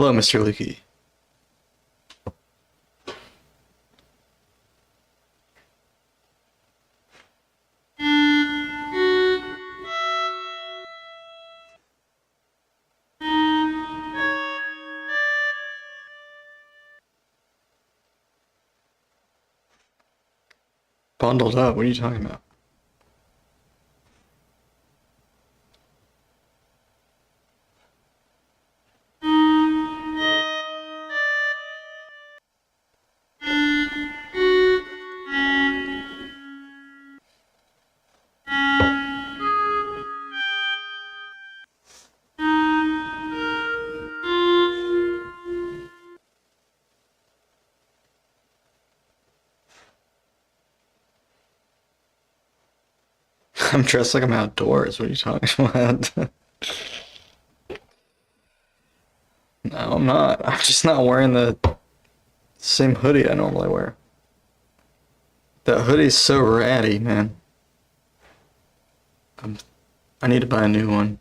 Hello, Mr. Lukey. Bundled up? What are you talking about? I'm dressed like I'm outdoors. What are you talking about? No, I'm not. I'm just not wearing the same hoodie I normally wear. That hoodie's so ratty, man. I need to buy a new one.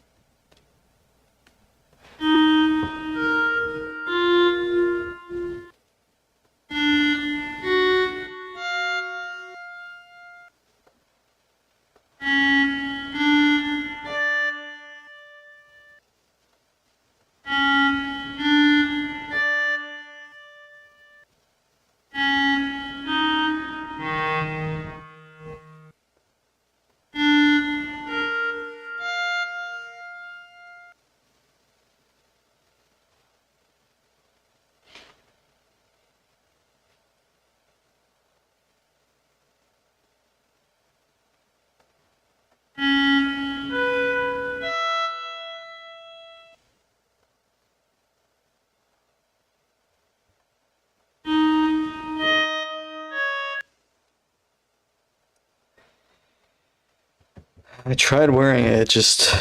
I tried wearing it, it just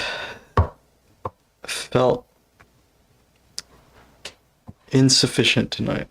felt insufficient tonight.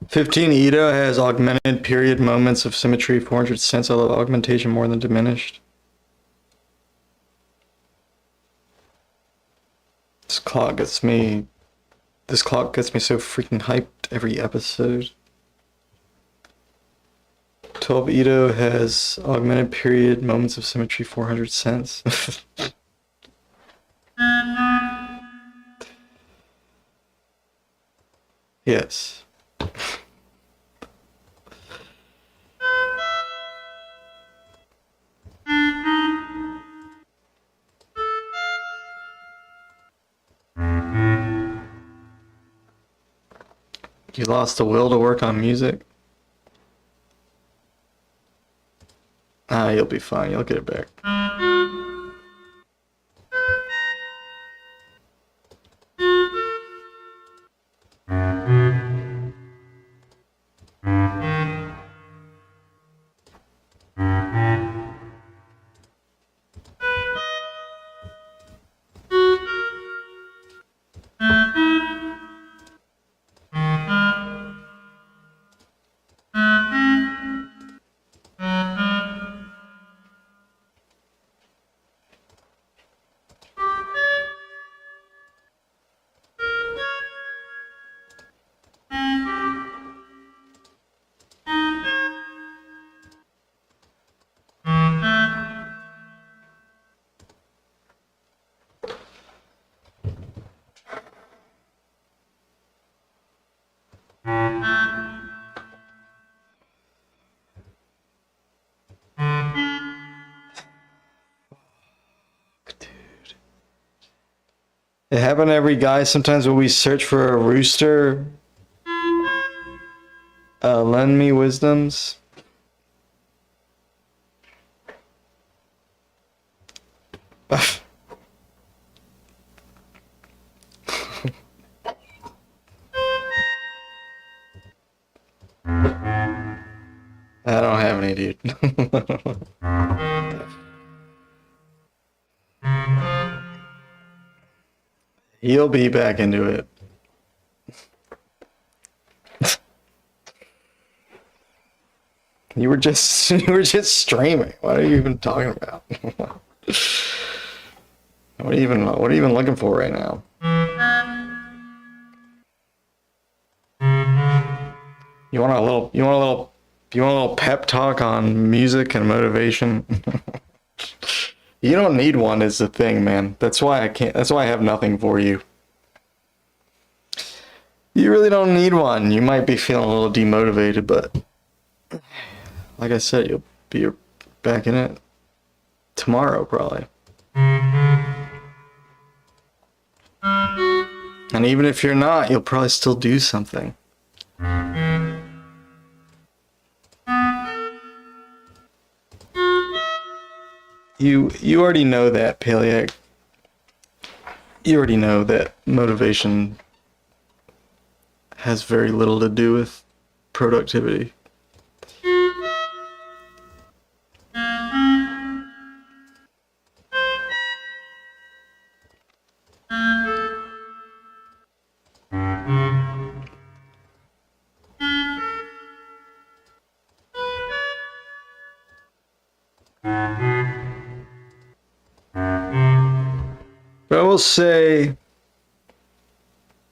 15 Ito has augmented period moments of symmetry 400 cents. I love augmentation more than diminished. This clock gets me so freaking hyped every episode. 12 Ito has augmented period moments of symmetry 400 cents. Yes. You lost the will to work on music? Ah, you'll be fine. You'll get it back. It happened to every guy. Sometimes when we search for a rooster, lend me wisdoms. I don't have any, dude. He'll be back into it. You were just streaming. What are you even talking about? What are you even looking for right now? You want a little pep talk on music and motivation? You don't need one is the thing, man. That's why I have nothing for you. You really don't need one. You might be feeling a little demotivated, but like I said, you'll be back in it tomorrow, probably. And even if you're not, you'll probably still do something. You already know that, Paliac. You already know that motivation has very little to do with productivity. But I will say,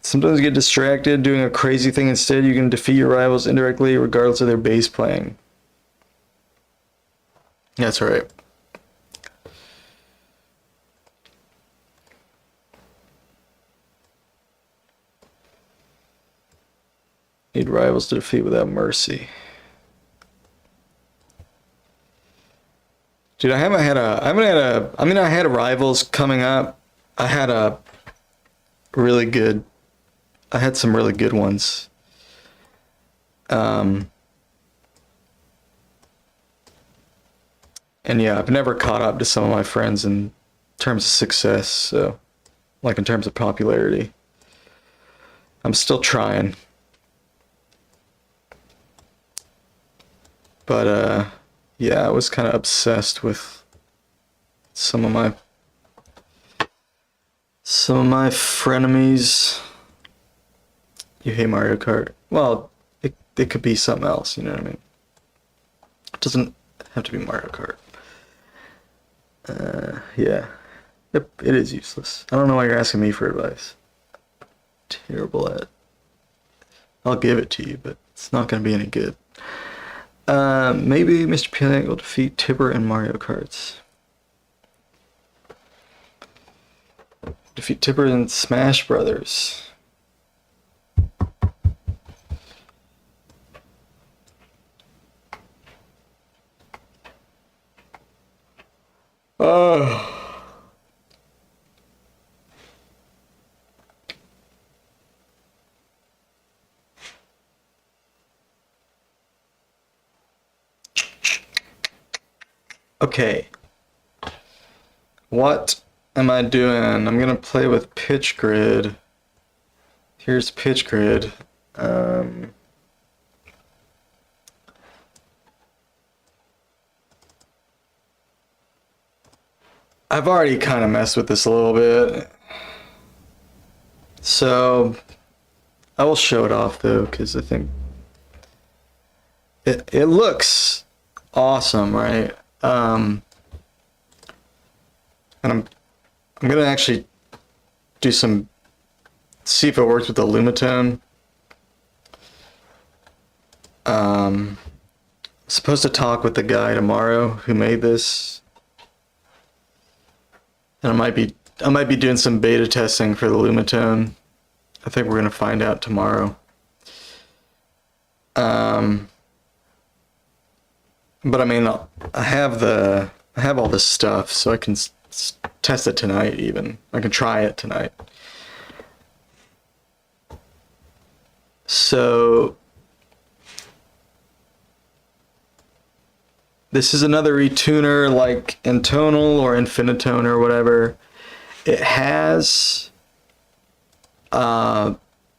Sometimes you get distracted doing a crazy thing instead. You can defeat your rivals indirectly, regardless of their bass playing. That's right. Need rivals to defeat without mercy. Dude, I had rivals coming up. I had some really good ones. And yeah, I've never caught up to some of my friends in terms of success, so like in terms of popularity. I'm still trying. But yeah, I was kind of obsessed with some of my frenemies. You hate Mario Kart? Well, it could be something else, you know what I mean? It doesn't have to be Mario Kart. Yeah. Yep, it is useless. I don't know why you're asking me for advice. Terrible at it. I'll give it to you, but it's not going to be any good. Maybe Mr. Panic will defeat Tipper in Mario Karts. Defeat Tipper in Smash Brothers. Oh. Okay. What am I doing? I'm gonna play with pitch grid. Here's pitch grid. I've already kind of messed with this a little bit. So I will show it off though, because I think it looks awesome, right? And I'm gonna actually do see if it works with the lumatone. Supposed to talk with the guy tomorrow who made this, and I might be doing some beta testing for the lumatone. I think we're gonna find out tomorrow. But I mean, I have all this stuff, so I can test it tonight. Even I can try it tonight. So this is another retuner like intonal or infinitone or whatever. It has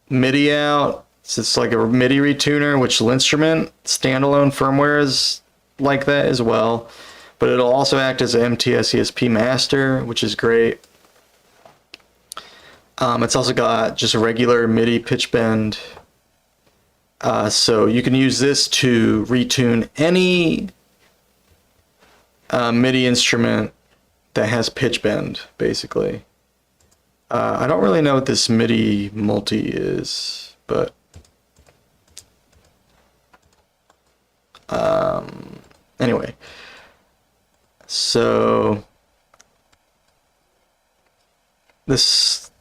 MIDI out. So it's like a MIDI retuner, which linnstrument standalone firmware is like that as well. But it'll also act as an MTS ESP master, which is great. It's also got just a regular MIDI pitch bend. So you can use this to retune any MIDI instrument that has pitch bend, basically. I don't really know what this MIDI multi is, but anyway. So this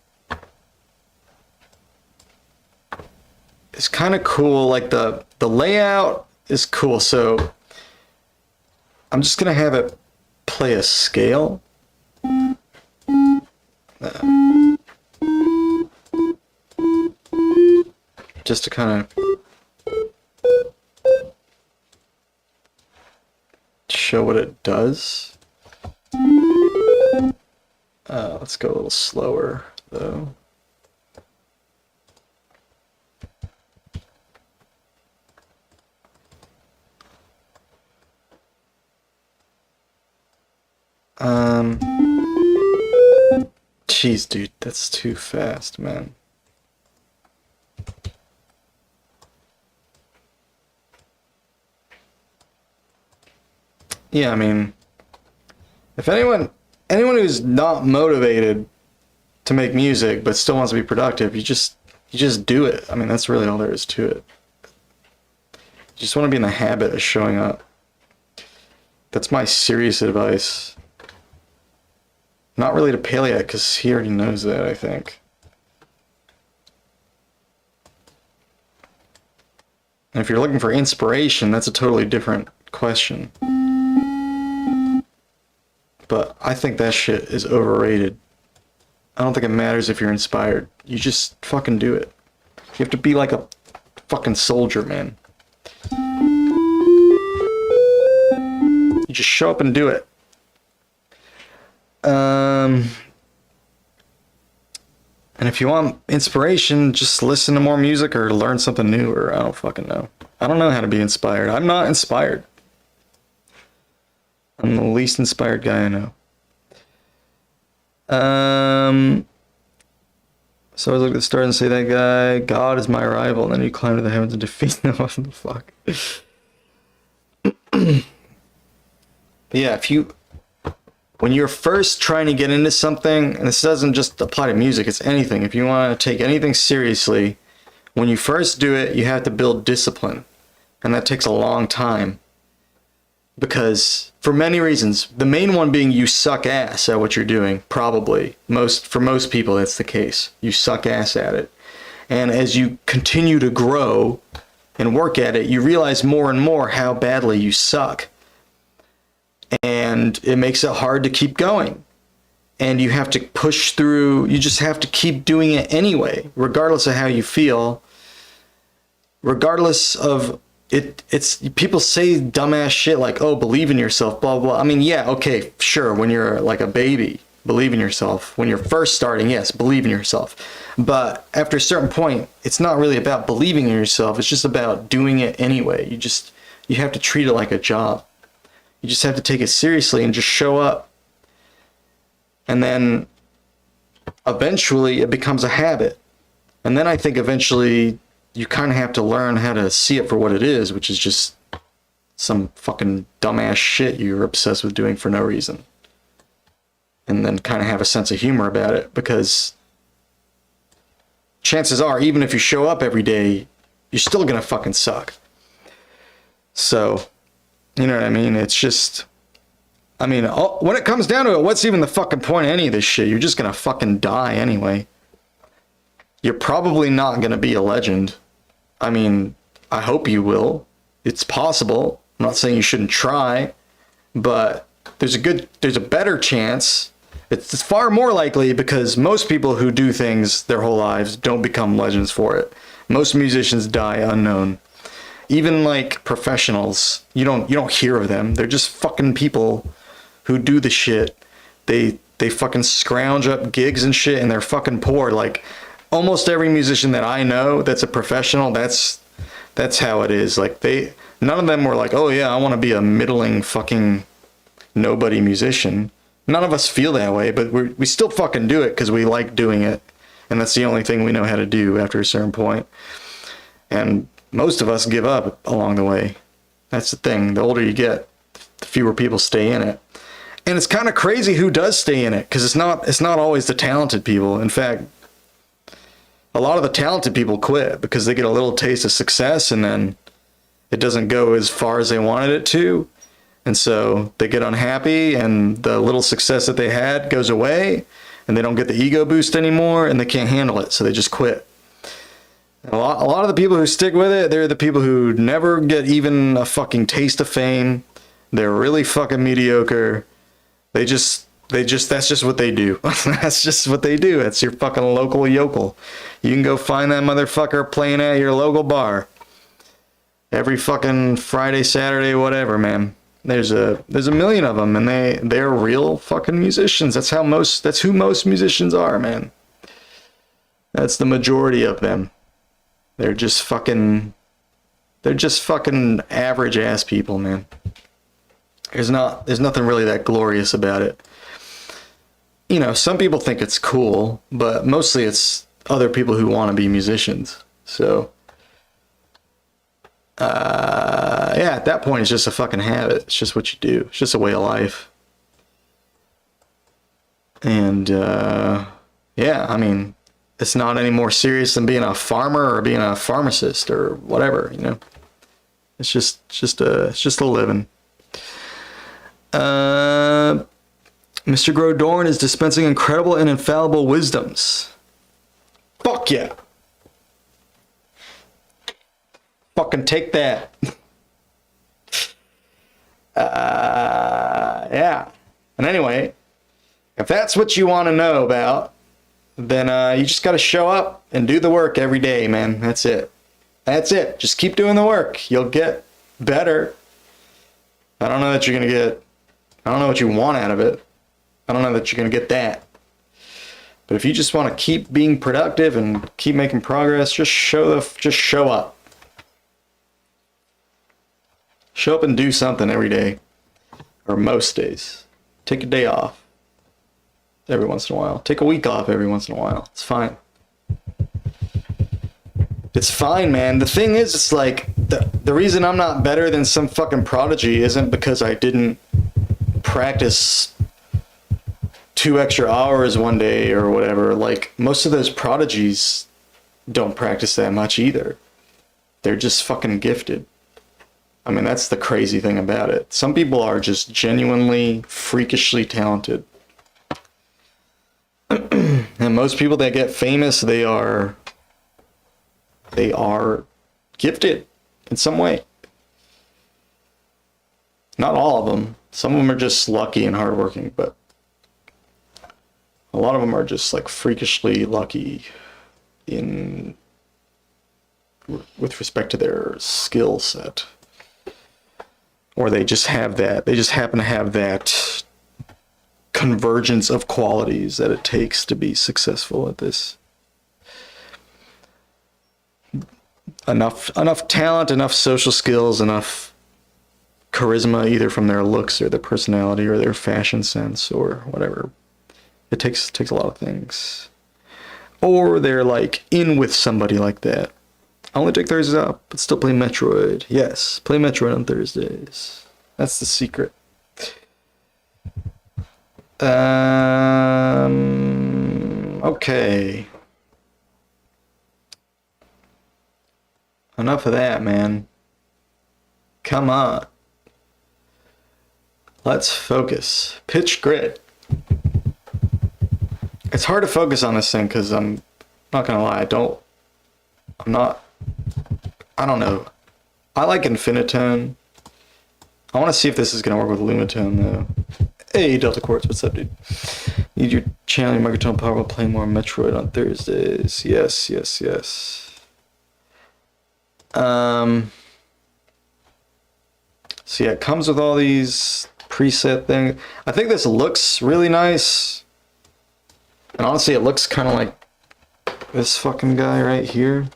is kind of cool. Like the layout is cool. So I'm just gonna have it play a scale. Just to kind of show what it does. Let's go a little slower though. Jeez, dude, that's too fast, man. Yeah, I mean, if anyone who's not motivated to make music, but still wants to be productive, you just do it. I mean, that's really all there is to it. You just want to be in the habit of showing up. That's my serious advice. Not really to Paleo, because he already knows that, I think. And if you're looking for inspiration, that's a totally different question. But I think that shit is overrated. I don't think it matters if you're inspired. You just fucking do it. You have to be like a fucking soldier, man. You just show up and do it. And if you want inspiration, just listen to more music or learn something new, or I don't fucking know. I don't know how to be inspired. I'm not inspired. I'm the least inspired guy I know. So I was looking at the stars and say, that guy, God is my rival, and then you climb to the heavens and defeat them. What the fuck? Yeah, when you're first trying to get into something, and this doesn't just apply to music, it's anything. If you want to take anything seriously, when you first do it, you have to build discipline. And that takes a long time. Because, for many reasons, the main one being you suck ass at what you're doing, probably. For most people, that's the case. You suck ass at it. And as you continue to grow and work at it, you realize more and more how badly you suck. And it makes it hard to keep going. And you have to push through, you just have to keep doing it anyway, regardless of how you feel. Regardless of it's people say dumbass shit like, oh, believe in yourself, blah, blah. I mean, yeah, okay, sure, when you're like a baby, believe in yourself. When you're first starting, yes, believe in yourself. But after a certain point, it's not really about believing in yourself. It's just about doing it anyway. You have to treat it like a job. You just have to take it seriously and just show up. And then eventually it becomes a habit. And then I think eventually you kind of have to learn how to see it for what it is, which is just some fucking dumbass shit you're obsessed with doing for no reason. And then kind of have a sense of humor about it, because chances are, even if you show up every day, you're still gonna fucking suck. So, you know what I mean? It's just, I mean, when it comes down to it, what's even the fucking point of any of this shit? You're just gonna fucking die anyway. You're probably not gonna be a legend. I mean, I hope you will. It's possible. I'm not saying you shouldn't try, but there's a better chance. It's far more likely, because most people who do things their whole lives don't become legends for it. Most musicians die unknown. Even like professionals, you don't hear of them. They're just fucking people who do the shit. They fucking scrounge up gigs and shit, and they're fucking poor. Like almost every musician that I know that's a professional, that's how it is. Like none of them were like, oh yeah, I want to be a middling fucking nobody musician. None of us feel that way, but we still fucking do it because we like doing it, and that's the only thing we know how to do after a certain point. And most of us give up along the way. That's the thing. The older you get, the fewer people stay in it. And it's kind of crazy who does stay in it, because it's not always the talented people. In fact, a lot of the talented people quit because they get a little taste of success and then it doesn't go as far as they wanted it to. And so they get unhappy, and the little success that they had goes away, and they don't get the ego boost anymore, and they can't handle it, so they just quit. A lot of the people who stick with it, they're the people who never get even a fucking taste of fame. They're really fucking mediocre. That's just what they do. That's just what they do. It's your fucking local yokel. You can go find that motherfucker playing at your local bar every fucking Friday, Saturday, whatever, man. There's a million of them, and they're real fucking musicians. That's who most musicians are, man. That's the majority of them. They're just fucking average ass people, man. There's nothing really that glorious about it. You know, some people think it's cool, but mostly it's other people who want to be musicians. So, yeah, at that point, it's just a fucking habit. It's just what you do. It's just a way of life. And, Yeah, I mean, it's not any more serious than being a farmer or being a pharmacist or whatever, you know. It's just a living. Uh, Mr. Grodorn is dispensing incredible and infallible wisdoms. Fuck yeah. Fucking take that. Yeah. And anyway, if that's what you want to know about, then you just got to show up and do the work every day, man. That's it. That's it. Just keep doing the work. You'll get better. I don't know that you're going to get, I don't know what you want out of it. I don't know that you're going to get that. But if you just want to keep being productive and keep making progress, just show up. Show up and do something every day. Or most days. Take a day off. Every once in a while. Take a week off every once in a while. It's fine. It's fine, man. The thing is, it's like, the reason I'm not better than some fucking prodigy isn't because I didn't practice 2 extra hours one day or whatever. Like, most of those prodigies don't practice that much either. They're just fucking gifted. I mean, that's the crazy thing about it. Some people are just genuinely, freakishly talented. And most people that get famous, they are gifted in some way. Not all of them. Some of them are just lucky and hardworking, but a lot of them are just like freakishly lucky in with respect to their skill set. Or they just have that, they just happen to have that convergence of qualities that it takes to be successful at this. Enough talent, enough social skills, enough charisma, either from their looks or their personality or their fashion sense or whatever. It takes a lot of things. Or they're like in with somebody like that. I only take Thursdays off, but still play Metroid. Yes, play Metroid on Thursdays. That's the secret. Okay. Enough of that, man. Come on. Let's focus. Pitch grid. It's hard to focus on this thing because I'm not gonna lie, I don't know. I like infinitone. I want to see if this is gonna work with lumatone though. Hey, Delta Quartz, what's up, dude? Need your channeling microtonal power while playing more Metroid on Thursdays. Yes. So yeah, it comes with all these preset things. I think this looks really nice. And honestly, it looks kind of like this fucking guy right here.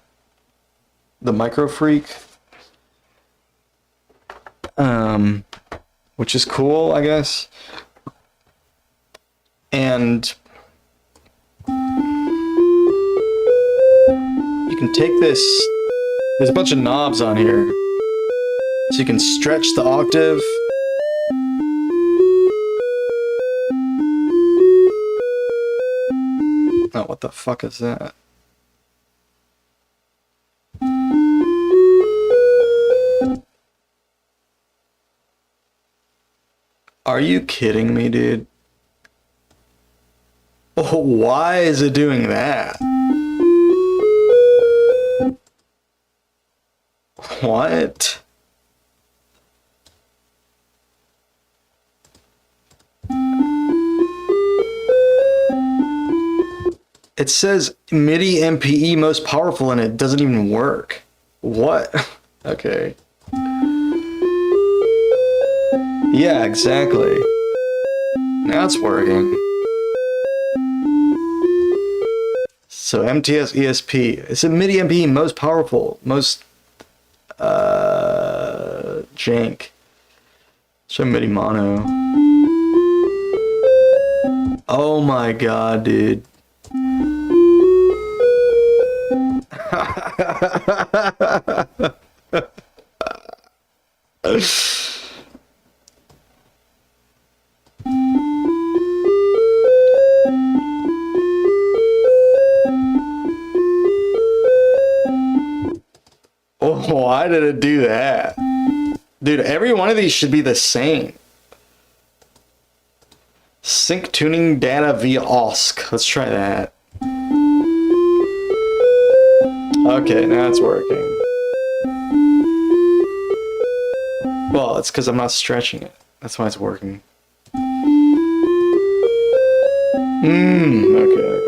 The Micro Freak. Which is cool, I guess. And you can take this, there's a bunch of knobs on here. So you can stretch the octave. Oh, what the fuck is that? Are you kidding me, dude? Oh, why is it doing that? What? It says MIDI MPE most powerful and it doesn't even work. What? Okay. Yeah, exactly. Now it's working. So MTS ESP. It's a MIDI MPE most powerful, most jank. Show MIDI mono. Oh my god, dude. Why did it do that? Dude, every one of these should be the same. Sync tuning data via OSC. Let's try that. Okay, now it's working. Well, it's because I'm not stretching it. That's why it's working. Okay.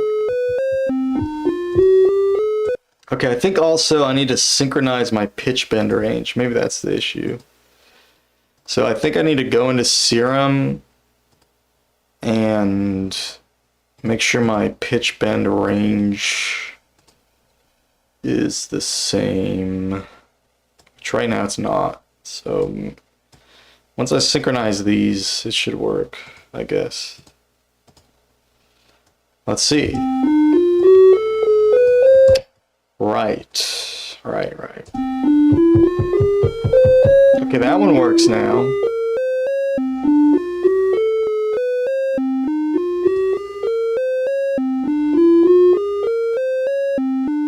Okay, I think also I need to synchronize my pitch bend range. Maybe that's the issue. So I think I need to go into Serum and make sure my pitch bend range is the same. Which right now it's not. So once I synchronize these, it should work, I guess. Let's see. Right. Okay, that one works now.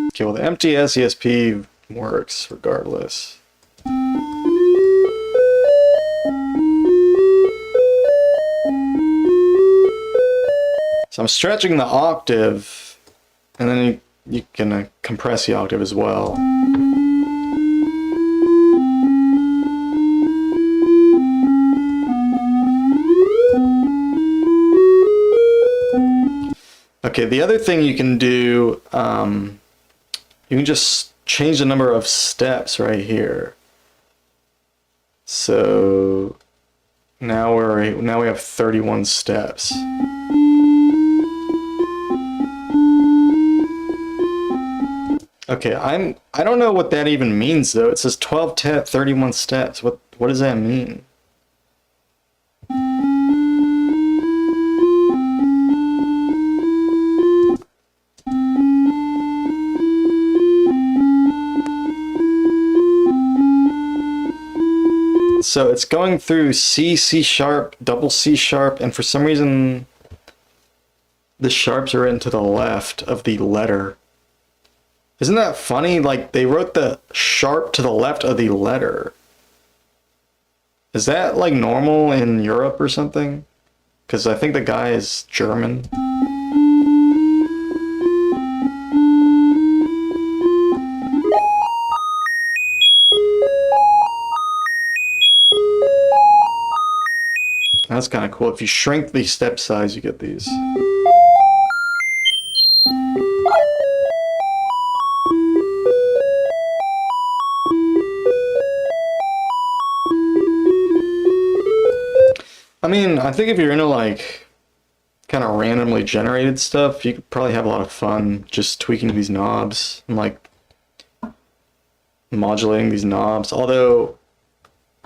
Okay, well the empty SESP works regardless. So I'm stretching the octave, and then you can compress the octave as well. Okay, the other thing you can do, you can just change the number of steps right here. So now we have 31 steps. Okay, I don't know what that even means though. It says 12 31 steps. What does that mean? So it's going through C, C sharp, double C sharp, and for some reason the sharps are written to the left of the letter. Isn't that funny? Like, they wrote the sharp to the left of the letter. Is that, like, normal in Europe or something? Because I think the guy is German. That's kind of cool. If you shrink the step size, you get these. I mean, I think if you're into like kind of randomly generated stuff, you could probably have a lot of fun just tweaking these knobs and like modulating these knobs. Although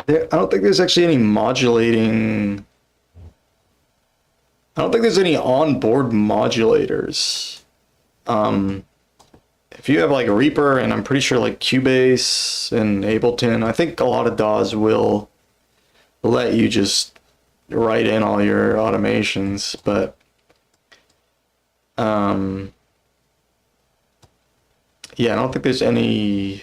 I don't think there's actually any modulating. I don't think there's any onboard modulators. If you have like Reaper and I'm pretty sure like Cubase and Ableton, I think a lot of DAWs will let you just write in all your automations, but yeah, I don't think there's any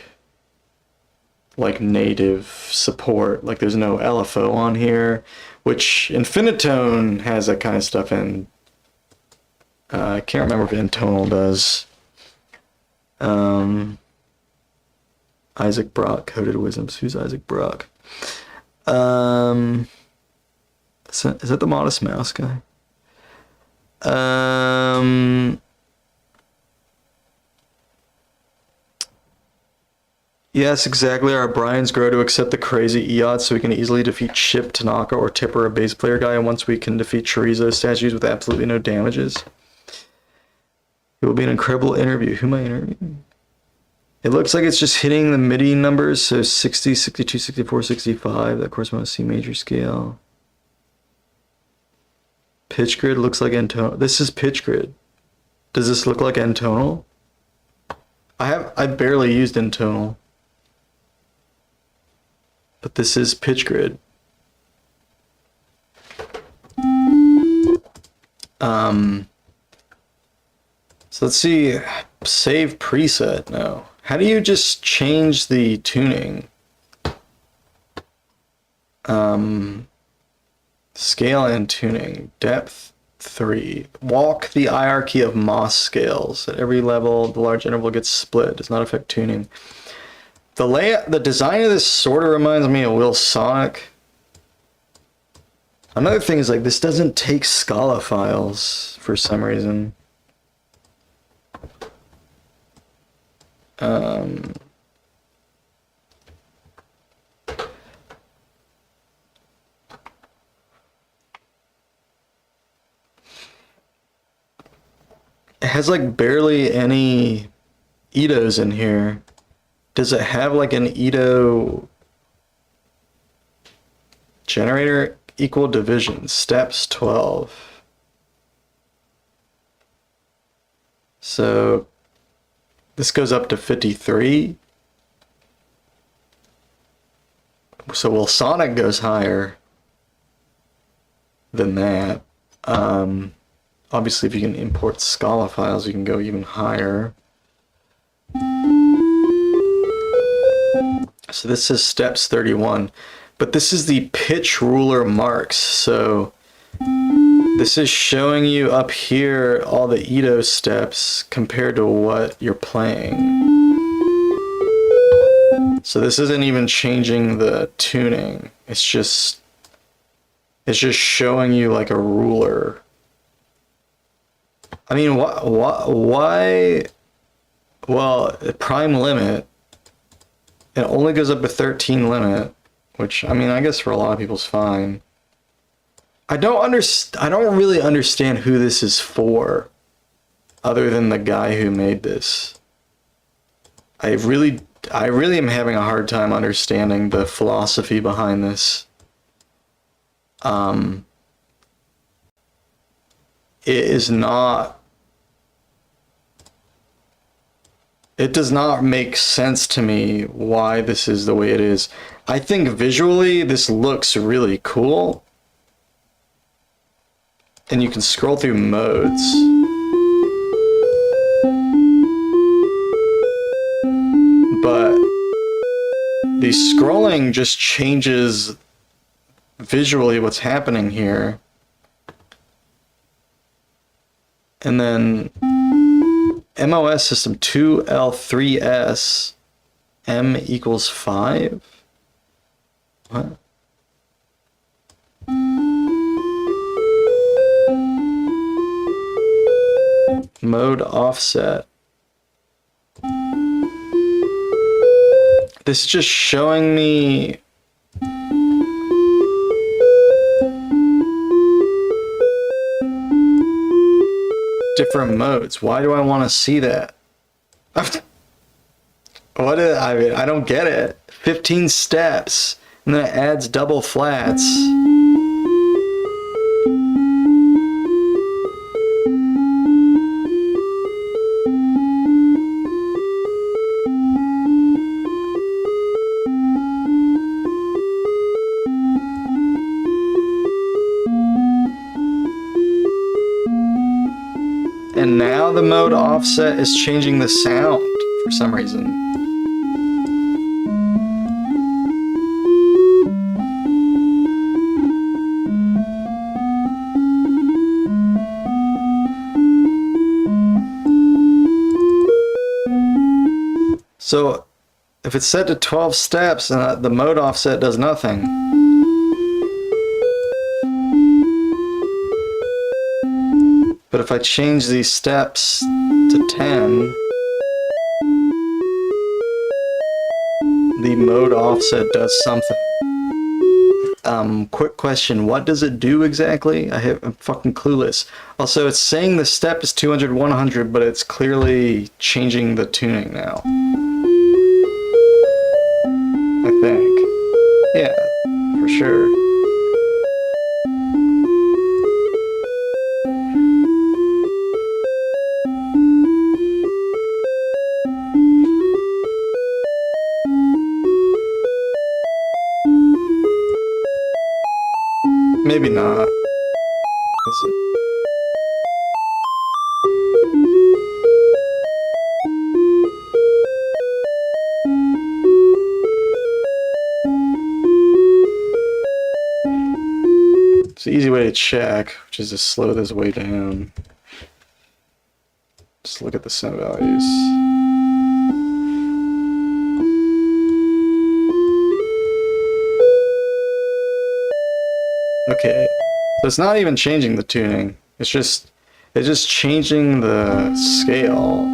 like native support. Like there's no LFO on here, which Infinitone has that kind of stuff in. I can't remember if Intonal does. Isaac Brock, Coded Wisdoms. Who's Isaac Brock? Is that the Modest Mouse guy? Yes, exactly. Our Brian's grow to accept the crazy EOT so we can easily defeat Chip, Tanaka, or Tipper, a bass player guy, and once we can defeat Chorizo statues with absolutely no damages. It will be an incredible interview. Who am I interviewing? It looks like it's just hitting the MIDI numbers, so 60, 62, 64, 65. That corresponds to C major scale. Pitch grid looks like N-tonal. This is pitch grid. Does this look like N-tonal? I barely used N-tonal. But this is pitch grid. So let's see. Save preset. No. How do you just change the tuning? Scale and tuning. Depth 3. Walk the hierarchy of Moss scales. At every level, the large interval gets split. Does not affect tuning. The layout, the design of this sort of reminds me of Will Sonic. Another thing is, like, this doesn't take Scala files for some reason. It has like barely any Itos in here. Does it have like an Ito generator? Equal division, steps 12. So this goes up to 53. So Will Sonic goes higher than that. Obviously, if you can import Scala files, you can go even higher. So this is steps 31, but this is the pitch ruler marks. So this is showing you up here all the Ito steps compared to what you're playing. So this isn't even changing the tuning. It's just showing you like a ruler. I mean, why? Well, prime limit, it only goes up to 13 limit, which, I mean, I guess for a lot of people is fine. I don't really understand who this is for, other than the guy who made this. I really am having a hard time understanding the philosophy behind this. It does not make sense to me why this is the way it is. I think visually this looks really cool. And you can scroll through modes. But the scrolling just changes visually what's happening here. And then MOS system 2L3S M equals 5. What? Mode offset. This is just showing me different modes. Why do I want to see that? What is, I mean, I don't get it. 15 steps, and then it adds double flats. And now the mode offset is changing the sound for some reason. So if it's set to 12 steps and the mode offset does nothing. But if I change these steps to 10, the mode offset does something. Quick question, what does it do exactly? I'm fucking clueless. Also, it's saying the step is 200, 100, but it's clearly changing the tuning now. I think. Yeah, for sure. Maybe not. Is it? It's an easy way to check, which is to slow this way down. Just look at the sound values. Okay, so it's not even changing the tuning. It's just changing the scale.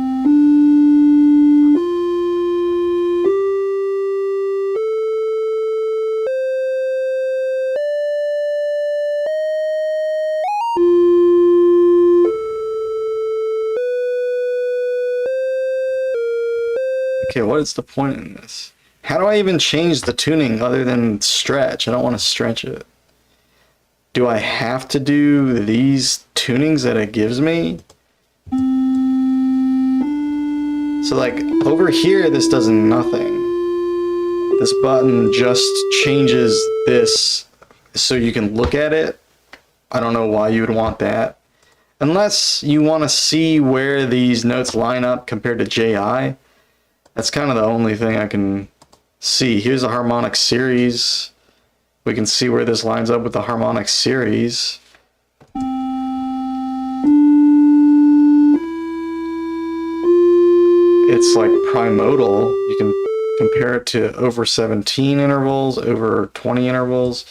Okay, what is the point in this? How do I even change the tuning other than stretch? I don't want to stretch it. Do I have to do these tunings that it gives me? So like over here, this does nothing. This button just changes this so you can look at it. I don't know why you would want that. Unless you want to see where these notes line up compared to JI. That's kind of the only thing I can see. Here's a harmonic series. We can see where this lines up with the harmonic series. It's like primodal. You can compare it to over 17 intervals, over 20 intervals,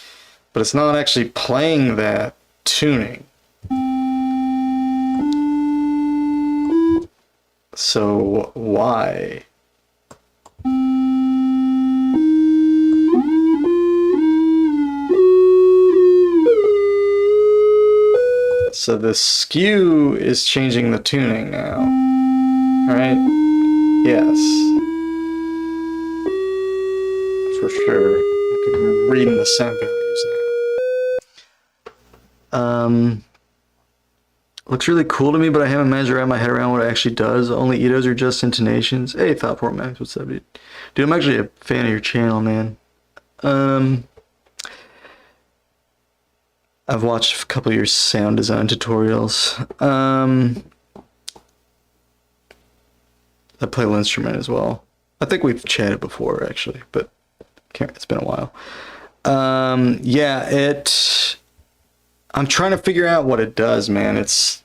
but it's not actually playing that tuning. So why? So the skew is changing the tuning now, right? Yes, for sure. I'm reading the sound values now. Looks really cool to me, but I haven't managed to wrap my head around what it actually does. Only Edos are just intonations. Hey, Thoughtport Max, what's up, dude? Dude, I'm actually a fan of your channel, man. I've watched a couple of your sound design tutorials. I play linnstrument as well. I think we've chatted before, actually, but it's been a while. Yeah, I'm trying to figure out what it does, man. It's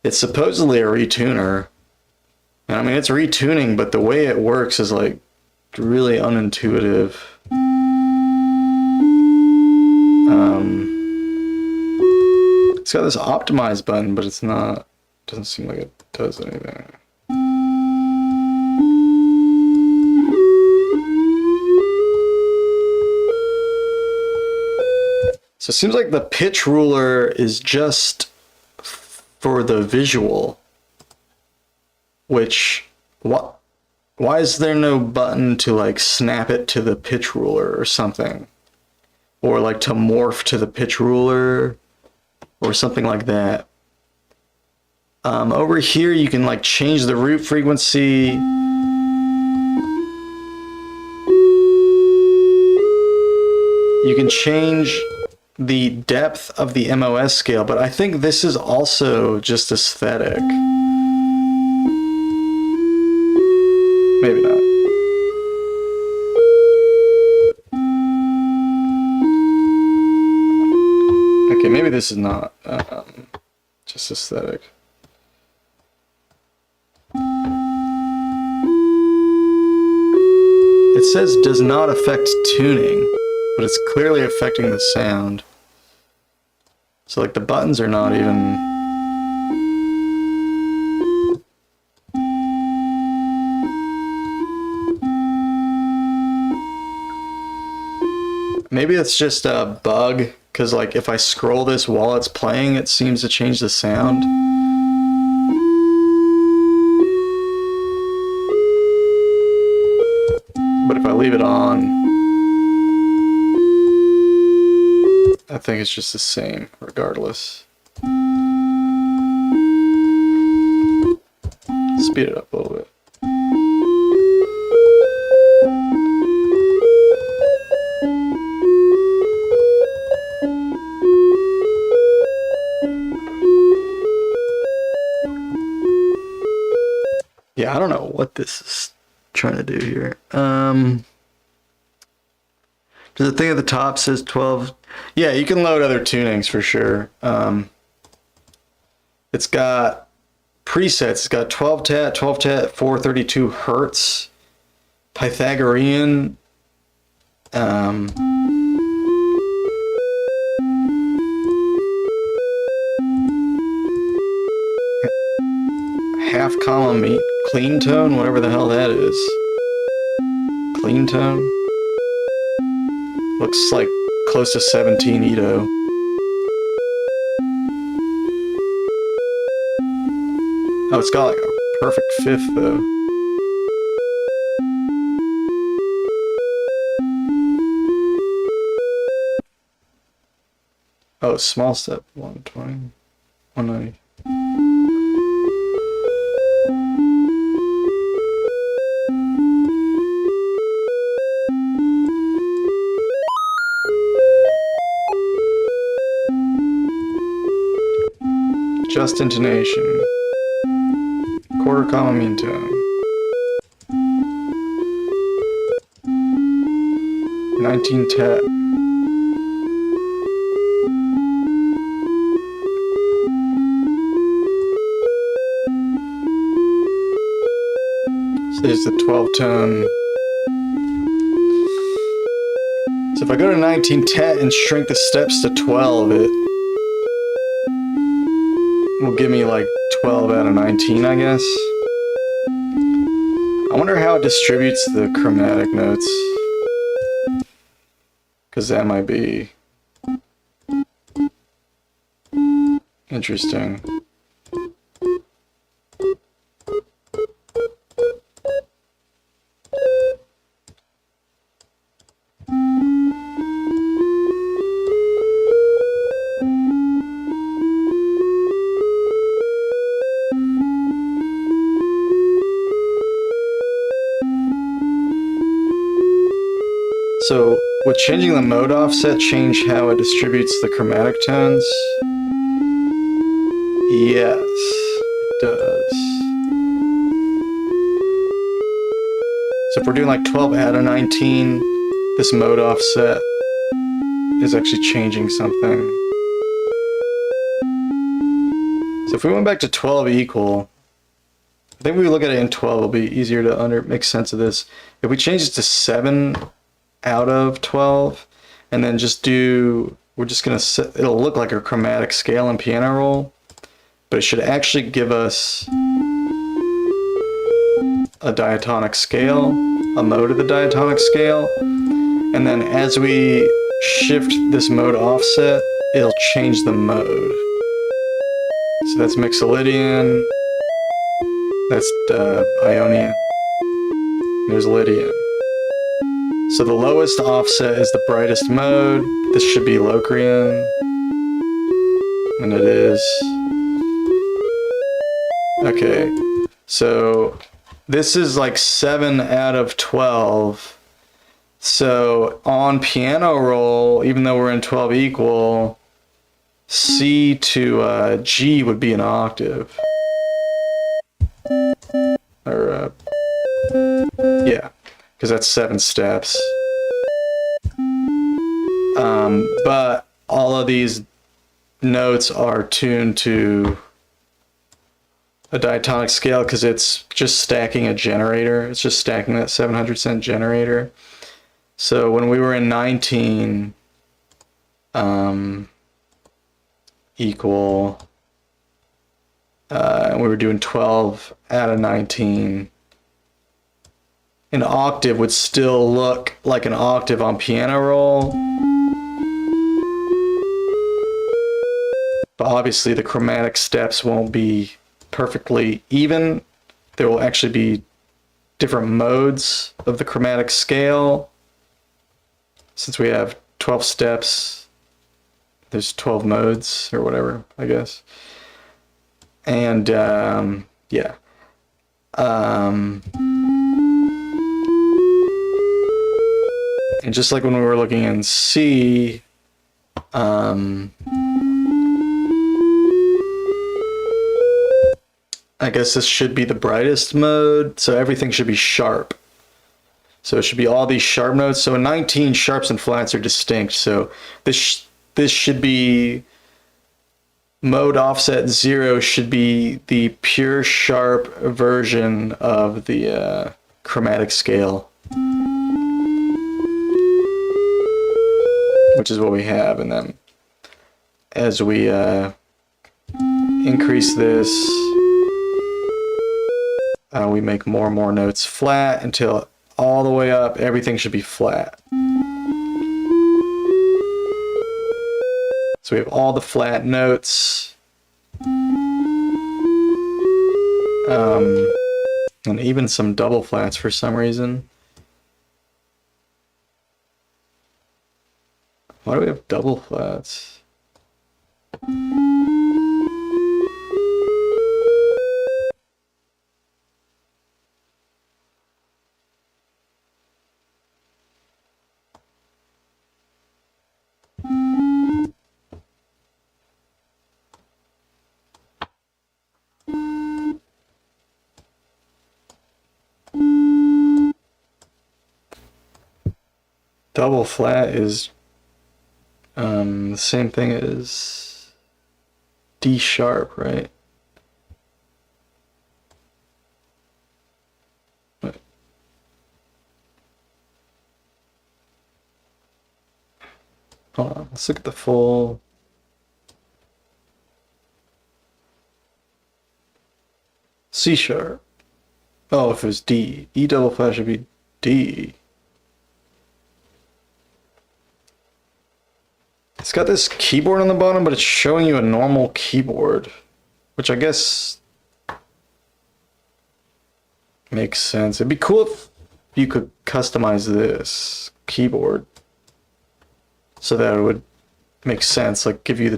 supposedly a retuner. And I mean, it's retuning, but the way it works is like really unintuitive. It's got this optimize button, but it's not, doesn't seem like it does anything. So it seems like the pitch ruler is just for the visual, which, why is there no button to like snap it to the pitch ruler or something? Or like to morph to the pitch ruler or something like that. Over here you can like change the root frequency. You can change the depth of the MOS scale, but I think this is also just aesthetic. Maybe not. Okay, maybe this is not just aesthetic. It says does not affect tuning, but it's clearly affecting the sound. So like the buttons are not even... Maybe it's just a bug, because like if I scroll this while it's playing, it seems to change the sound. But if I leave it on, I think it's just the same, regardless. Speed it up a little bit. Yeah, I don't know what this is trying to do here. The thing at the top says 12. Yeah, you can load other tunings for sure. It's got presets. It's got 12 tat, 432 hertz, Pythagorean. Half column clean tone, whatever the hell that is. Clean tone. Looks like close to 17 Edo. Oh, it's got like a perfect fifth though. Oh, small step 120, 190. Just intonation. Quarter comma mean tone. 19 tat. So there's the 12 tone. So if I go to 19 tat and shrink the steps to 12, it will give me like 12 out of 19, I guess. I wonder how it distributes the chromatic notes. Because that might be interesting. So, would changing the mode offset change how it distributes the chromatic tones? Yes, it does. So if we're doing like 12 out of 19, this mode offset is actually changing something. So if we went back to 12 equal, I think if we look at it in 12, it'll be easier to make sense of this. If we change it to 7 out of 12 and then just do, we're just gonna set, it'll look like a chromatic scale and piano roll, but it should actually give us a diatonic scale, a mode of the diatonic scale, and then as we shift this mode offset, it'll change the mode. So that's Mixolydian, that's Ionian, there's Lydian. So the lowest offset is the brightest mode. This should be Locrian, and it is. Okay, so this is like 7 out of 12. So on piano roll, even though we're in 12 equal, C to G would be an octave. Or, yeah. Because that's 7 steps. But all of these notes are tuned to a diatonic scale because it's just stacking a generator. It's just stacking that 700 generator. So when we were in 19 equal, and we were doing 12 out of 19, an octave would still look like an octave on piano roll. But obviously the chromatic steps won't be perfectly even. There will actually be different modes of the chromatic scale. Since we have 12 steps, there's 12 modes or whatever, I guess. And yeah. And just like when we were looking in C, I guess this should be the brightest mode, so everything should be sharp. So it should be all these sharp notes. So in 19, sharps and flats are distinct. So this should be mode offset 0 should be the pure sharp version of the chromatic scale, which is what we have. And then as we increase this, we make more and more notes flat until all the way up everything should be flat. So we have all the flat notes, and even some double flats for some reason. Why do we have double flats? Double flat is the same thing as D sharp, right? Hold on, let's look at the full. C sharp. Oh, if it was D. E double flat should be D. It's got this keyboard on the bottom, but it's showing you a normal keyboard, which I guess makes sense. It'd be cool if you could customize this keyboard so that it would make sense, like give you the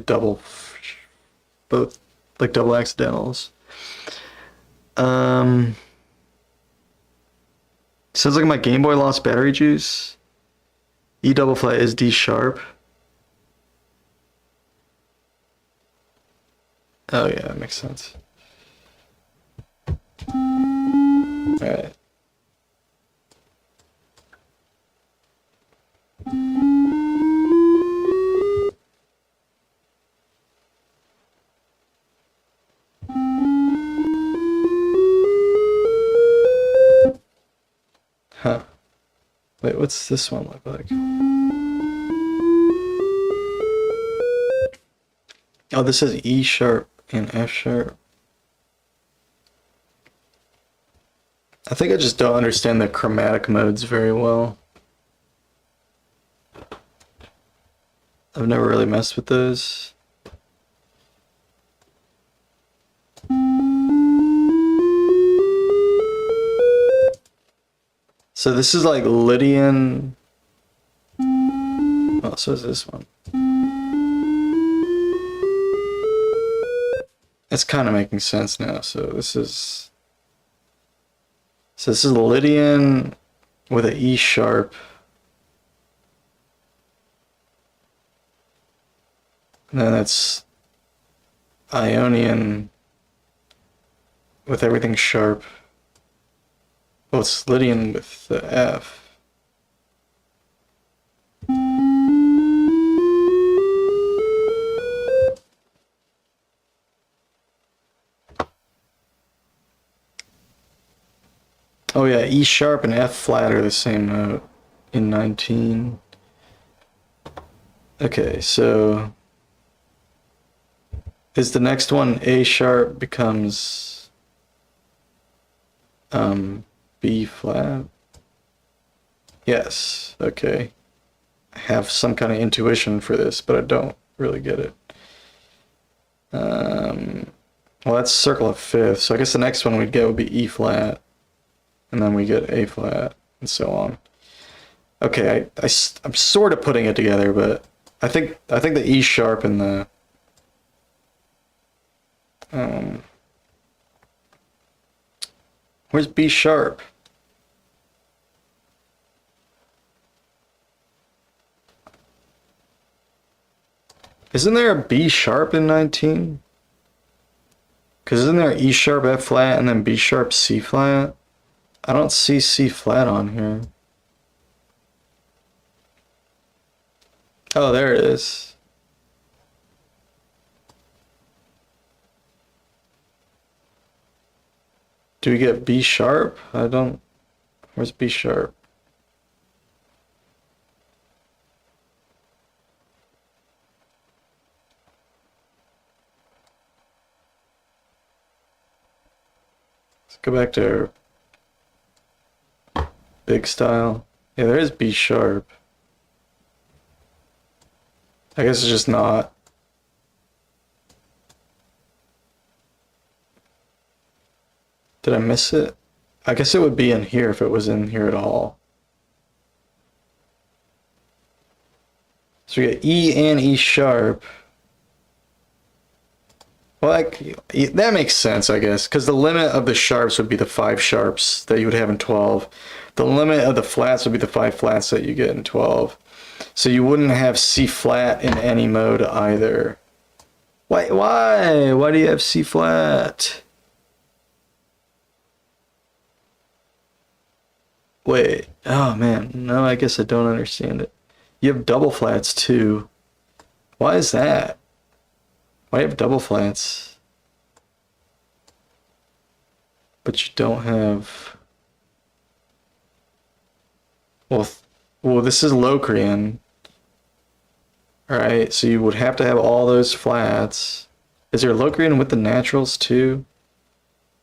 both like double accidentals. Sounds like my Game Boy lost battery juice. E double flat is D sharp. Oh yeah, that makes sense. Alright. Huh. Wait, what's this one look like? Oh, this is E sharp and F sharp. I think I just don't understand the chromatic modes very well. I've never really messed with those. So this is like Lydian. Oh, so is this one. It's kind of making sense now. So this is Lydian with an E sharp. And then it's Ionian with everything sharp. Oh, it's Lydian with the F. Oh yeah, E sharp and F flat are the same note in 19. Okay, so is the next one A sharp becomes B flat? Yes, okay. I have some kind of intuition for this, but I don't really get it. Well, that's circle of fifth, so I guess the next one we'd get would be E flat, and then we get A flat, and so on. Okay, I'm sort of putting it together, but I think the E sharp and the where's B sharp? Isn't there a B sharp in 19? Because isn't there E sharp, F flat, and then B sharp, C flat? I don't see C flat on here. Oh, there it is. Do we get B sharp? I don't... Where's B sharp? Let's go back to big style. Yeah, there is B sharp. I guess it's just not. Did I miss it? I guess it would be in here if it was in here at all. So we get E and E sharp. Well, that makes sense, I guess, because the limit of the sharps would be the 5 sharps that you would have in 12. The limit of the flats would be the 5 flats that you get in 12. So you wouldn't have C flat in any mode either. Why? Why do you have C flat? Wait, oh man, no, I guess I don't understand it. You have double flats too. Why is that? Why do you have double flats? But you don't have... Well, this is Locrian. Alright, so you would have to have all those flats. Is there Locrian with the naturals too?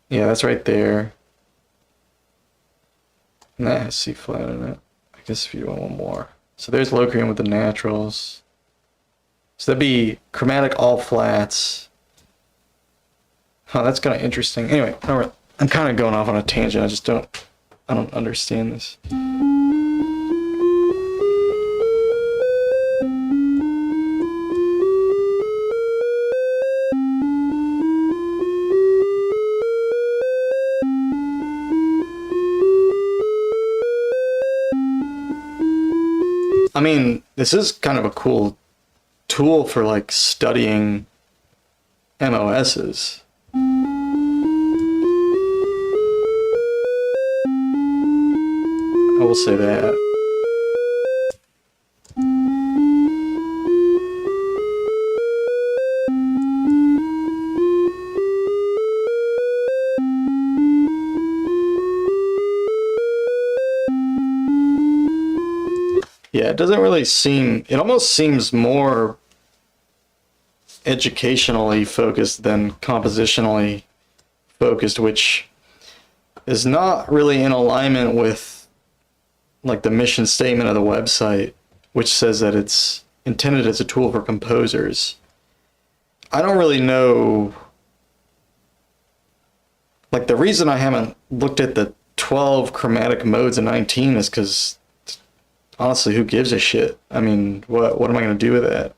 Yeah, that's right there. And that has C flat in it. I guess if you want one more. So there's Locrian with the naturals. So that'd be chromatic all flats. Huh, that's kind of interesting. Anyway, I'm kind of going off on a tangent. I don't understand this. I mean, this is kind of a cool tool for like studying MOSs. I will say that. Yeah, it doesn't really seem, it almost seems more educationally focused than compositionally focused, which is not really in alignment with like the mission statement of the website, which says that it's intended as a tool for composers. I don't really know, like the reason I haven't looked at the 12 chromatic modes in 19 is because honestly, who gives a shit? I mean, what am I going to do with that?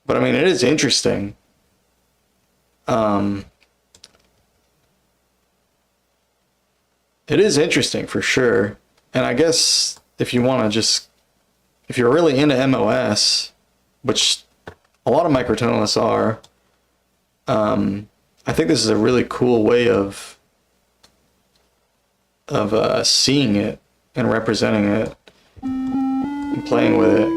But I mean, it is interesting. It is interesting for sure. And I guess if you want to just, if you're really into MOS, which a lot of microtonalists are, I think this is a really cool way of seeing it and representing it and playing with it.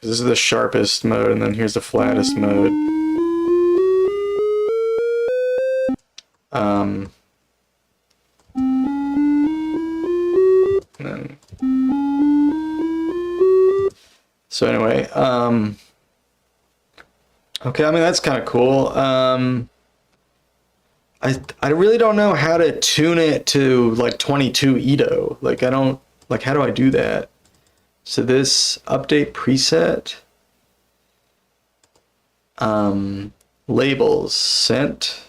This is the sharpest mode, and then here's the flattest mode. So anyway, okay, I mean, that's kind of cool. I really don't know how to tune it to like 22 Edo. Like I don't, like how do I do that? So this update preset, labels, scent.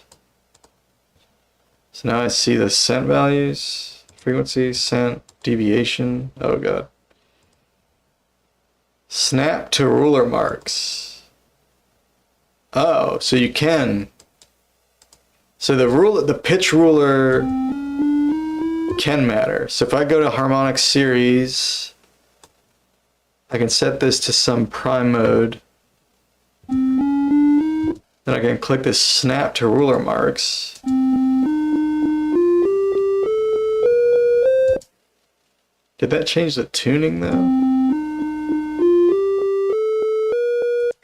So now I see the scent values, frequency, scent, deviation. Oh God. Snap to ruler marks. Oh, so you can. So the pitch ruler can matter. So if I go to harmonic series, I can set this to some prime mode. Then I can click this snap to ruler marks. Did that change the tuning though?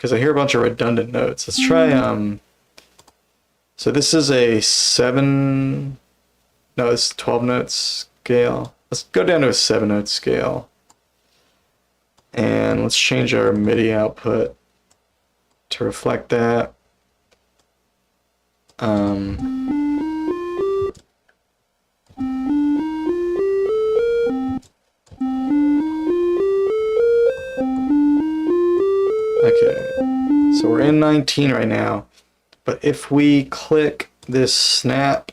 because I hear a bunch of redundant notes. Let's try, so this is a 7, no, it's 12 note scale. Let's go down to a 7 note scale. And let's change our MIDI output to reflect that. Okay, so we're in 19 right now, but if we click this snap,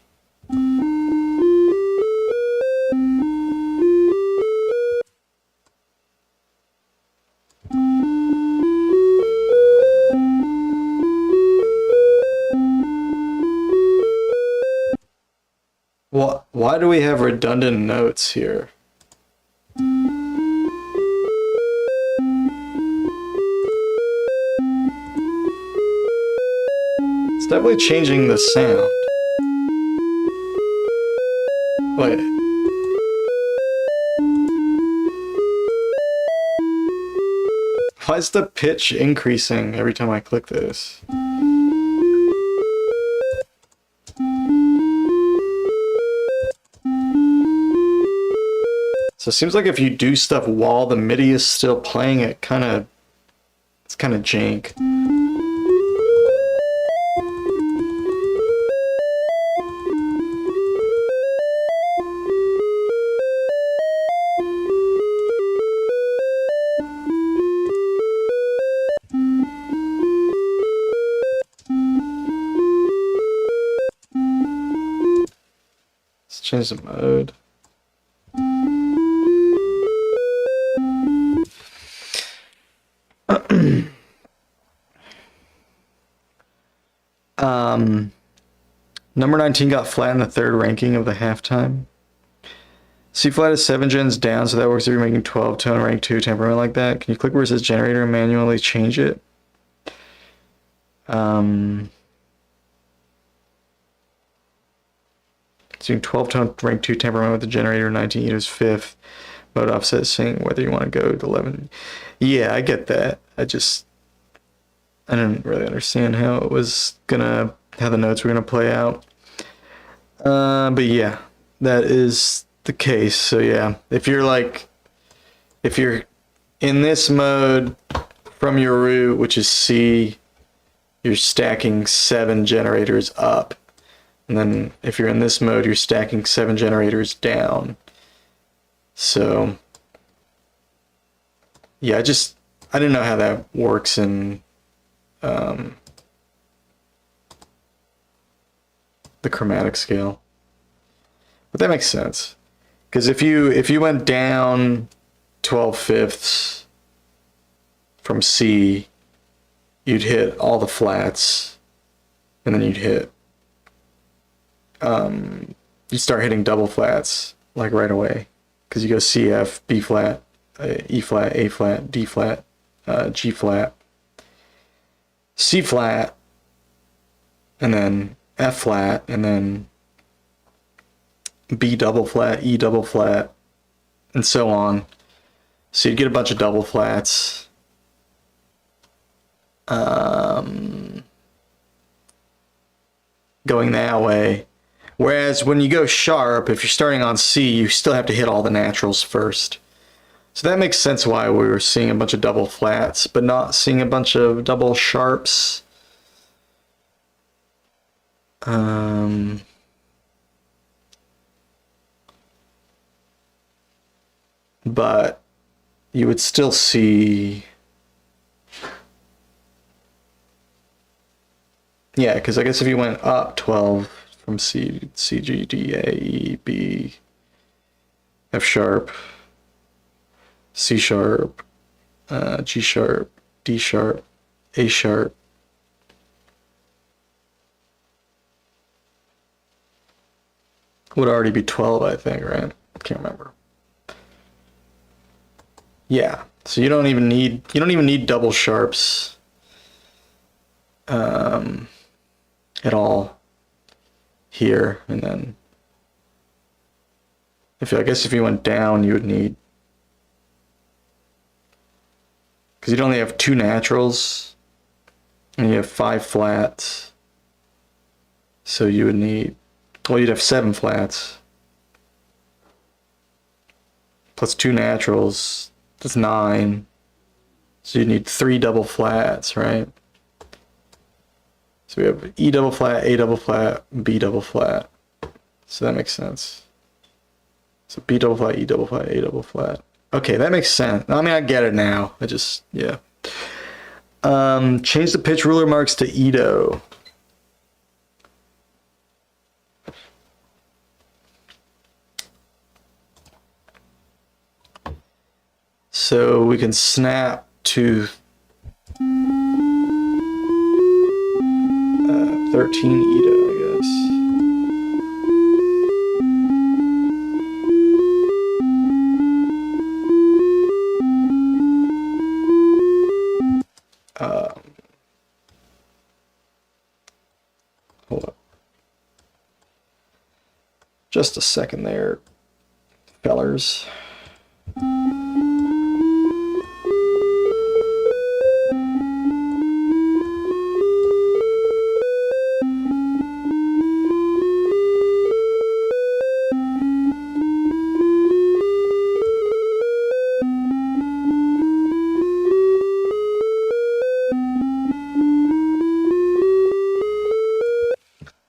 why do we have redundant notes here? It's definitely changing the sound. Wait. Why is the pitch increasing every time I click this? So it seems like if you do stuff while the MIDI is still playing, it's kind of jank. Let's change the mode. Number 19 got flat in the 3rd ranking of the halftime. C flat is 7 gens down, so that works if you're making 12 tone rank 2 temperament like that. Can you click where it says generator and manually change it? So you can 12 tone rank 2 temperament with the generator, 19 is 5th. Mode offset saying whether you want to go to 11. Yeah, I get that. I didn't really understand how it was gonna, how the notes were gonna play out. But yeah, that is the case. So yeah, if you're in this mode from your root, which is C, you're stacking 7 generators up. And then if you're in this mode, you're stacking 7 generators down. So yeah, I didn't know how that works in the chromatic scale, but that makes sense, because if you went down 12/5 from C, you'd hit all the flats, and then you'd start hitting double flats like right away, because you go C, F, B flat, E flat, A flat, D flat, G flat, C flat, and then F flat, and then B double flat, E double flat, and so on. So you'd get a bunch of double flats. Going that way. Whereas when you go sharp, if you're starting on C, you still have to hit all the naturals first. So that makes sense why we were seeing a bunch of double flats, but not seeing a bunch of double sharps. But you would still see, yeah, because I guess if you went up 12 from C, C, G, D, A, E, B, F sharp, C sharp, G sharp, D sharp, A sharp, would already be 12, I think, right? Can't remember. Yeah, so you don't even need double sharps at all here. And then I guess if you went down, you would need, because you'd only have 2 naturals, And you have 5 flats. So you would need, well, you'd have 7 flats. Plus 2 naturals. That's 9. So you need 3 double flats, right? So we have E double flat, A double flat, B double flat. So that makes sense. So B double flat, E double flat, A double flat. Okay, that makes sense. I mean, I get it now. I just, yeah. Change the pitch ruler marks to Edo. So we can snap to 13 Edo, I guess. Hold up. Just a second there, fellers.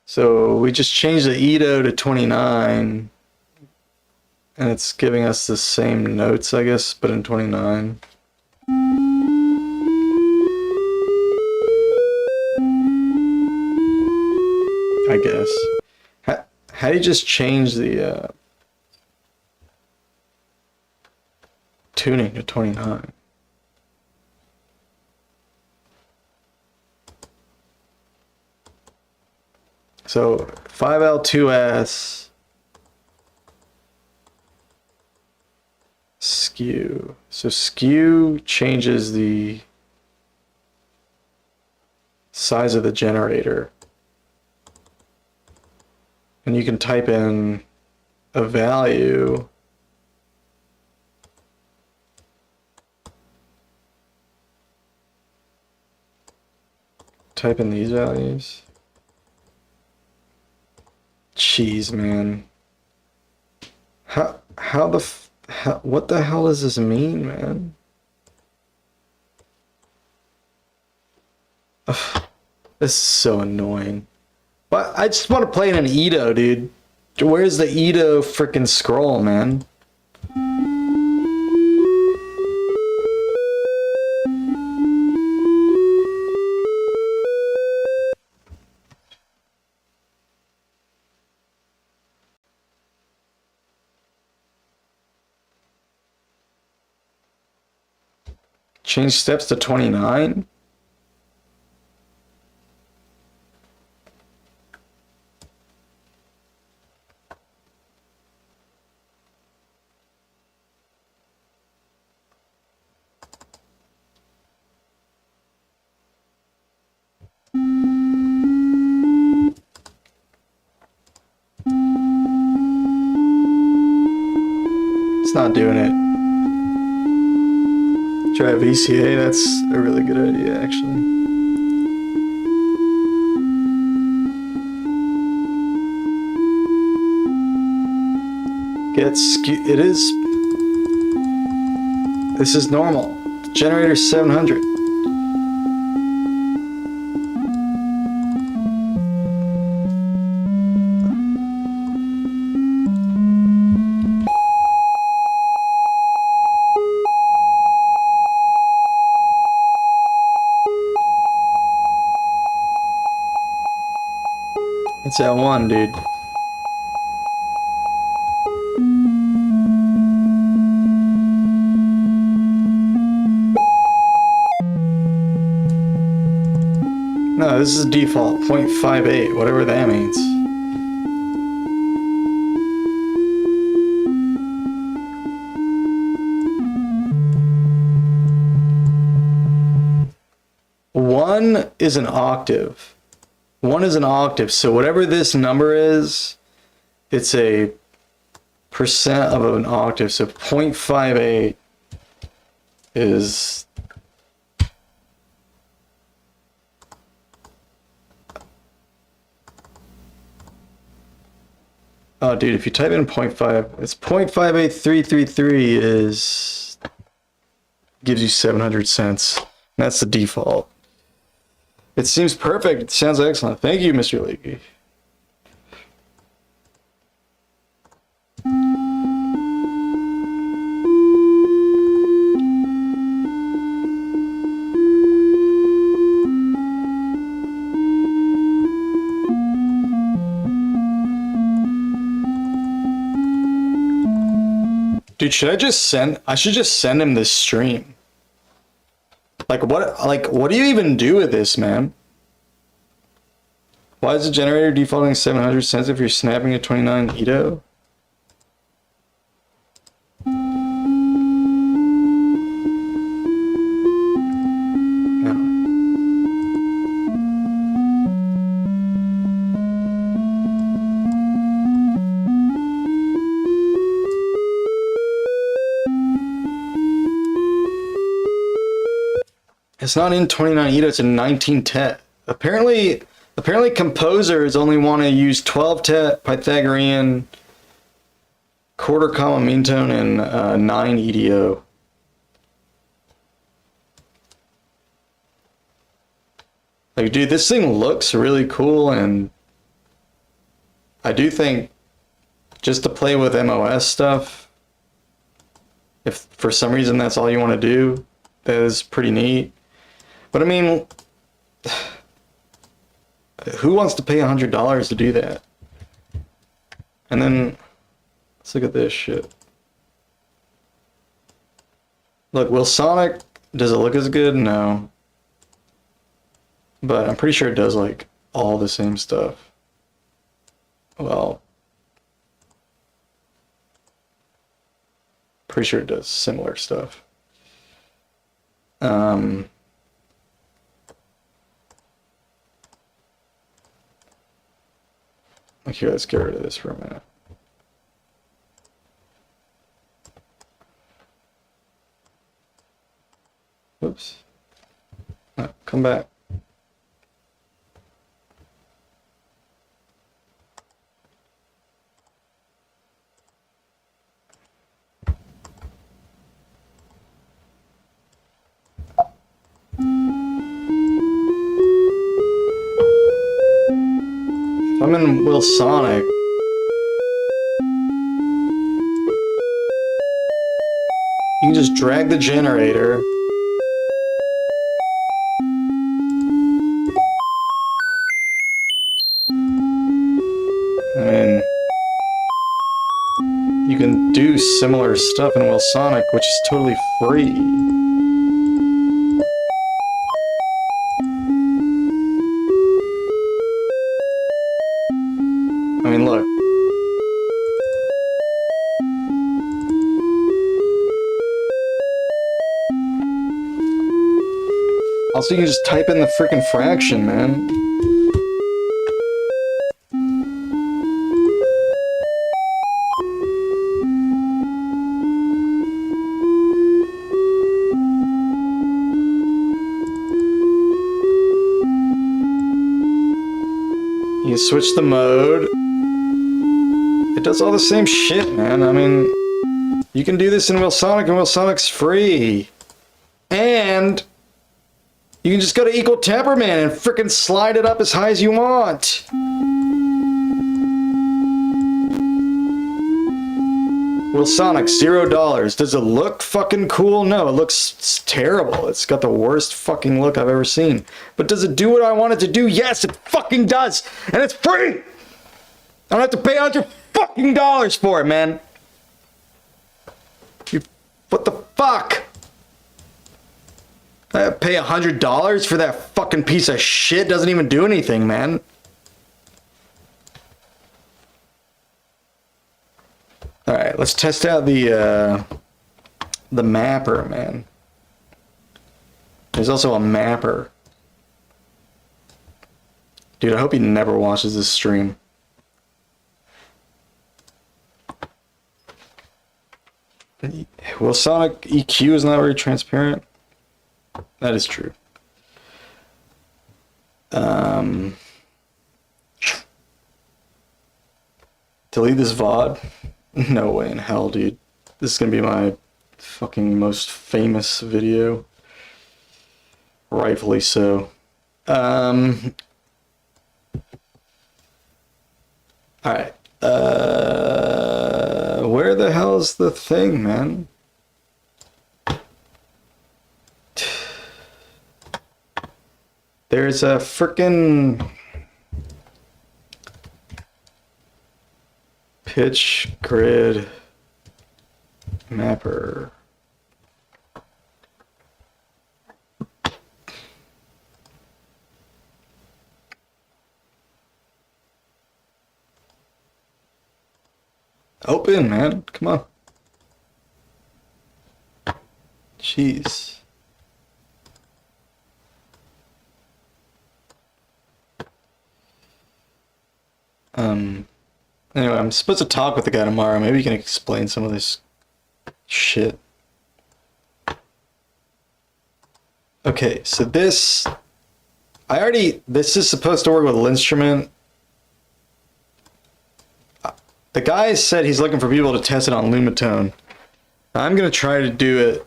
So we just changed the Edo to 29, and it's giving us the same notes, I guess, but in 29. I guess. How do you just change the tuning to 29? So 5L2S skew. So skew changes the size of the generator. And you can type in a value. Type in these values. Jeez, man. What the hell does this mean, man? Ugh, this is so annoying. But I just want to play in an Edo, dude. Where's the Edo freaking scroll, man? Change steps to 29? It's not doing it. Try VCA, that's a really good idea, actually. It is. This is normal. Generator 700. It's that one, dude. No, this is default 0.58, whatever that means. One is an octave. 1 is an octave, so whatever this number is, it's a percent of an octave. So 0.58 is Oh, dude, if you type in 0.5, it's 0.58333 is gives you 700 cents. That's the default. It seems perfect. It sounds excellent. Thank you, Mr. Leakey. Dude, should I just send? I should just send him this stream. Like what do you even do with this, man? Why is the generator defaulting 700 cents if you're snapping a 29 Ito? It's not in 29 Ito, it's in 19 tet. Apparently composers only want to use 12 tet, Pythagorean, quarter comma mean tone, and 9 EDO. Like, dude, this thing looks really cool, and I do think just to play with MOS stuff, if for some reason that's all you want to do, that is pretty neat. But I mean, who wants to pay $100 to do that? And then, let's look at this shit. Look, will Sonic, does it look as good? No. But I'm pretty sure it does, like, all the same stuff. Well, pretty sure it does similar stuff. Here, let's get rid of this for a minute. Whoops. No, come back. If I'm in Will Sonic, you can just drag the generator. I mean, you can do similar stuff in Will Sonic, which is totally free. I mean, look. Also, you can just type in the freaking fraction, man. You switch the mode. It does all the same shit, man. I mean, you can do this in Will Sonic, and Will Sonic's free. And you can just go to Equal Temperament and frickin' slide it up as high as you want. Will Sonic, $0. Does it look fucking cool? No, it looks terrible. It's got the worst fucking look I've ever seen. But does it do what I want it to do? Yes, it fucking does. And it's free! I don't have to pay $100 fucking for it, man. What the fuck? I have to pay $100 for that fucking piece of shit? Doesn't even do anything, man. Alright, let's test out the mapper, man. There's also a mapper. Dude, I hope he never watches this stream. Will Sonic EQ is not very transparent? That is true. To delete this VOD? No way in hell, dude. This is gonna be my fucking most famous video. Rightfully so. Alright. Where the hell's the thing, man? There's a frickin' pitch grid mapper. Open, man. Come on. Jeez. Anyway, I'm supposed to talk with the guy tomorrow. Maybe you can explain some of this shit. Okay, so this is supposed to work with linnstrument. The guy said he's looking for people to test it on lumatone. I'm gonna try to do it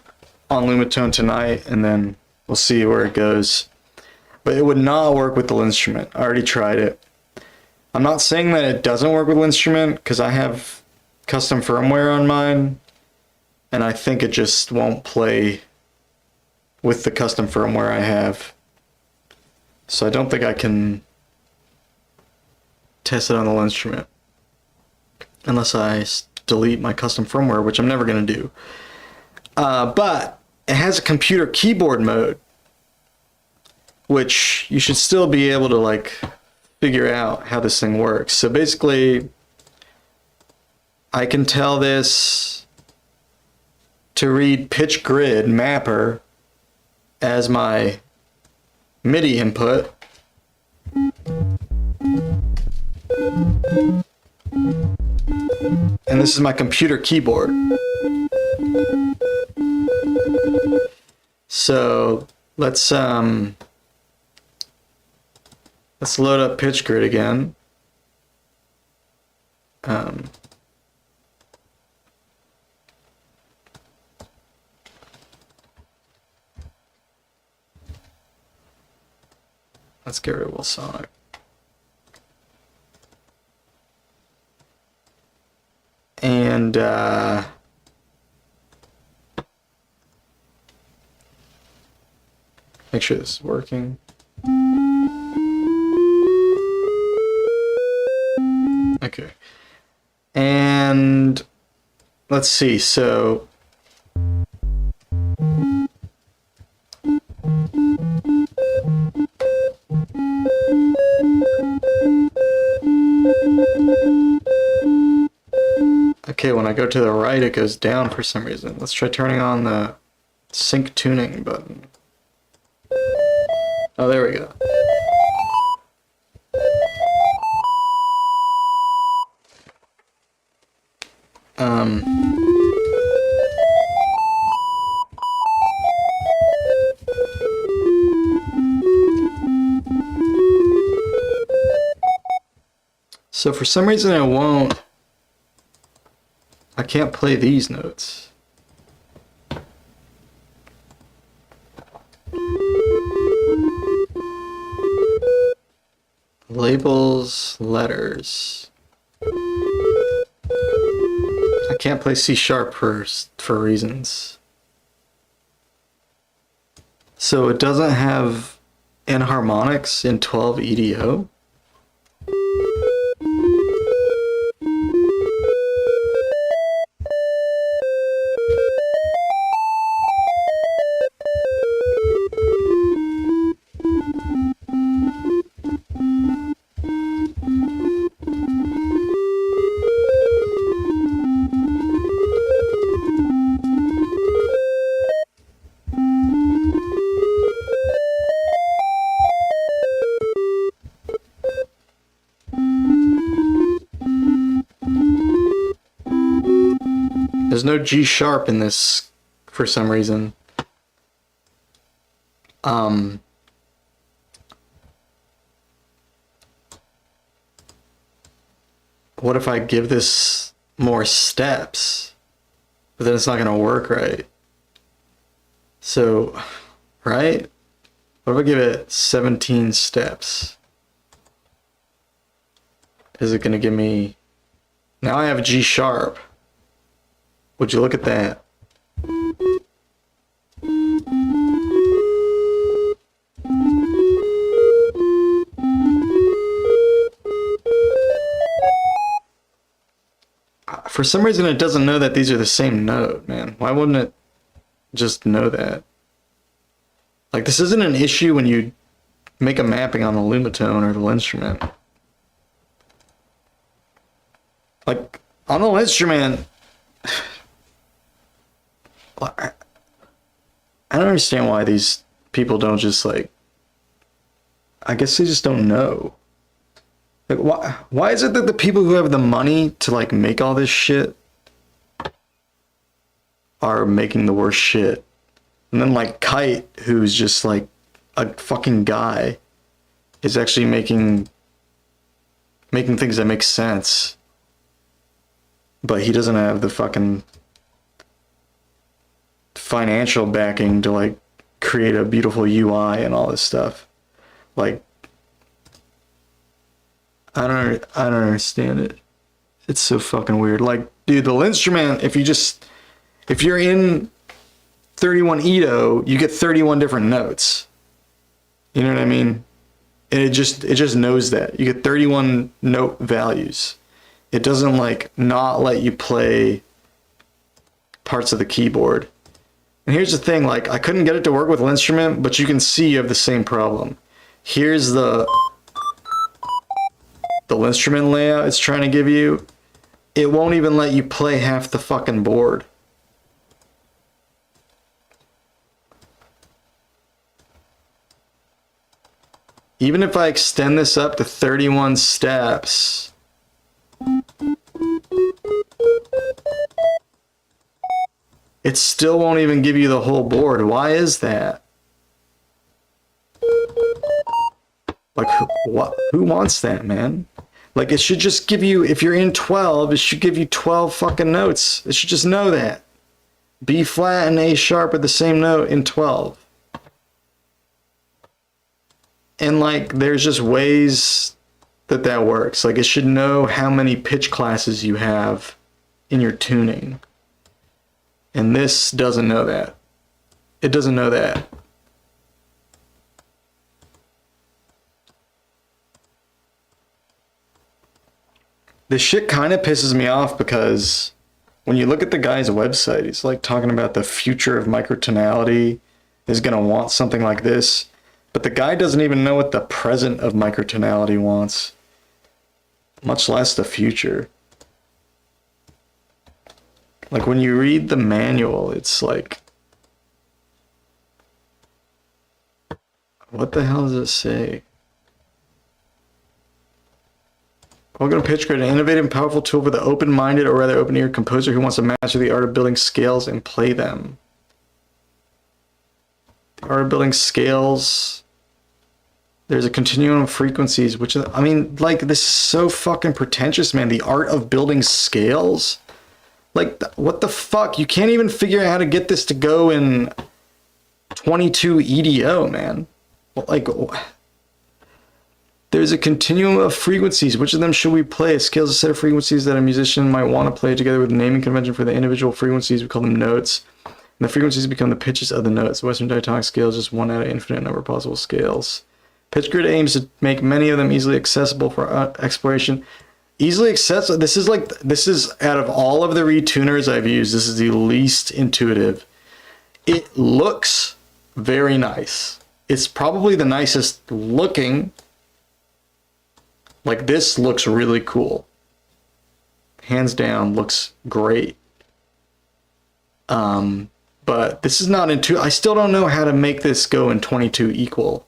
on lumatone tonight, and then we'll see where it goes. But it would not work with the linnstrument. I already tried it. I'm not saying that it doesn't work with linnstrument, because I have custom firmware on mine, and I think it just won't play with the custom firmware I have. So I don't think I can test it on the linnstrument unless I delete my custom firmware, which I'm never going to do. But it has a computer keyboard mode, which you should still be able to like figure out how this thing works. So basically, I can tell this to read pitch grid mapper as my MIDI input. And this is my computer keyboard. So let's load up pitch grid again. Let's get rid of Wilsonic. And make sure this is working. Okay. And let's see, so okay, when I go to the right, it goes down for some reason. Let's try turning on the sync tuning button. Oh, there we go. So for some reason I can't play these notes. Labels, letters. I can't play C# for reasons. So it doesn't have enharmonics in 12 EDO. There's no G# in this for some reason. what if I give this more steps? But then it's not gonna work right. So, right? What if I give it 17 steps? Is it gonna give me... Now I have G sharp. Would you look at that? For some reason it doesn't know that these are the same note, man. Why wouldn't it just know that? Like, this isn't an issue when you make a mapping on the lumatone or the linnstrument. Like, on the linnstrument, I don't understand why these people don't just, like, I guess they just don't know. Like, why is it that the people who have the money to, like, make all this shit are making the worst shit? And then, like, Kite, who's just, like, a fucking guy, is actually making things that make sense. But he doesn't have the fucking financial backing to, like, create a beautiful UI and all this stuff. Like, I don't understand it. It's so fucking weird. Like, dude, the linnstrument, if you're in 31 Edo, you get 31 different notes. You know what I mean? And it just knows that. You get 31 note values. It doesn't, like, not let you play parts of the keyboard. And here's the thing, like, I couldn't get it to work with linnstrument, but you can see you have the same problem. Here's the linnstrument layout it's trying to give you. It won't even let you play half the fucking board. Even if I extend this up to 31 steps, it still won't even give you the whole board. Why is that? Like, who wants that, man? Like, it should just give you, if you're in 12, it should give you 12 fucking notes. It should just know that. B flat and A sharp are the same note in 12. And, like, there's just ways that works. Like, it should know how many pitch classes you have in your tuning. And this doesn't know that. It doesn't know that. This shit kind of pisses me off because when you look at the guy's website, he's like talking about the future of microtonality is going to want something like this. But the guy doesn't even know what the present of microtonality wants, much less the future. Like, when you read the manual, it's like, what the hell does it say? Welcome to Pitch Grid, an innovative and powerful tool for the open-minded, or rather open-eared composer who wants to master the art of building scales and play them. The art of building scales. There's a continuum of frequencies, which, I mean, like, this is so fucking pretentious, man. The art of building scales? Like, what the fuck? You can't even figure out how to get this to go in 22 EDO, man. Like, there's a continuum of frequencies. Which of them should we play? A scale is a set of frequencies that a musician might want to play together with a naming convention for the individual frequencies. We call them notes. And the frequencies become the pitches of the notes. The Western diatonic scale is just one out of infinite number of possible scales. Pitch Grid aims to make many of them easily accessible for exploration. Easily accessible. This is out of all of the retuners I've used, this is the least intuitive. It looks very nice. It's probably the nicest looking. Like, this looks really cool. Hands down, looks great. But this is not intuitive. I still don't know how to make this go in 22 equal.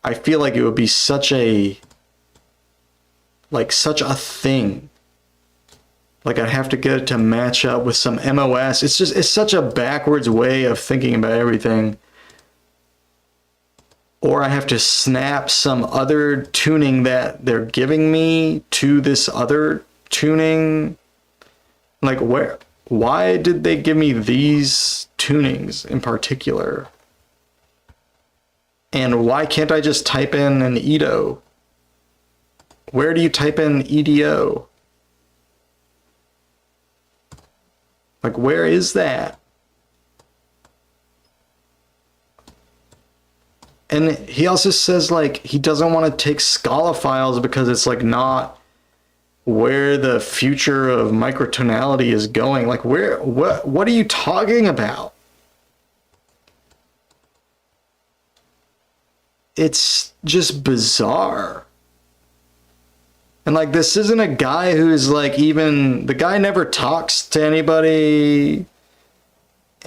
I feel like it would be such a thing. Like, I'd have to get it to match up with some MOS. It's such a backwards way of thinking about everything. or I have to snap some other tuning that they're giving me to this other tuning. Like, why did they give me these tunings in particular? And why can't I just type in an EDO? Where do you type in EDO? Like, where is that? And he also says, like, he doesn't want to take Scala files because it's, like, not where the future of microtonality is going. Like, what are you talking about? It's just bizarre. And, like, this isn't a guy who's, like, even... The guy never talks to anybody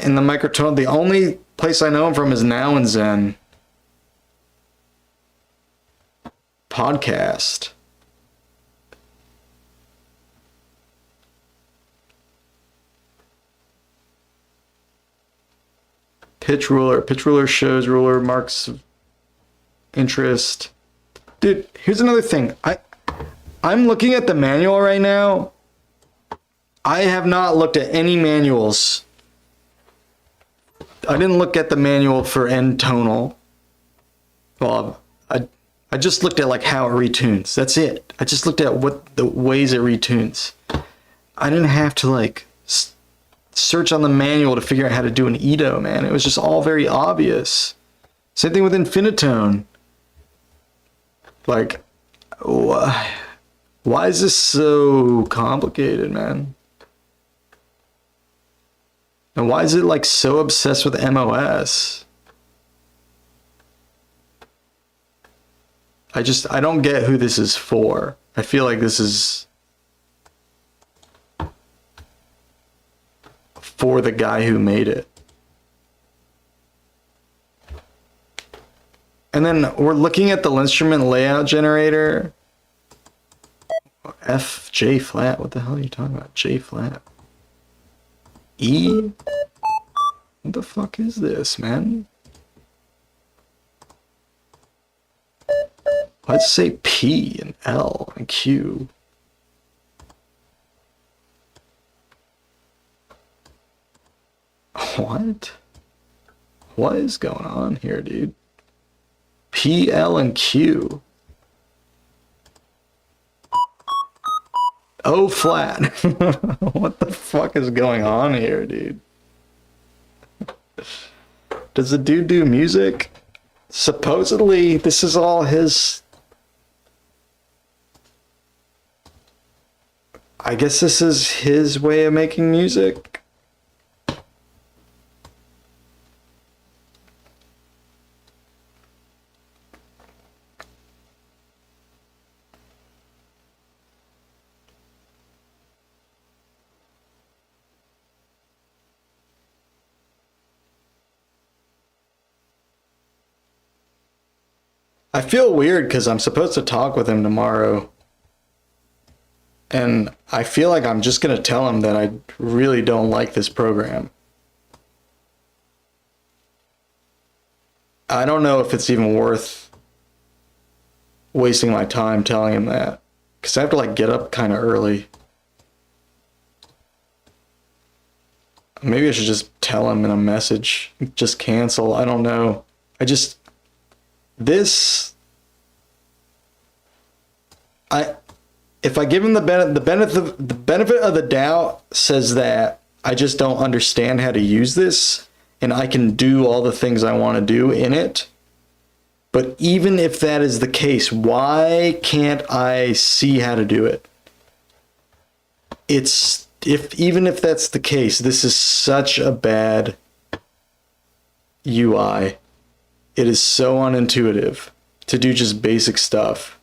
in the microtonal. The only place I know him from is Now and Zen podcast. Pitch ruler shows ruler marks interest. Dude, here's another thing. I'm looking at the manual right now. I have not looked at any manuals. I didn't look at the manual for end tonal. Well, I just looked at like how it retunes. That's it. I just looked at what the ways it retunes. I didn't have to like search on the manual to figure out how to do an EDO, man. It was just all very obvious. Same thing with infinitone. Like, why is this so complicated, man? And why is it like so obsessed with MOS? I don't get who this is for. I feel like this is for the guy who made it. And then we're looking at the linnstrument layout generator. F, J flat. What the hell are you talking about? J flat. E? What the fuck is this, man? Why'd it say P and L and Q? What? What is going on here, dude? P, L, and Q. O flat. What the fuck is going on here, dude? Does the dude do music? Supposedly, this is all his... I guess this is his way of making music. I feel weird because I'm supposed to talk with him tomorrow. And I feel like I'm just going to tell him that I really don't like this program. I don't know if it's even worth wasting my time telling him that. Because I have to like get up kind of early. Maybe I should just tell him in a message. Just cancel. I don't know. If I give him the benefit of the doubt says that I just don't understand how to use this and I can do all the things I want to do in it. But even if that is the case, why can't I see how to do it? Even if that's the case, this is such a bad UI. It is so unintuitive to do just basic stuff.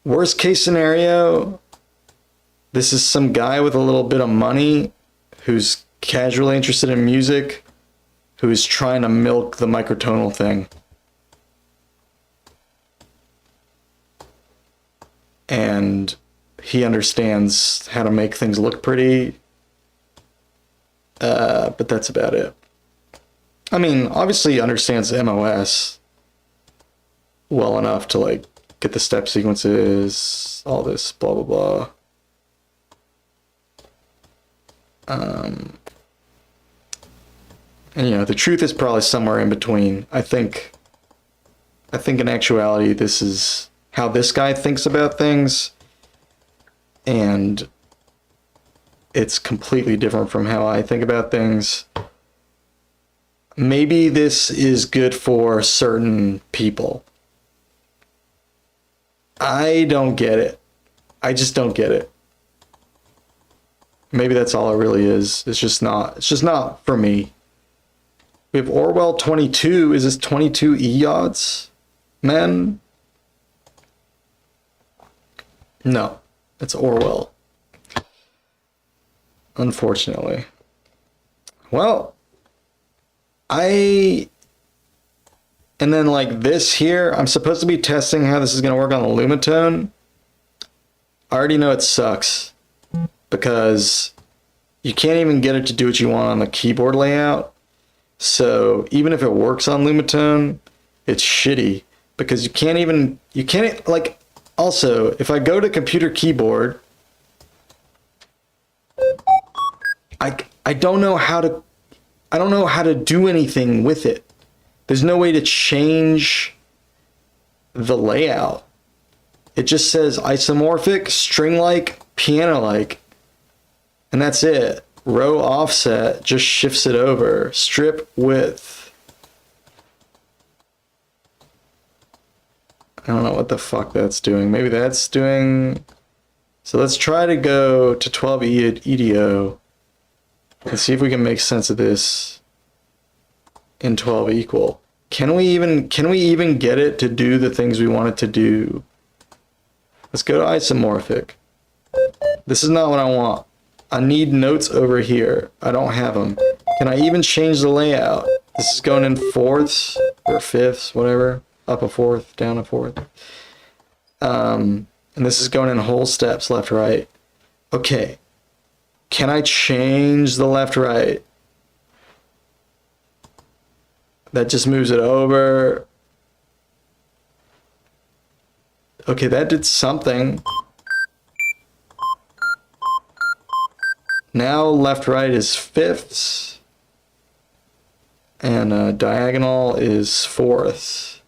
Worst case scenario, this is some guy with a little bit of money who's casually interested in music, who's trying to milk the microtonal thing. And he understands how to make things look pretty, but that's about it. I mean, obviously he understands MOS well enough to like get the step sequences, all this blah blah blah. And you know, the truth is probably somewhere in between. I think in actuality this is how this guy thinks about things, and it's completely different from how I think about things. Maybe this is good for certain people. I don't get it. I just don't get it. Maybe that's all it really is. It's just not for me. We have Orwell 22. Is this 22 E odds? Men? No, it's Orwell. Unfortunately. Well, and then like this here, I'm supposed to be testing how this is going to work on the lumatone. I already know it sucks because you can't even get it to do what you want on the keyboard layout. So even if it works on lumatone, it's shitty because you can't like, also, if I go to computer keyboard, I don't know how to do anything with it. There's no way to change the layout. It just says isomorphic, string-like, piano-like, and that's it. Row offset just shifts it over. Strip width. I don't know what the fuck that's doing. Maybe that's doing... So let's try to go to 12 EDO and see if we can make sense of this in 12 equal. Can we even get it to do the things we want it to do? Let's go to isomorphic. This is not what I want. I need notes over here. I don't have them. Can I even change the layout? This is going in fourths or fifths, whatever. Up a fourth, down a fourth. And this is going in whole steps, left, right. Okay. Can I change the left, right? That just moves it over. Okay, that did something. Now left, right is fifths. And diagonal is fourths.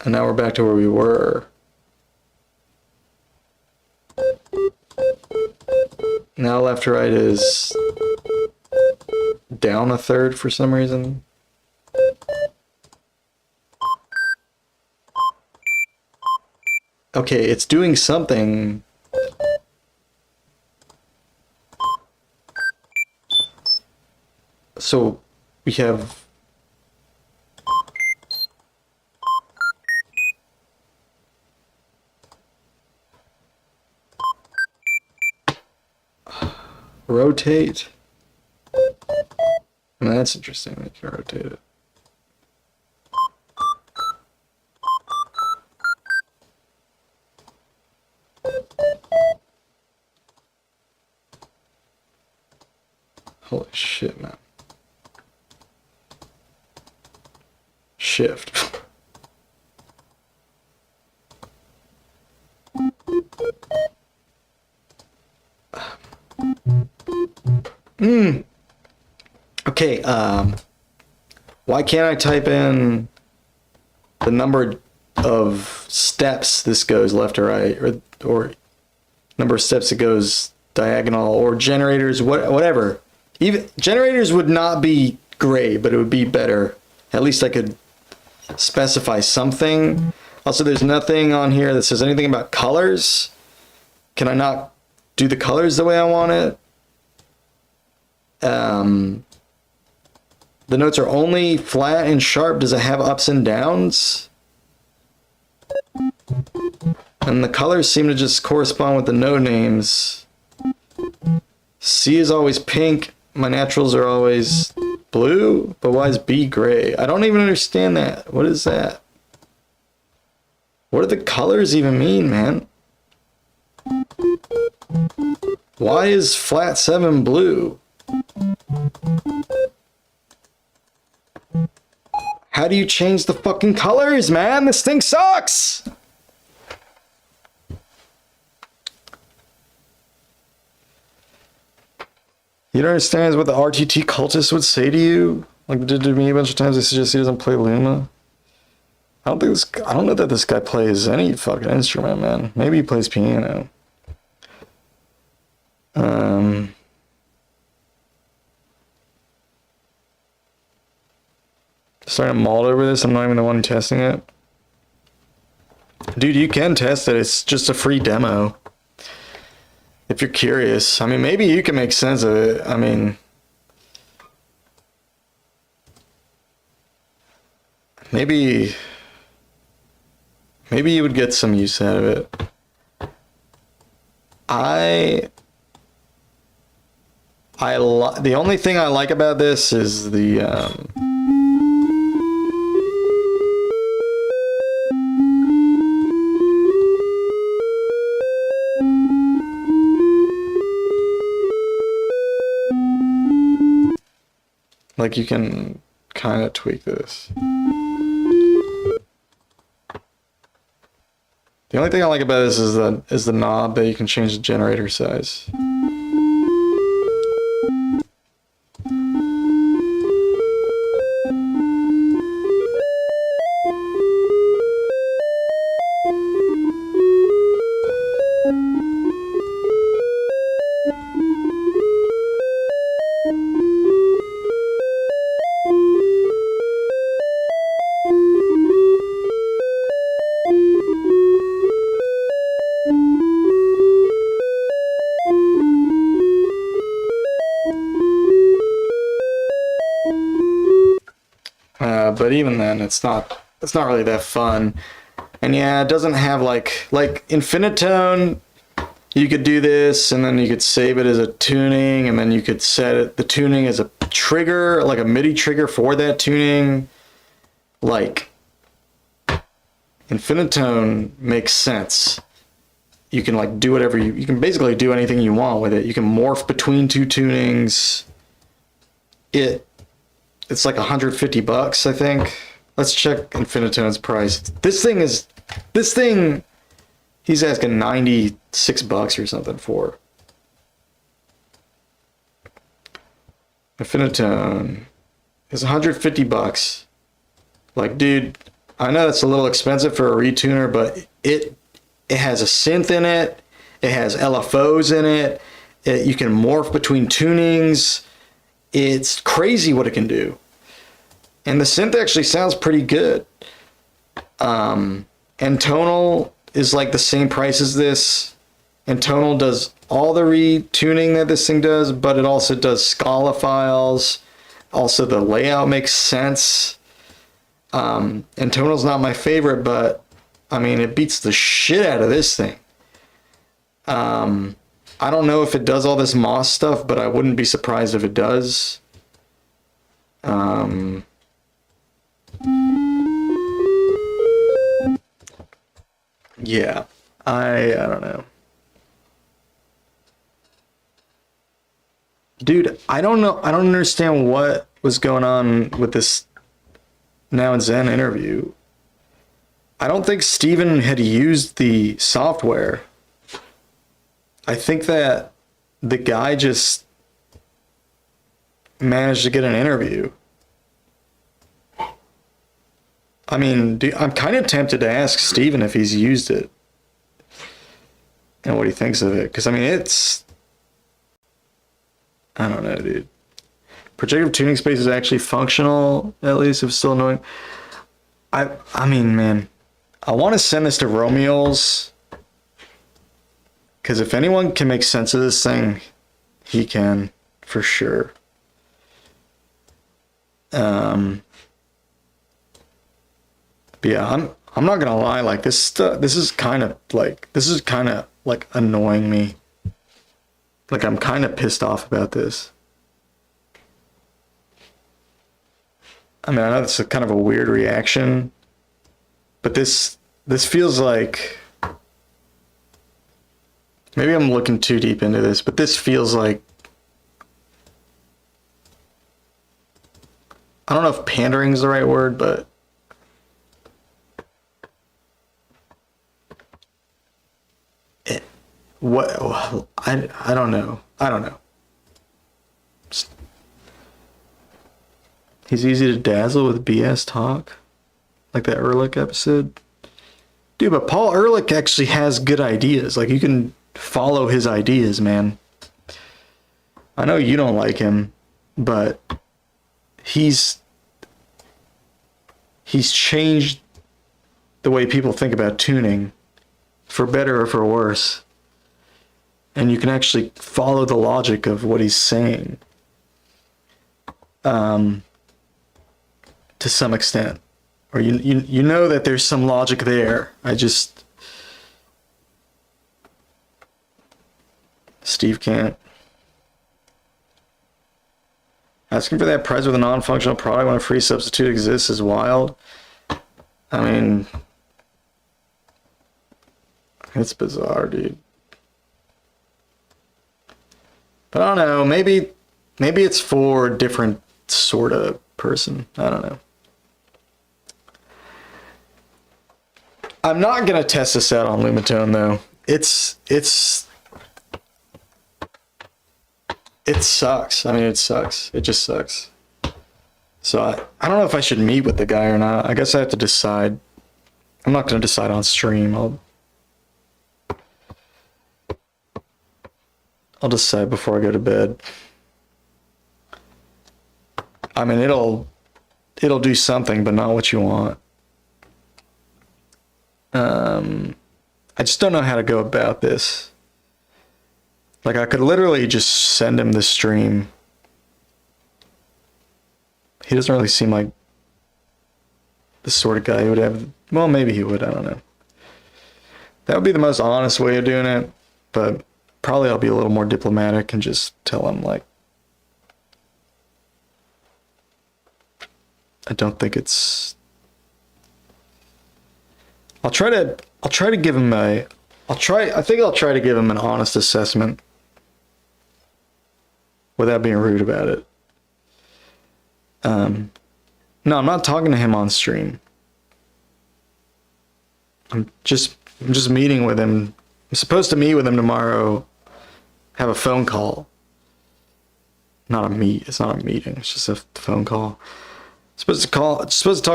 And now we're back to where we were. Now left to right is down a third for some reason. Okay, it's doing something. So we have rotate. I mean, that's interesting. I can rotate it. Holy shit, man. Shift. Okay, why can't I type in the number of steps this goes left or right, or number of steps it goes diagonal, or generators, whatever. Even generators would not be great, but it would be better. At least I could specify something. Also, there's nothing on here that says anything about colors. Can I not do the colors the way I want it? The notes are only flat and sharp. Does it have ups and downs? And the colors seem to just correspond with the note names. C is always pink. My naturals are always blue. But why is B gray? I don't even understand that. What is that? What do the colors even mean, man? Why is flat 7 blue? how do you change the fucking colors, man? This thing sucks! You don't understand what the RTT cultist would say to you? Like did to me a bunch of times. They suggest he doesn't play Luma. I don't know that this guy plays any fucking instrument, man. Maybe he plays piano. Starting to maul over this. I'm not even the one testing it. Dude, you can test it. It's just a free demo. If you're curious. I mean, maybe you can make sense of it. I mean, maybe you would get some use out of it. The only thing I like about this is the like you can kind of tweak this. The only thing I like about this is the knob that you can change the generator size. But even then, it's not really that fun. And yeah, it doesn't have like Infinitone. You could do this, and then you could save it as a tuning, and then you could set the tuning as a trigger, like a MIDI trigger for that tuning. Like Infinitone makes sense. You can like do whatever you can basically do anything you want with it. You can morph between two tunings. It's like $150, I think. Let's check Infinitone's price. This thing he's asking $96 or something for. Infinitone is $150. Like, dude, I know that's a little expensive for a retuner, but it has a synth in it. It has LFOs in it. You can morph between tunings. It's crazy what it can do. And the synth actually sounds pretty good. And Tonal is like the same price as this. And Tonal does all the retuning that this thing does, but it also does Scala files. Also, the layout makes sense. And Tonal's not my favorite, but I mean, it beats the shit out of this thing. I don't know if it does all this Moss stuff, but I wouldn't be surprised if it does. Yeah, I don't know. Dude, I don't know. I don't understand what was going on with this Now and Zen interview. I don't think Steven had used the software. I think that the guy just managed to get an interview. I mean, dude, I'm kind of tempted to ask Steven if he's used it and what he thinks of it. Because, I mean, I don't know, dude. Projective tuning space is actually functional, at least, if it's still annoying. I mean, man, I want to send this to Romeo's. Because if anyone can make sense of this thing, he can, for sure. But yeah, I'm not gonna lie, like this is kind of like annoying me. Like I'm kind of pissed off about this. I mean, I know it's kind of a weird reaction, but this feels like, maybe I'm looking too deep into this, but this feels like, I don't know if pandering is the right word, but What? I don't know. I don't know. He's easy to dazzle with BS talk, like that Ehrlich episode. Dude, but Paul Ehrlich actually has good ideas. Like, you can follow his ideas, man. I know you don't like him, but he's changed the way people think about tuning, for better or for worse. And you can actually follow the logic of what he's saying. To some extent, or you know that there's some logic there. Steve can't. Asking for that price with a non-functional product when a free substitute exists is wild. I mean, it's bizarre, dude. But I don't know, maybe it's for a different sort of person. I don't know. I'm not gonna test this out on lumatone though. It sucks. I mean, it sucks. It just sucks. So I don't know if I should meet with the guy or not. I guess I have to decide. I'm not gonna decide on stream. I'll decide before I go to bed. I mean, it'll do something, but not what you want. I just don't know how to go about this. Like, I could literally just send him the stream. He doesn't really seem like the sort of guy who would have... Well, maybe he would. I don't know. That would be the most honest way of doing it. But probably I'll be a little more diplomatic and just tell him, like, I don't think it's... I think I'll try to give him an honest assessment without being rude about it. No, I'm not talking to him on stream. I'm just meeting with him. I'm supposed to meet with him tomorrow, have a phone call. It's not a meeting, it's just a phone call. Supposed to talk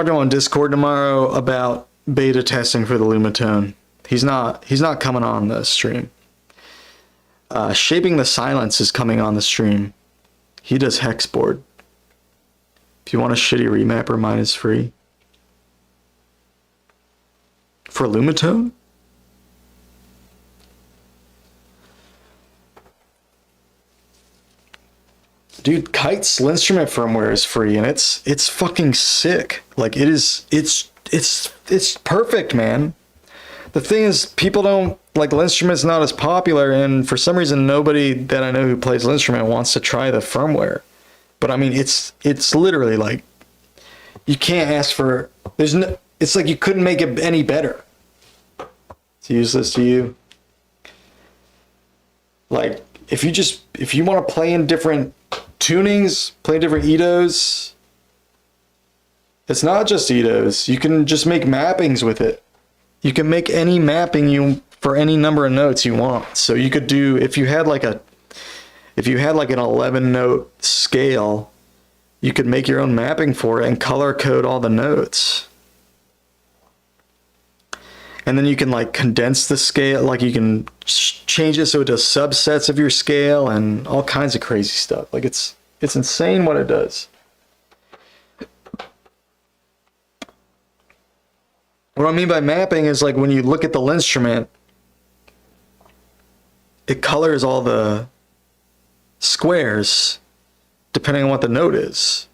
to him on Discord tomorrow about beta testing for the lumatone. He's not coming on the stream. Shaping the Silence is coming on the stream. He does Hexboard. If you want a shitty remapper, mine is free. For lumatone? Dude, Kite's linnstrument firmware is free, and it's fucking sick. Like, it's perfect, man. The thing is, people don't, like, linnstrument's not as popular, and for some reason nobody that I know who plays linnstrument wants to try the firmware. But I mean, it's literally like, you can't ask for, it's like you couldn't make it any better. To use this to you. Like, if you want to play in different tunings, play different EDOs, it's not just EDOs. You can just make mappings with it. You can make any mapping for any number of notes you want. So you could do, if you had like an 11 note scale, you could make your own mapping for it and color code all the notes. And then you can, like, condense the scale, like you can change it so it does subsets of your scale and all kinds of crazy stuff. Like, it's insane what it does. What I mean by mapping is, like, when you look at the linnstrument, it colors all the squares depending on what the note is.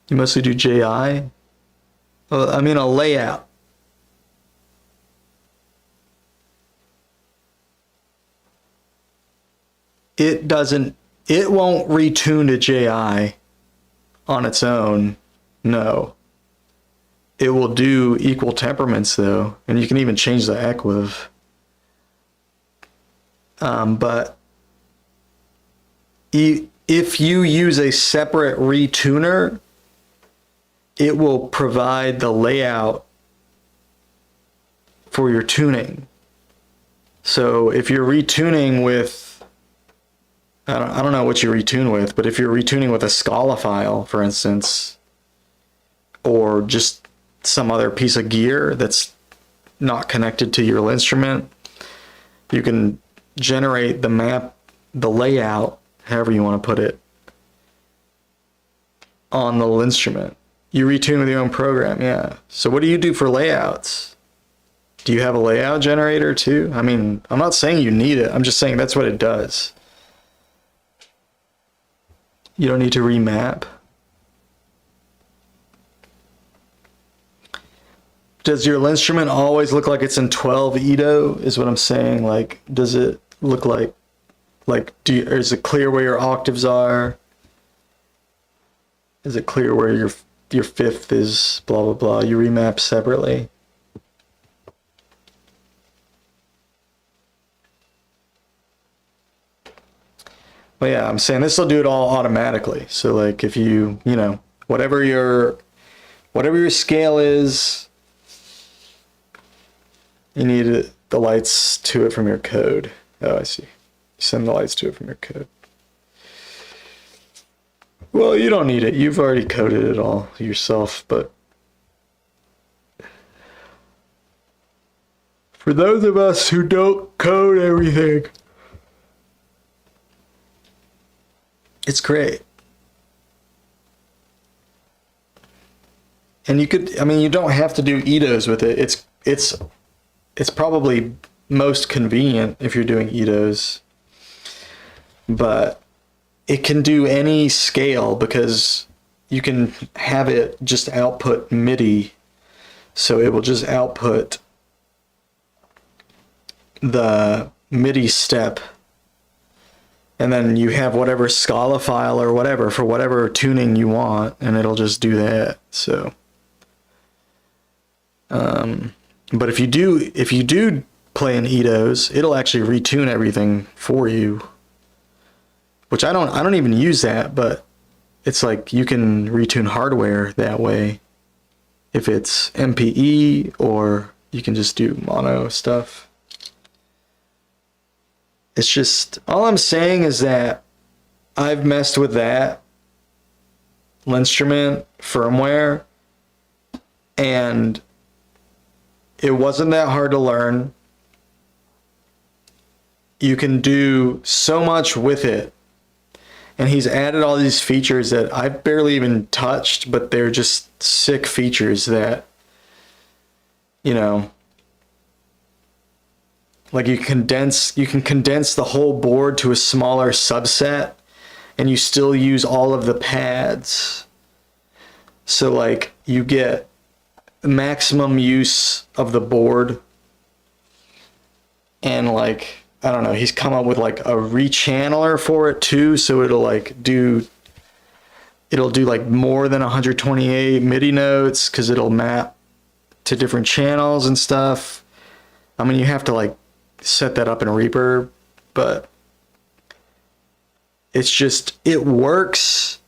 You mostly do JI? I mean a layout. It won't retune to JI on its own, no. It will do equal temperaments though, and you can even change the equiv. But if you use a separate retuner, it will provide the layout for your tuning. So if you're retuning with, I don't know what you retune with, but if you're retuning with a Scala file, for instance, or just some other piece of gear that's not connected to your instrument, you can generate the map, the layout, however you want to put it, on the instrument. You retune with your own program, yeah. So what do you do for layouts? Do you have a layout generator too? I mean, I'm not saying you need it. I'm just saying that's what it does. You don't need to remap. Does your instrument always look like it's in 12 Edo is what I'm saying? Like, does it look like is it clear where your octaves are? Is it clear where your fifth is, blah, blah, blah? You remap separately. Well, yeah, I'm saying this will do it all automatically. So like if you know, whatever your scale is, you need the lights to it from your code. Oh, I see. You send the lights to it from your code. Well, you don't need it. You've already coded it all yourself, but for those of us who don't code everything, it's great. And you could, I mean, you don't have to do Edos with it. It's probably most convenient if you're doing Edos, but it can do any scale because you can have it just output MIDI. So it will just output the MIDI step, and then you have whatever Scala file or whatever for whatever tuning you want, and it'll just do that. So, but if you do play in Edos, it'll actually retune everything for you. Which I don't even use that, but it's like you can retune hardware that way. If it's MPE, or you can just do mono stuff. It's just, all I'm saying is that I've messed with that instrument firmware, and it wasn't that hard to learn. You can do so much with it. And he's added all these features that I've barely even touched, but they're just sick features that, you know, like you can condense the whole board to a smaller subset, and you still use all of the pads. So like you get maximum use of the board, and like, I don't know, he's come up with like a rechanneler for it too, so it'll do like more than 128 MIDI notes because it'll map to different channels and stuff. I mean, you have to like set that up in Reaper, but it's just, it works.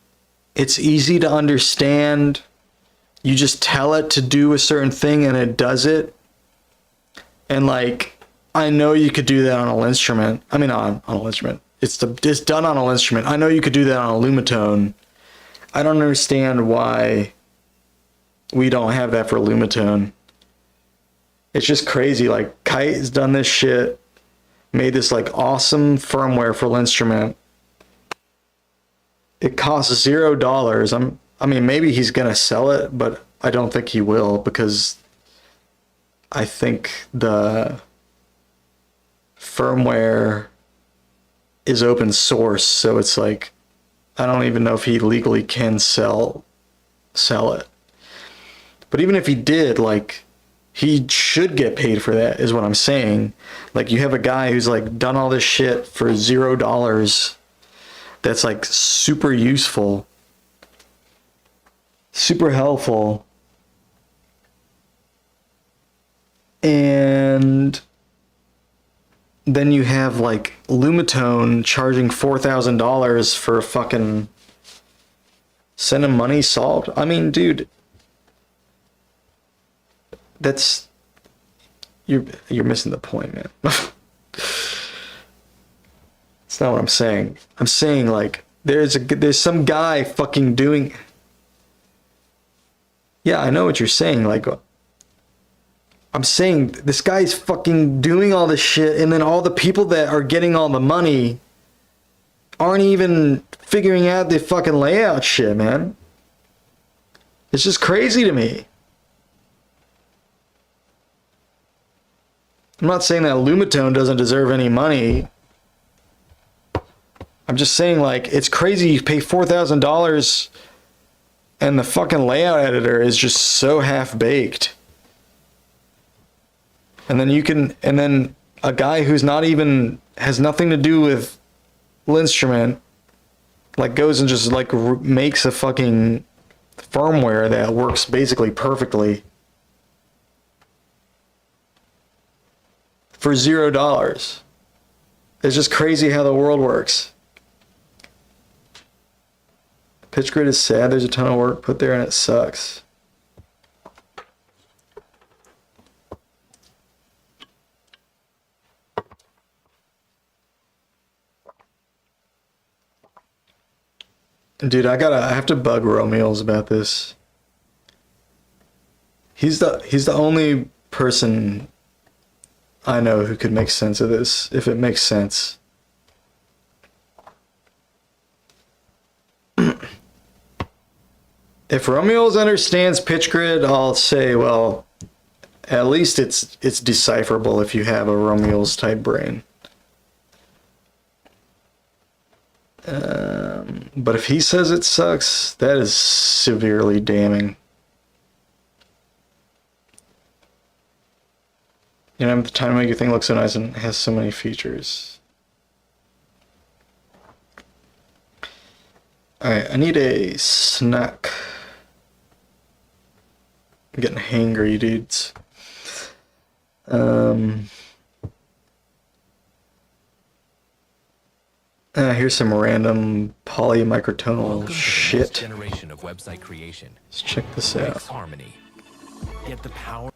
It's easy to understand. You just tell it to do a certain thing and it does it. And like, I know you could do that on an instrument. I mean, on an instrument. It's done on an instrument. I know you could do that on a lumatone. I don't understand why we don't have that for lumatone. It's just crazy. Like, Kite has done this shit, made this like awesome firmware for instrument. It costs $0. I mean, maybe he's gonna sell it, but I don't think he will, because I think the firmware is open source, so it's like, I don't even know if he legally can sell it. But even if he did, like, he should get paid for that, is what I'm saying. Like, you have a guy who's like done all this shit for $0 that's like super useful, super helpful, and then you have like Lumatone charging $4,000 for a fucking send him money solved. I mean, dude, that's, you're missing the point, man. That's not what I'm saying. I'm saying like there's some guy fucking doing. Yeah, I know what you're saying. Like, I'm saying this guy's fucking doing all this shit, and then all the people that are getting all the money aren't even figuring out the fucking layout shit, man. It's just crazy to me. I'm not saying that lumatone doesn't deserve any money. I'm just saying, like, it's crazy you pay $4,000 and the fucking layout editor is just so half-baked. And then a guy who's not even, has nothing to do with linnstrument, like, goes and just, like, makes a fucking firmware that works basically perfectly for $0. It's just crazy how the world works. Pitch grid is sad. There's a ton of work put there and it sucks. Dude, I have to bug Romeo's about this. He's the only person I know who could make sense of this, if it makes sense. If Romeo's understands pitch grid, I'll say, well, at least it's decipherable if you have a Romeo's type brain. But if he says it sucks, that is severely damning. You know, the time to make your thing look so nice and has so many features. Alright, I need a snack. I'm getting hangry, dudes. Here's some random poly microtonal shit. Generation of website creation. Let's check this out. Xenharmonic. Get the power.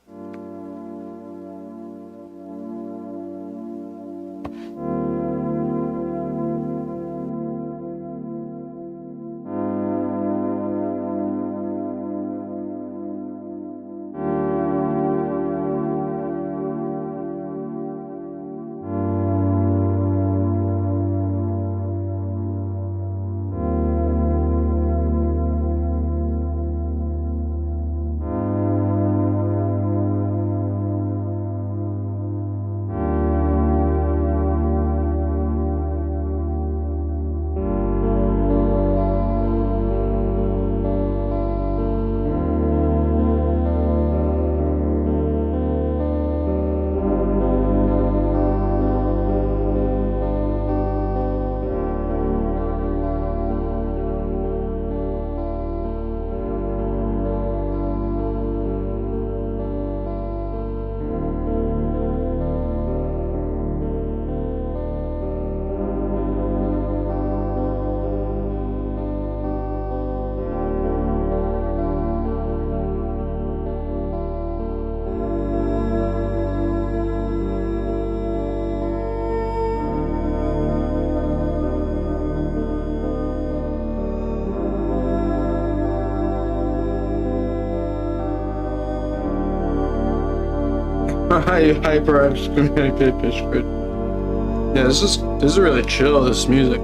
Hyper communicate pitch grid. Yeah, this is really chill, this music.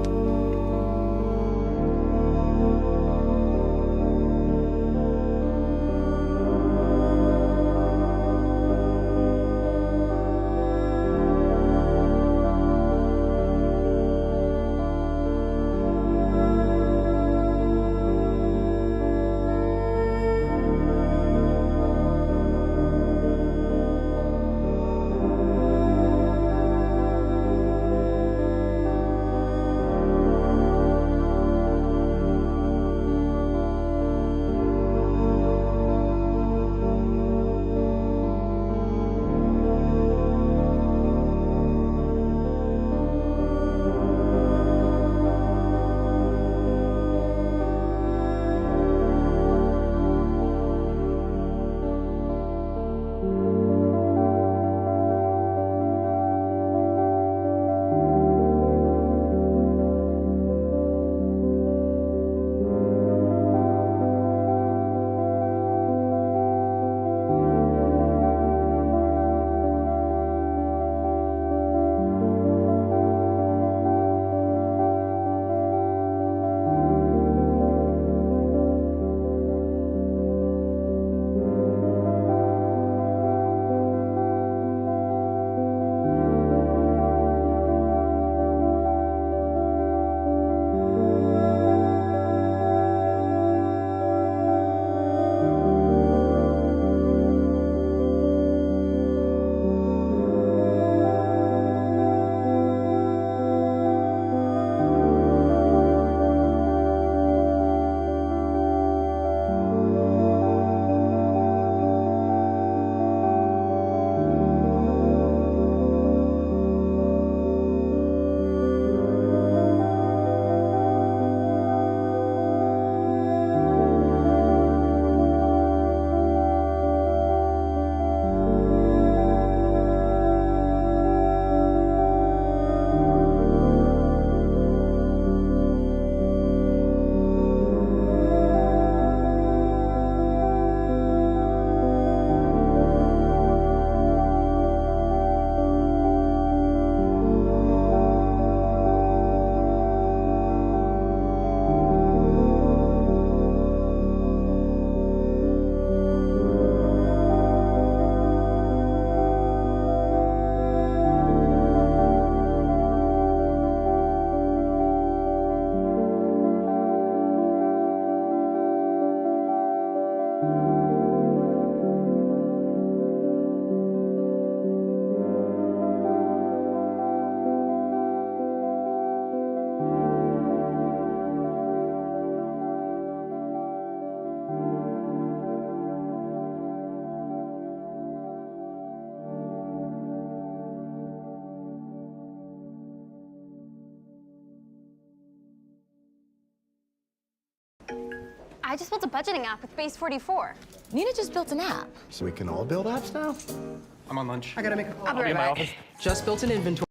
I just built a budgeting app with Base 44. Nina just built an app. So we can all build apps now? I'm on lunch. I gotta make a call. I'll be right back. Just built an inventory.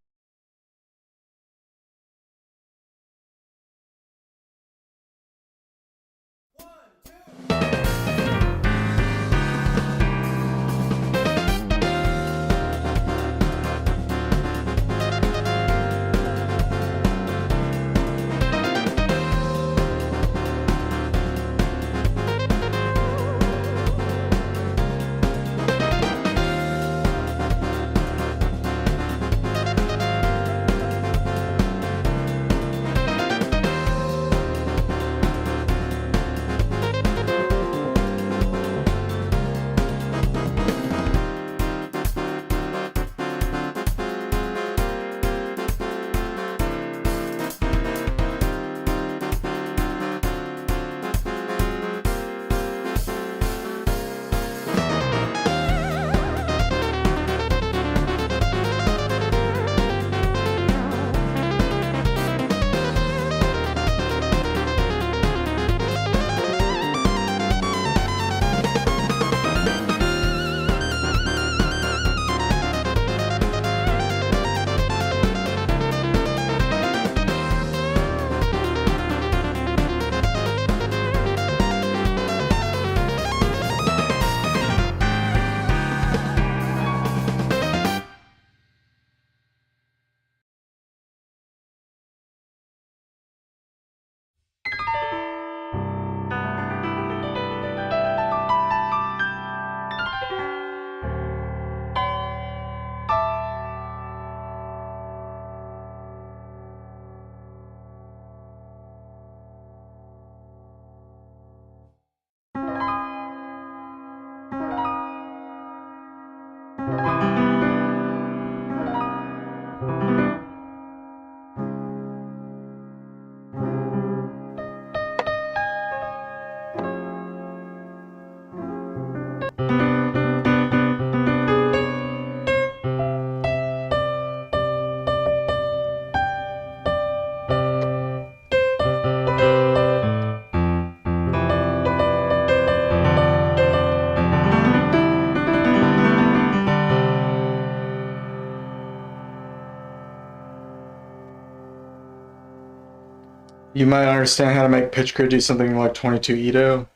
You might understand how to make pitch grid do something like 22 Ito.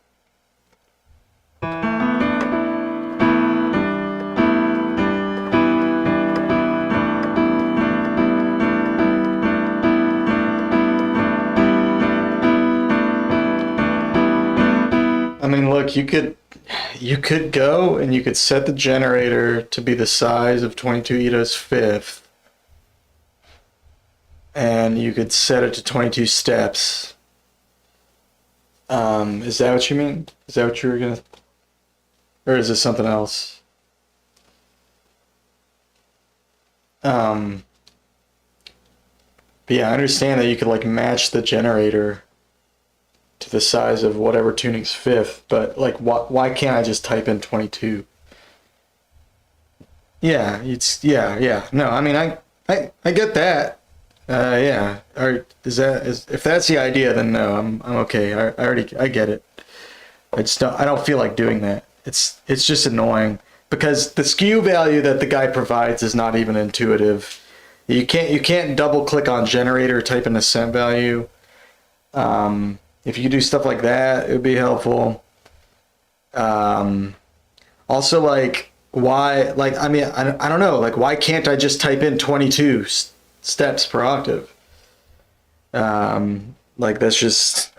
I mean, look, you could go and you could set the generator to be the size of 22 Ito's fifth, and you could set it to 22 steps. Is that what you mean? Is that what you were gonna, or is this something else? But yeah, I understand that you could like match the generator to the size of whatever tuning's fifth, but like why can't I just type in 22? Yeah, yeah. No, I mean I get that. Yeah. Or if that's the idea, then no, I'm okay. I get it. I don't feel like doing that. It's just annoying because the skew value that the guy provides is not even intuitive. You can't double click on generator, type in a cent value. If you could do stuff like that, it would be helpful. Also, like, why, like, I mean, I don't know, like, why can't I just type in 22 steps per octave? Like, that's just...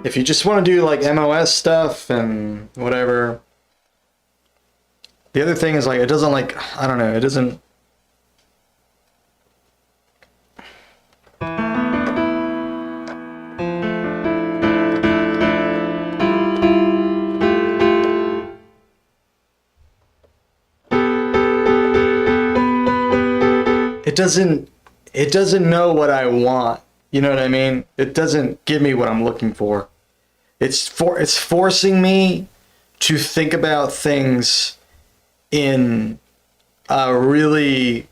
If you just want to do, like, MOS stuff and whatever... The other thing is, like, it doesn't, like, I don't know, it doesn't... It doesn't know what I want. You know what I mean? It doesn't give me what I'm looking for. It's forcing me to think about things in a really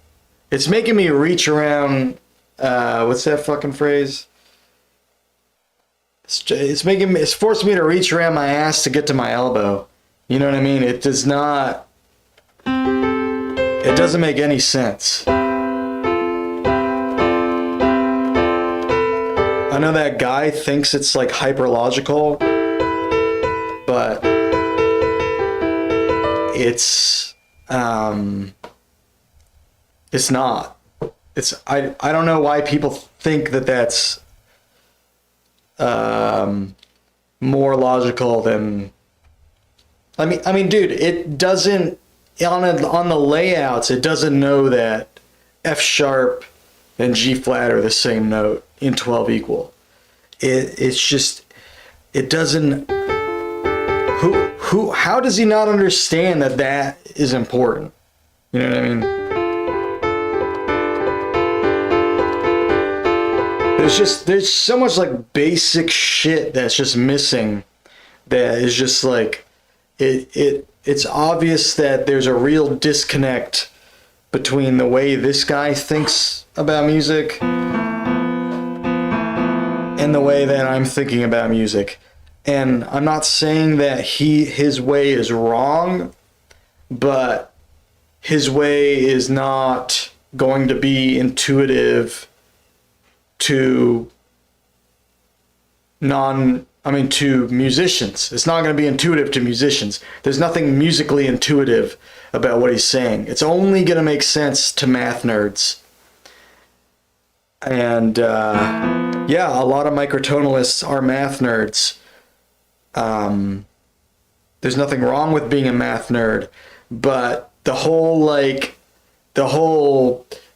It's making me reach around. What's that fucking phrase? It's forcing me to reach around my ass to get to my elbow. You know what I mean? It does not. It doesn't make any sense. I know that guy thinks it's like hyperlogical, but it's not. I don't know why people think that that's more logical than. I mean, dude, it doesn't on the layouts. It doesn't know that F sharp and G flat are the same note in 12 equal. It's just it doesn't. How does he not understand that that is important? You know what I mean? There's so much like basic shit that's just missing. That is just like it's obvious that there's a real disconnect between the way this guy thinks about music and the way that I'm thinking about music. And I'm not saying that his way is wrong, but his way is not going to be intuitive to to musicians. It's not going to be intuitive to musicians. There's nothing musically intuitive about what he's saying. It's only going to make sense to math nerds. And yeah, a lot of microtonalists are math nerds. There's nothing wrong with being a math nerd, but the whole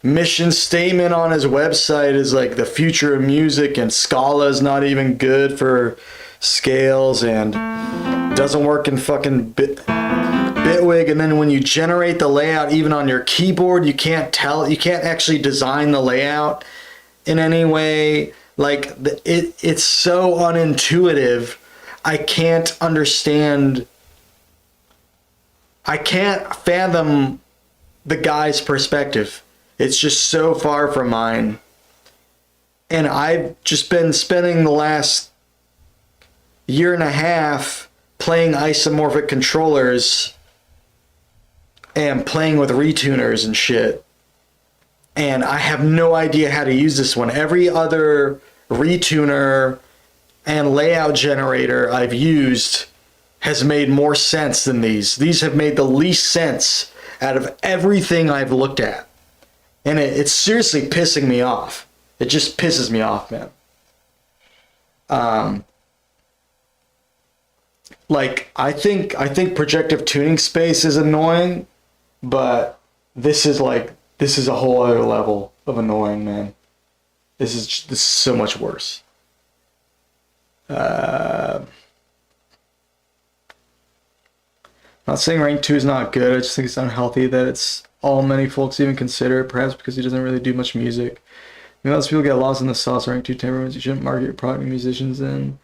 mission statement on his website is like the future of music, and Scala is not even good for scales and doesn't work in fucking Bitwig. And then when you generate the layout even on your keyboard, you can't actually design the layout in any way. Like it's so unintuitive. I can't fathom the guy's perspective. It's just so far from mine. And I've just been spending the last year and a half playing isomorphic controllers and playing with retuners and shit. And I have no idea how to use this one. Every other retuner and layout generator I've used has made more sense than these. These have made the least sense out of everything I've looked at. And it's seriously pissing me off. It just pisses me off, man. Like I think projective tuning space is annoying, but this is a whole other level of annoying, man. This is so much worse. Not saying rank 2 is not good. I just think it's unhealthy that it's all many folks even consider it, perhaps because he doesn't really do much music. Most people get lost in the sauce rank 2 temperaments. You shouldn't market your product to musicians in.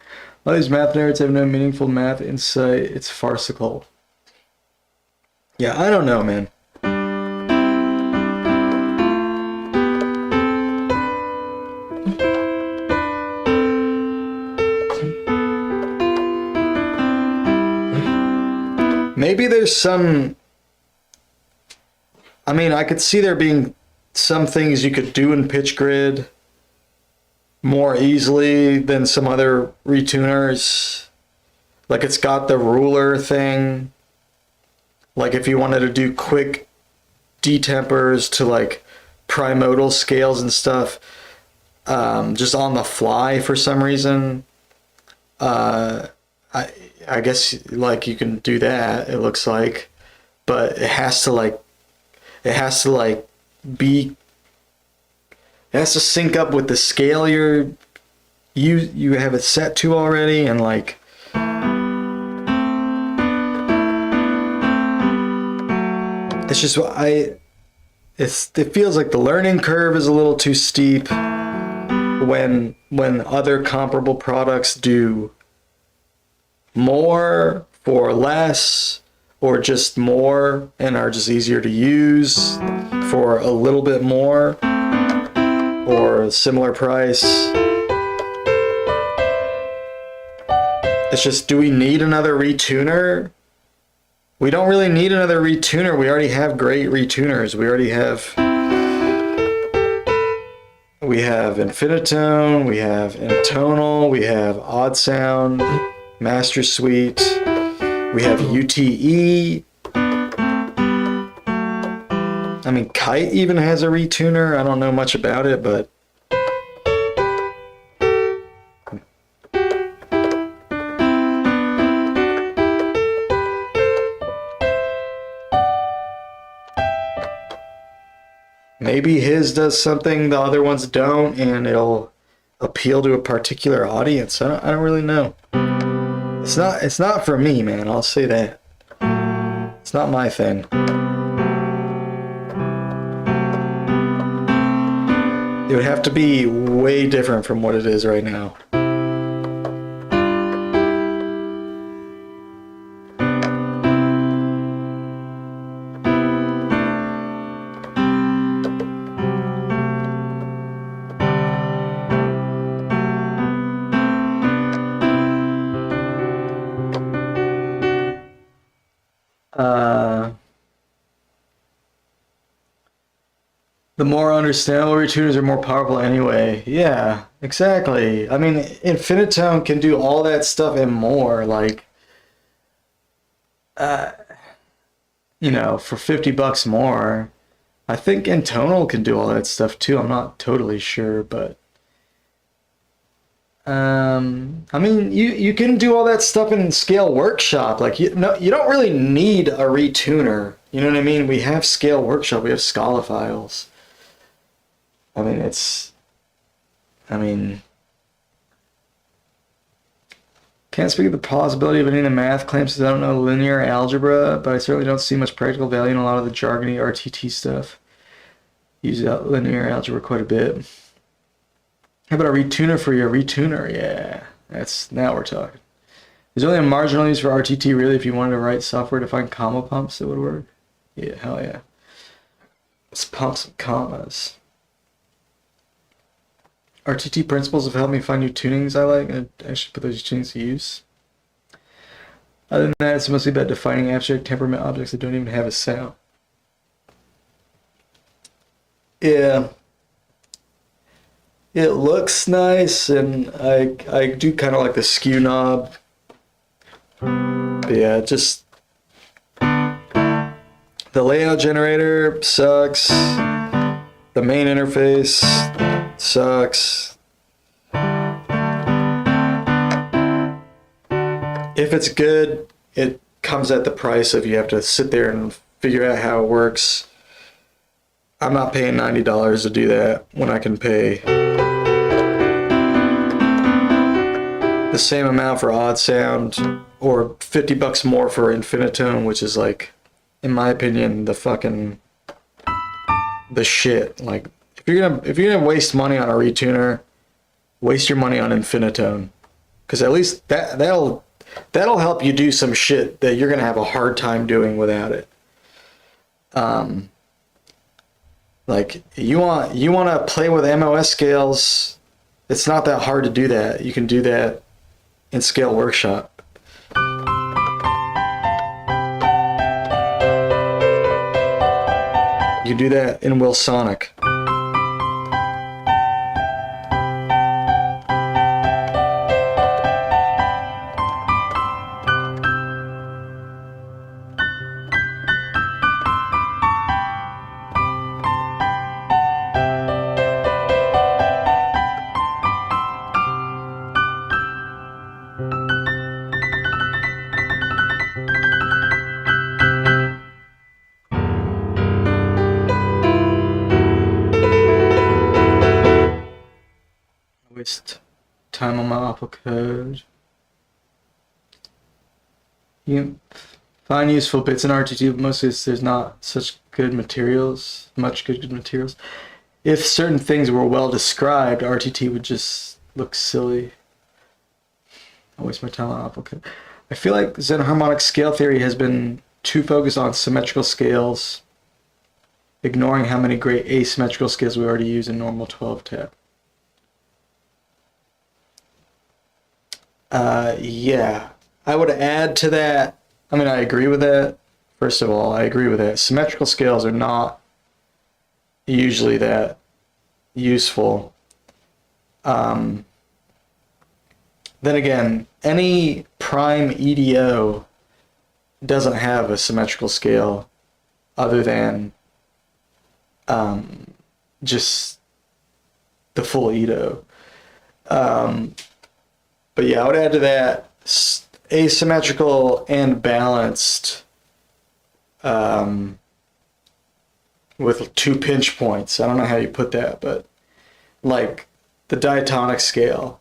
A lot of these math nerds have no meaningful math insight. It's farcical. Yeah, I don't know, man. Maybe there's some. I mean, I could see there being some things you could do in pitch grid more easily than some other retuners. Like it's got the ruler thing. Like if you wanted to do quick detempers to like primodal scales and stuff, just on the fly for some reason. I guess like you can do that, it looks like, but it has to sync up with the scale you have it set to already, and like it's just it feels like the learning curve is a little too steep when other comparable products do more for less, or just more and are just easier to use for a little bit more or a similar price. It's just, do we need another retuner? We don't really need another retuner. We already have great retuners. We have Infinitone, we have Intonal, we have Odd Sound, Master Suite, we have UTE. I mean, Kite even has a retuner. I don't know much about it, but maybe his does something the other ones don't, and it'll appeal to a particular audience. I don't really know. It's not for me, man. I'll say that. It's not my thing. It would have to be way different from what it is right now. The more understandable retuners are more powerful anyway. Yeah, exactly. I mean, Infinitone can do all that stuff and more. Like, you know, for $50 more. I think Intonal can do all that stuff too. I'm not totally sure, but I mean, you can do all that stuff in Scale Workshop. Like, you don't really need a retuner. You know what I mean? We have Scale Workshop. We have Scala files. I mean, can't speak of the plausibility of any of the math claims because I don't know linear algebra, but I certainly don't see much practical value in a lot of the jargony RTT stuff. Use linear algebra quite a bit. How about a retuner for your retuner? Yeah, now we're talking. There's only a marginal use for RTT really if you wanted to write software to find comma pumps that would work. Yeah, hell yeah. Let's pump some commas. RTT principles have helped me find new tunings I like, and I should put those tunings to use. Other than that, it's mostly about defining abstract temperament objects that don't even have a sound. Yeah. It looks nice, and I do kind of like the skew knob. But yeah, just the layout generator sucks. The main interface sucks. If it's good, it comes at the price of you have to sit there and figure out how it works. I'm not paying $90 to do that when I can pay the same amount for Odd Sound or $50 more for Infinitone, which is like, in my opinion, the shit. Like, if you're gonna waste money on a retuner, waste your money on Infinitone, because at least that'll help you do some shit that you're gonna have a hard time doing without it. Like, you want to play with MOS scales, it's not that hard to do that. You can do that in Scale Workshop. You can do that in Wilsonic. Waste time on my Apple code. You can find useful bits in RTT, but mostly there's not such good materials, good materials. If certain things were well described, RTT would just look silly. I waste my time on Apple code. I feel like xenharmonic scale theory has been too focused on symmetrical scales, ignoring how many great asymmetrical scales we already use in normal 12 tab. Yeah, I would add to that. I mean, I agree with that. First of all, I agree with that. Symmetrical scales are not usually that useful. Then again, any prime EDO doesn't have a symmetrical scale other than just the full EDO. But yeah, I would add to that asymmetrical and balanced with 2 pinch points. I don't know how you put that, but like the diatonic scale,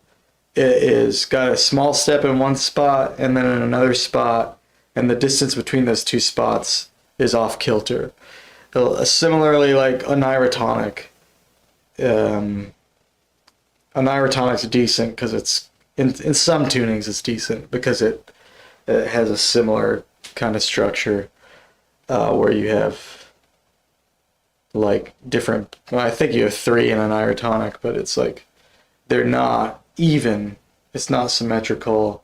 it is got a small step in one spot and then in another spot, and the distance between those 2 spots is off kilter. Similarly, like a nirotonic. A nirotonic's decent because it's in some tunings it's decent because it has a similar kind of structure where you have like different. Well, I think you have 3 in a nirotonic, but it's like they're not even. It's not symmetrical,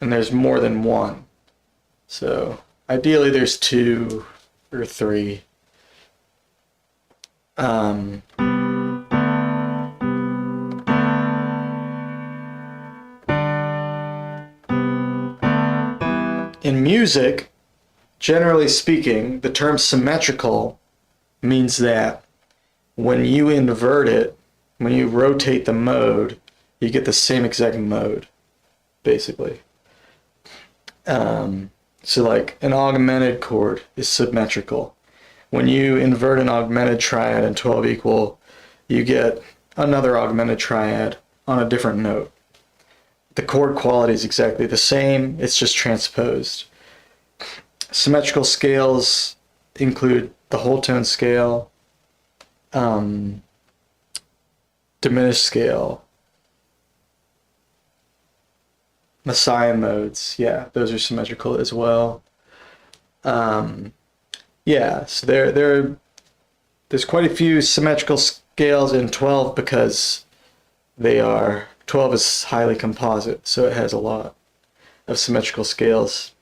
and there's more than one. So ideally, there's 2 or 3. In music, generally speaking, the term symmetrical means that when you invert it, when you rotate the mode, you get the same exact mode, basically. So like an augmented chord is symmetrical. When you invert an augmented triad in 12 equal, you get another augmented triad on a different note. The chord quality is exactly the same, it's just transposed. Symmetrical scales include the whole tone scale, diminished scale, Messiah modes, yeah, those are symmetrical as well. Yeah, so there's quite a few symmetrical scales in 12 because 12 is highly composite, so it has a lot of symmetrical scales.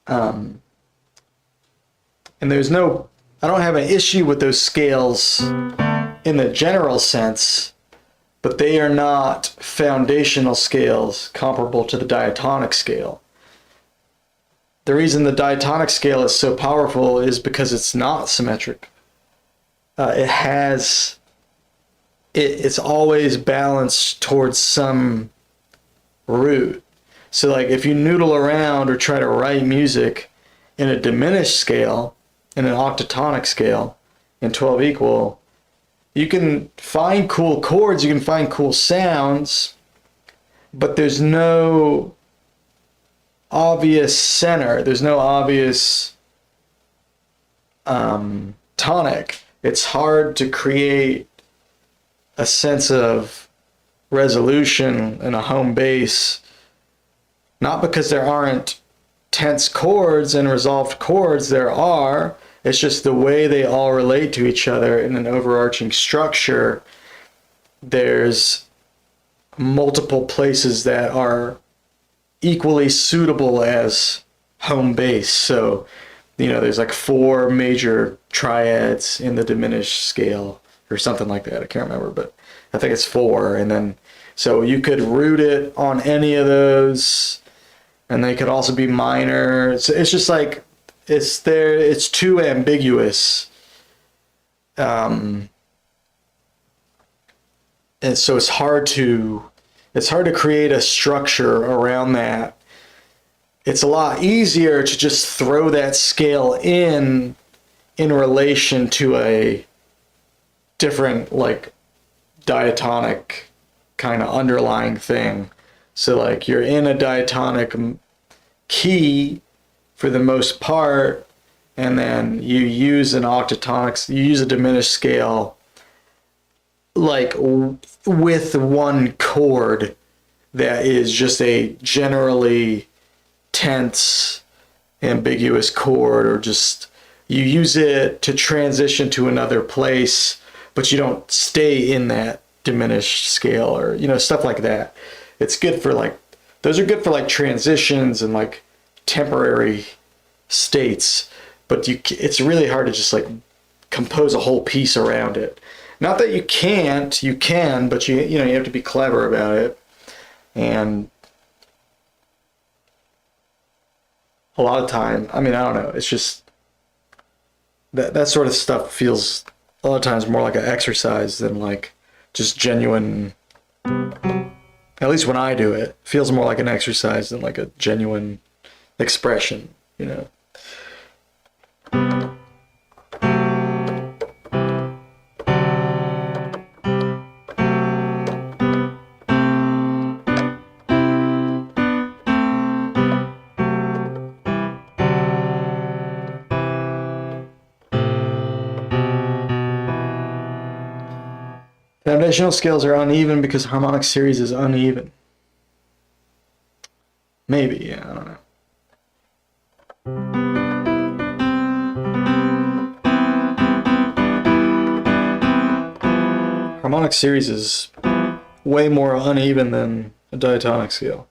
And I don't have an issue with those scales in the general sense, but they are not foundational scales comparable to the diatonic scale. The reason the diatonic scale is so powerful is because it's not symmetric. It's always balanced towards some root. So like if you noodle around or try to write music in a diminished scale, in an octatonic scale, in 12 equal, you can find cool chords, you can find cool sounds, but there's no obvious center. There's no obvious tonic. It's hard to create a sense of resolution in a home bass, not because there aren't tense chords and resolved chords, there are. It's just the way they all relate to each other in an overarching structure. There's multiple places that are equally suitable as home base. So, there's like 4 major triads in the diminished scale or something like that. I can't remember, but I think it's 4. And then, so you could root it on any of those, and they could also be minor. It's just like, it's too ambiguous. And so it's hard to create a structure around that. It's a lot easier to just throw that scale in relation to a different like diatonic kind of underlying thing. So like you're in a diatonic key for the most part, and then you use an octatonic, you use a diminished scale like with one chord that is just a generally tense, ambiguous chord, or just you use it to transition to another place, but you don't stay in that diminished scale, or stuff like that. It's good for like those are good for like transitions and like temporary states, but it's really hard to just like compose a whole piece around it. Not that you can't, you can, but you have to be clever about it. And a lot of time, I mean, I don't know, it's just that sort of stuff feels a lot of times more like an exercise than like just genuine. At least when I do it, feels more like an exercise than like a genuine expression, Foundational scales are uneven because harmonic series is uneven. Maybe, yeah, I don't know. Harmonic series is way more uneven than a diatonic scale.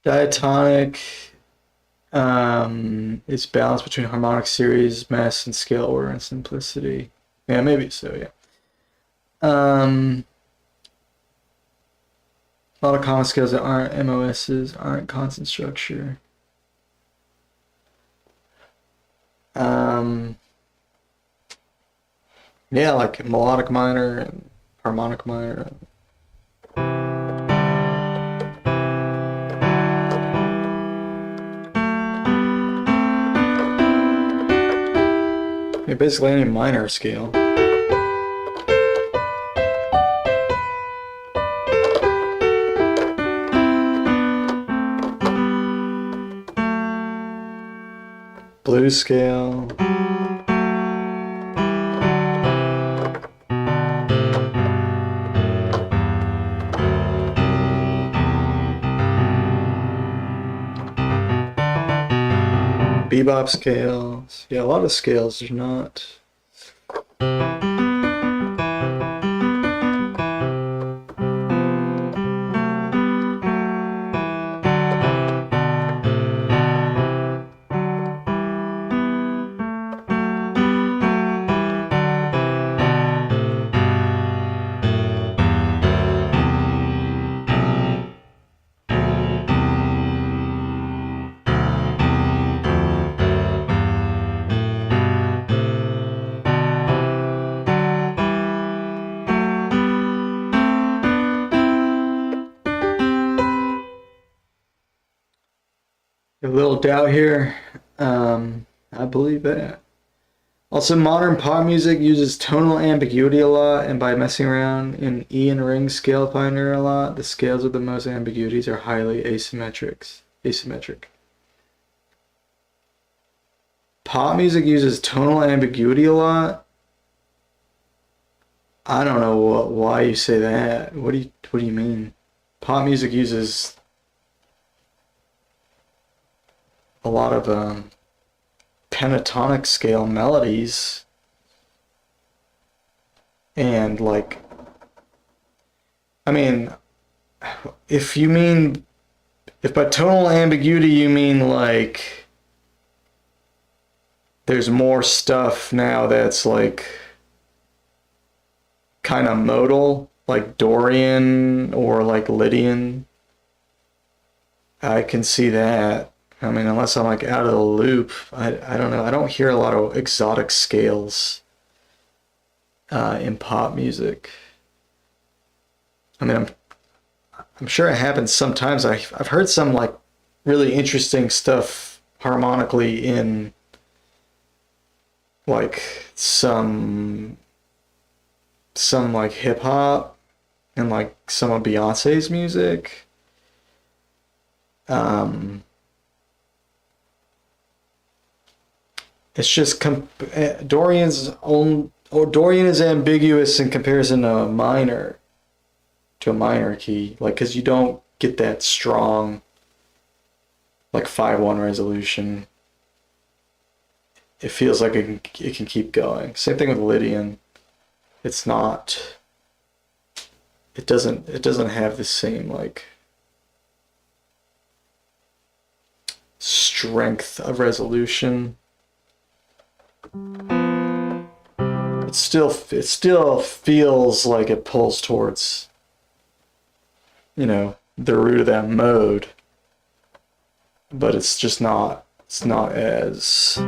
Diatonic is balanced between harmonic series, mass, and scale order and simplicity. Yeah, maybe so, yeah. A lot of common scales that aren't MOSs, aren't constant structure. Yeah, like melodic minor and harmonic minor. Yeah, basically any minor scale. Blues scale. Bebop scales. Yeah, a lot of scales are not. A little doubt here. I believe that. Also, modern pop music uses tonal ambiguity a lot, and by messing around in E and ring scale finder a lot, the scales with the most ambiguities are highly asymmetric. Pop music uses tonal ambiguity a lot. I don't know why you say that. What do you mean? Pop music uses a lot of pentatonic scale melodies, and like, I mean, if by tonal ambiguity you mean like there's more stuff now that's like kind of modal, like Dorian or like Lydian, I can see that. I mean, unless I'm like out of the loop, I don't know. I don't hear a lot of exotic scales in pop music. I mean, I'm sure it happens sometimes. I've heard some like really interesting stuff harmonically in like some like hip hop and like some of Beyonce's music. It's just Dorian is ambiguous in comparison to a minor key, like, because you don't get that strong like 5/1 resolution. It feels like it can keep going. Same thing with Lydian. It's not. It doesn't have the same like strength of resolution. It still feels like it pulls towards, you know, the root of that mode, but it's just not. It's not as.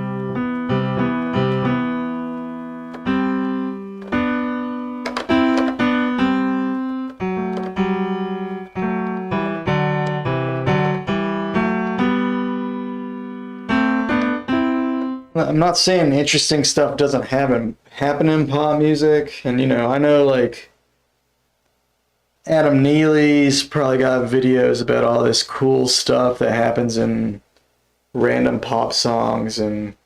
I'm not saying interesting stuff doesn't happen in pop music, and you know, I know like Adam Neely's probably got videos about all this cool stuff that happens in random pop songs, and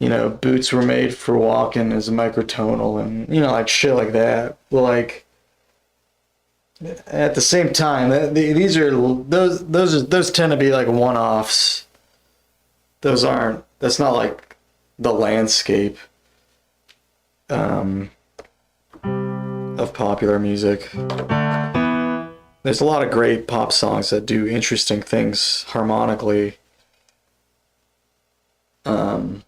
you know, Boots Were Made for Walking is microtonal, and you know, like shit like that. Well, like at the same time, those tend to be like one-offs. That's not like the landscape of popular music. There's a lot of great pop songs that do interesting things harmonically. And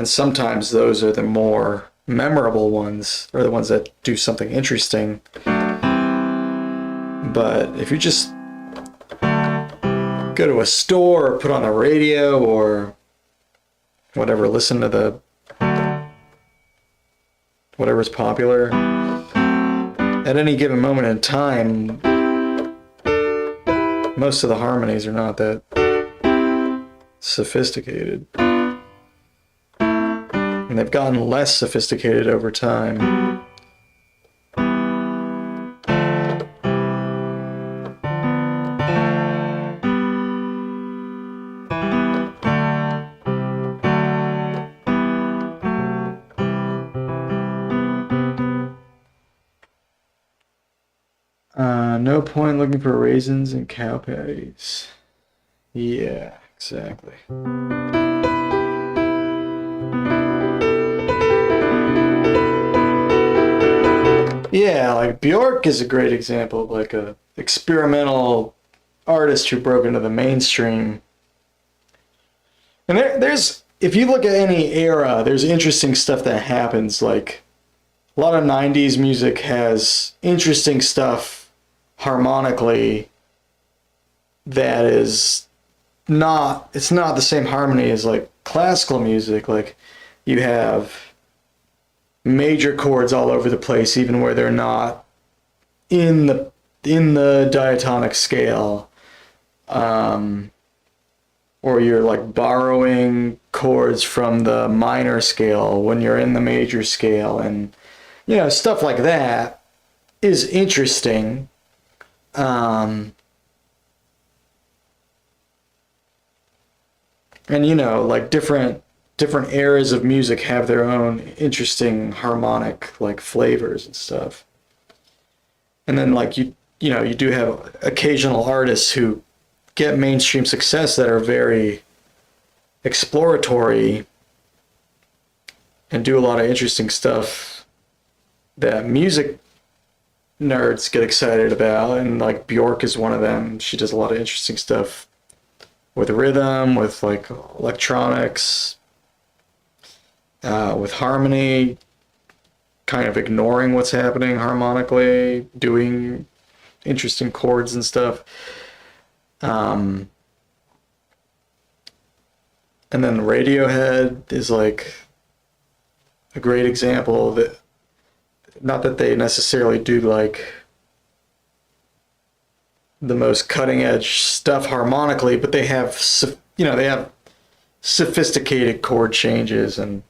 sometimes those are the more memorable ones, or the ones that do something interesting. But if you just go to a store or put on the radio or whatever, listen to whatever's popular at any given moment in time, most of the harmonies are not that sophisticated, and they've gotten less sophisticated over time. No point looking for raisins and cow patties. Yeah, exactly. Yeah, like Bjork is a great example of like a experimental artist who broke into the mainstream. And there's, if you look at any era, there's interesting stuff that happens. Like a lot of 90s music has interesting stuff harmonically that is not, it's not the same harmony as like classical music. Like you have major chords all over the place, even where they're not in the diatonic scale, or you're like borrowing chords from the minor scale when you're in the major scale, and you know, stuff like that is interesting. And you know, like different different eras of music have their own interesting harmonic like flavors and stuff. And then like you know, you do have occasional artists who get mainstream success that are very exploratory and do a lot of interesting stuff that music nerds get excited about, and like Bjork is one of them. She does a lot of interesting stuff with rhythm, with like electronics, with harmony, kind of ignoring what's happening harmonically, doing interesting chords and stuff. And then Radiohead is like a great example that, not that they necessarily do like the most cutting edge stuff harmonically, but they have, you know, they have sophisticated chord changes and,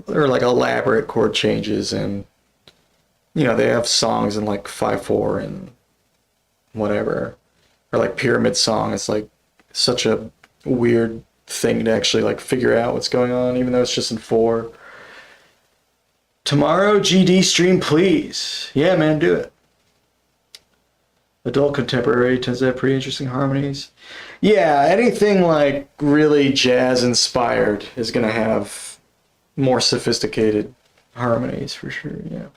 or like elaborate chord changes, and you know, they have songs in like 5/4 and whatever, or like Pyramid Song. It's like such a weird thing to actually like figure out what's going on, even though it's just in 4. Tomorrow, GD stream, please. Yeah, man, do it. Adult contemporary tends to have pretty interesting harmonies. Yeah, anything like really jazz inspired is gonna have more sophisticated harmonies for sure. Yeah,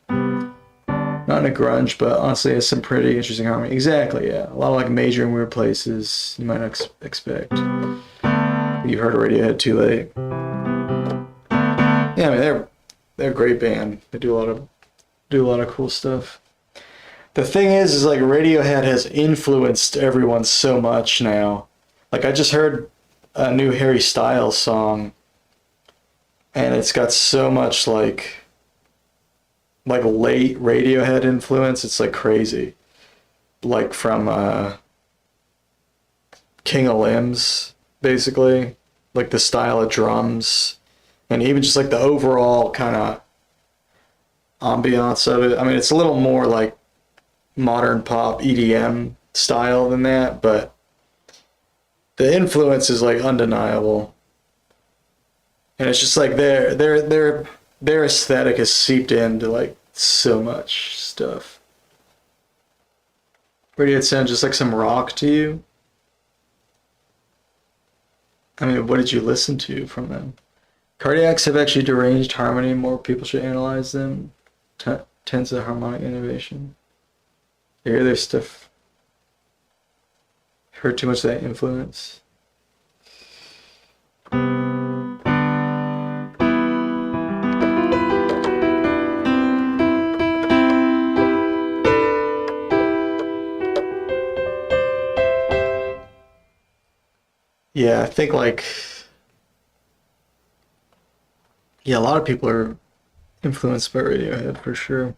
not in a grunge, but honestly, has some pretty interesting harmony. Exactly. Yeah, a lot of like major and weird places you might not expect. You heard Radiohead too late. Yeah, I mean they're a great band. They do a lot of cool stuff. The thing is like Radiohead has influenced everyone so much now. Like I just heard a new Harry Styles song, and it's got so much like late Radiohead influence. It's like crazy. Like from King of Limbs, basically. Like the style of drums, and even just like the overall kind of ambiance of it. I mean, it's a little more like modern pop EDM style than that, but the influence is like undeniable. And it's just like their aesthetic has seeped into like so much stuff. Radiohead sound just like some rock to you? I mean, what did you listen to from them? Cardiacs have actually deranged harmony. More people should analyze them. Tends to harmonic innovation. You hear their stuff. Heard too much of that influence. Yeah, I think like, yeah, a lot of people are influenced by Radiohead for sure.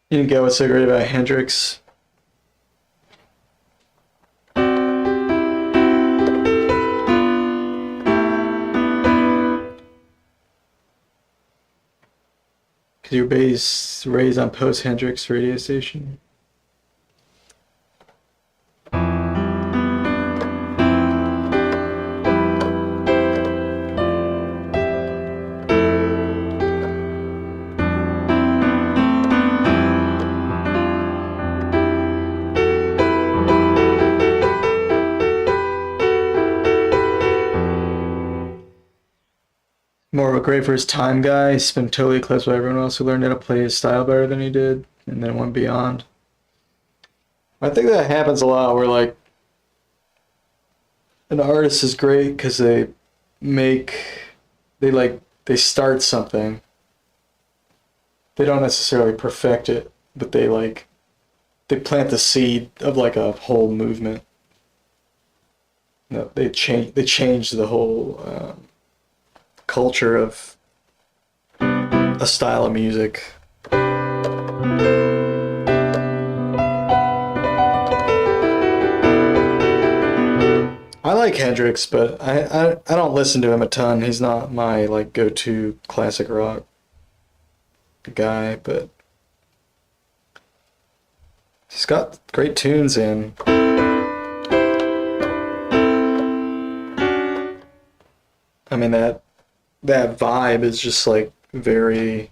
You didn't get what's so great about Hendrix. Because you were raised on post-Hendrix radio station. More of a great for his time guy. He's been totally eclipsed by everyone else who learned how to play his style better than he did, and then went beyond. I think that happens a lot where like an artist is great because they start something. They don't necessarily perfect it, but they plant the seed of like a whole movement. No, they change the whole culture of a style of music. I like Hendrix, but I don't listen to him a ton. He's not my like go-to classic rock guy, but he's got great tunes and I mean that vibe is just like very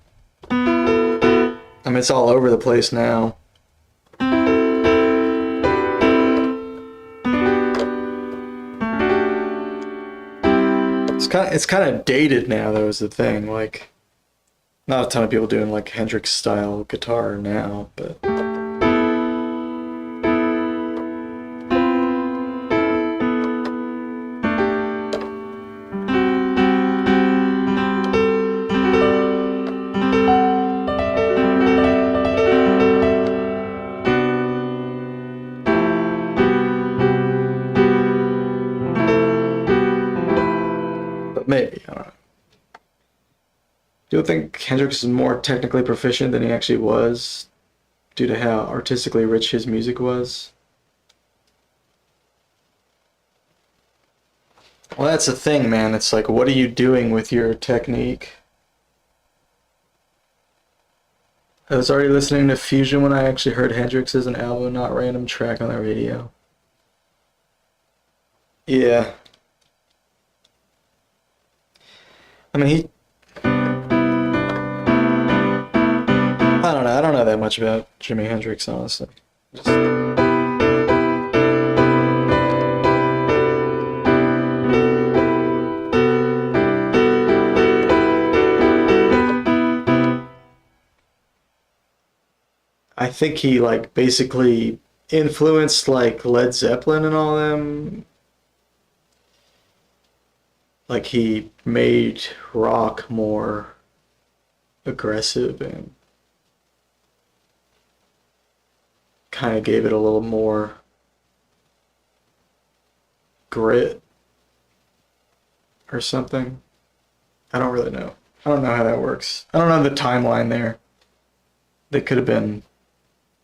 I mean it's all over the place now. It's kind of dated now though is the thing, like not a ton of people doing like Hendrix style guitar now, but maybe, I don't know. Do you think Hendrix is more technically proficient than he actually was due to how artistically rich his music was? Well, that's the thing, man. It's like, what are you doing with your technique? I was already listening to Fusion when I actually heard Hendrix as an album, not random track on the radio. Yeah. I mean, I don't know. I don't know that much about Jimi Hendrix, honestly. I think he like basically influenced like Led Zeppelin and all them. Like he made rock more aggressive and kind of gave it a little more grit or something. I don't really know. I don't know how that works. I don't know the timeline there. They could have been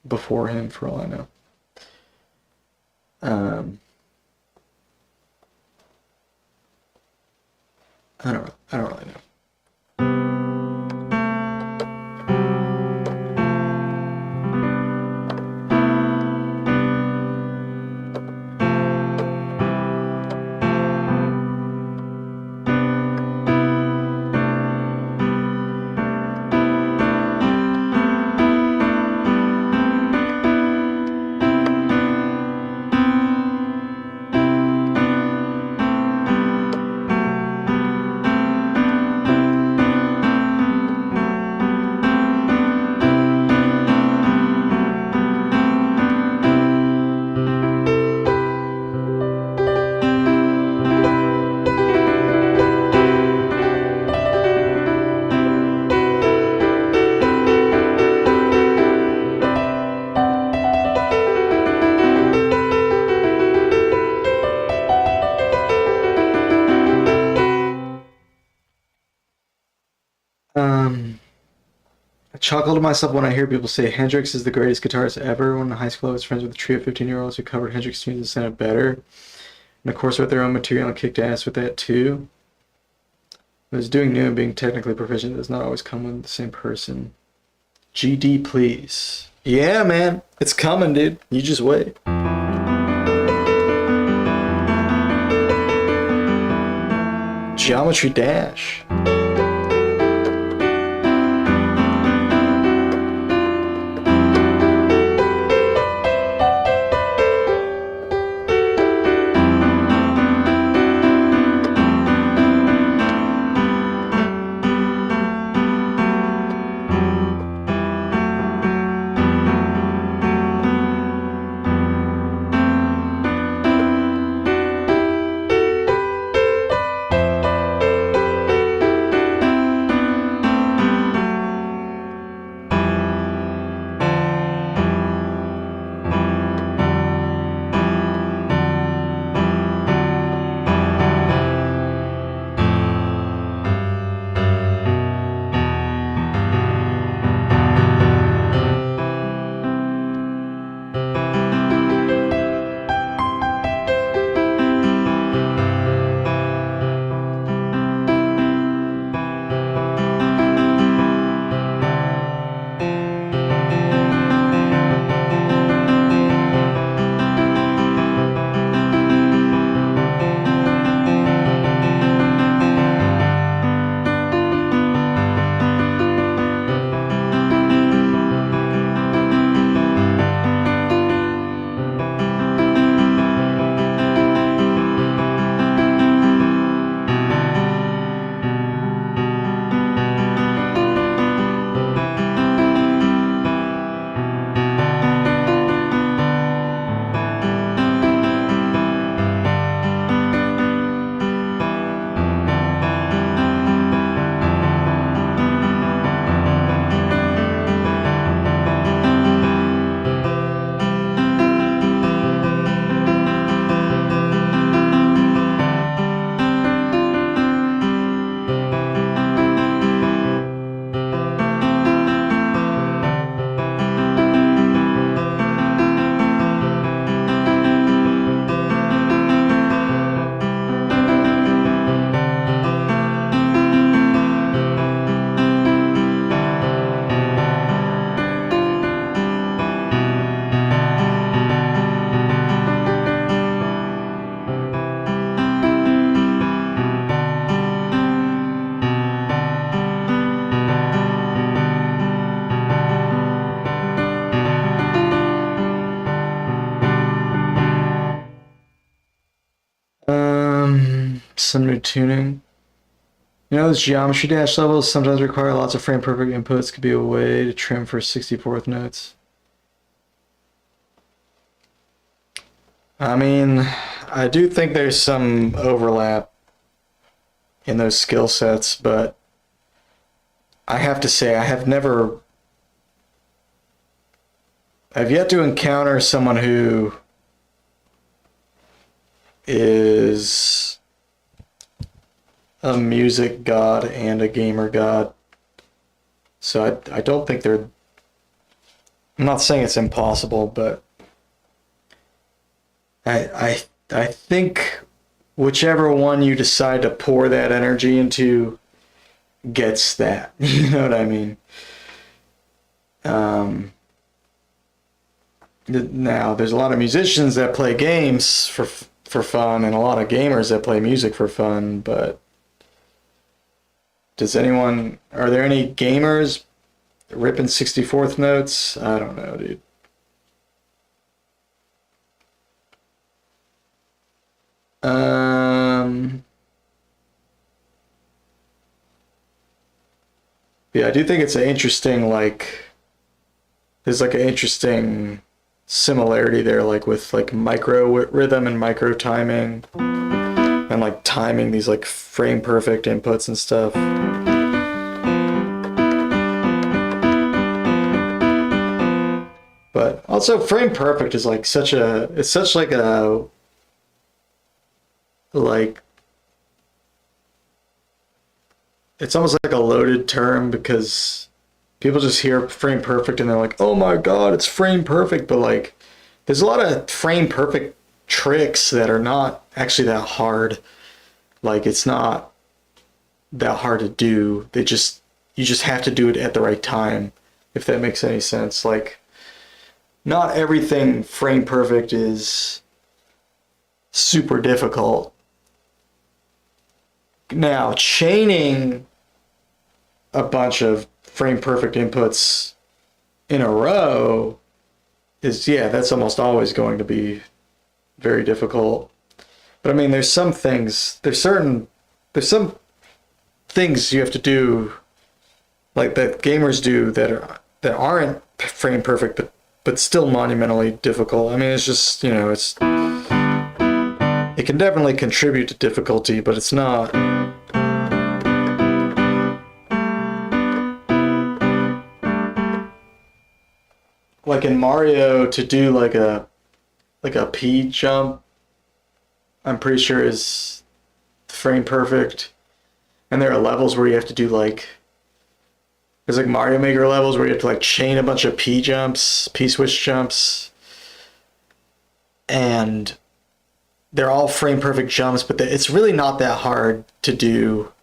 before him for all I know. I don't really know. I chuckle to myself when I hear people say Hendrix is the greatest guitarist ever. When in high school, I was friends with a trio of 15-year-olds who covered Hendrix tunes and sounded better. And of course, wrote their own material and kicked ass with that too. But as doing new and being technically proficient does not always come with the same person. GD, please. Yeah, man. It's coming, dude. You just wait. Geometry Dash. some new tuning. You know, those geometry dash levels sometimes require lots of frame perfect inputs. Could be a way to trim for 64th notes. I mean, I do think there's some overlap in those skill sets, but I have to say I've yet to encounter someone who is a music god and a gamer god. So I don't think they're... I'm not saying it's impossible, but I think whichever one you decide to pour that energy into gets that. You know what I mean? Now, there's a lot of musicians that play games for fun and a lot of gamers that play music for fun, but are there any gamers ripping 64th notes? I don't know, dude. Yeah, I do think it's an interesting, there's an interesting similarity there, with micro rhythm and micro timing, and timing these frame perfect inputs and stuff. But also frame perfect is it's almost like a loaded term, because people just hear frame perfect and they're like, oh my god, it's frame perfect. But there's a lot of frame perfect tricks that are not actually that hard. It's not that hard to do. You just have to do it at the right time, if that makes any sense. Not everything frame perfect is super difficult. Now, chaining a bunch of frame perfect inputs in a row that's almost always going to be very difficult. But I mean, there's some things you have to do, that gamers do that aren't frame perfect, but still monumentally difficult. I mean, it's just, it can definitely contribute to difficulty, but it's not. In Mario, to do a P jump, I'm pretty sure is frame perfect. And there are levels where you have to do there's Mario Maker levels where you have to chain a bunch of P switch jumps, and they're all frame perfect jumps, but it's really not that hard to do.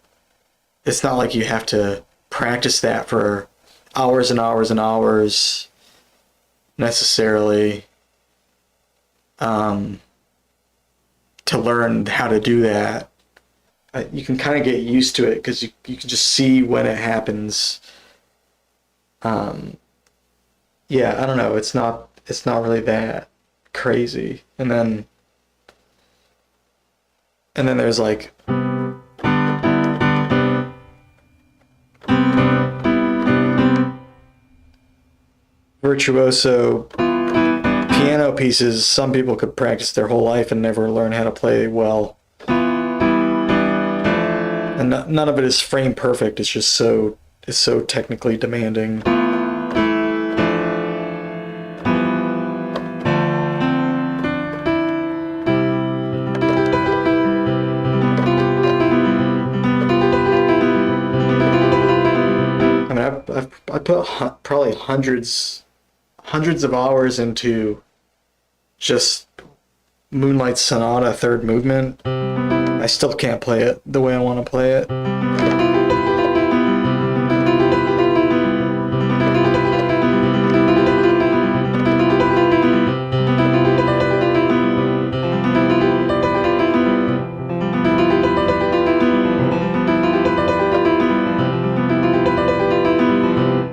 It's not like you have to practice that for hours and hours and hours necessarily to learn how to do that. You can kind of get used to it because you can just see when it happens. Yeah, I don't know. It's not really that crazy. And then there's virtuoso piano pieces. Some people could practice their whole life and never learn how to play well. And none of it is frame perfect. It's just so technically demanding. I mean, I put probably hundreds of hours into just Moonlight Sonata third movement. I still can't play it the way I want to play it.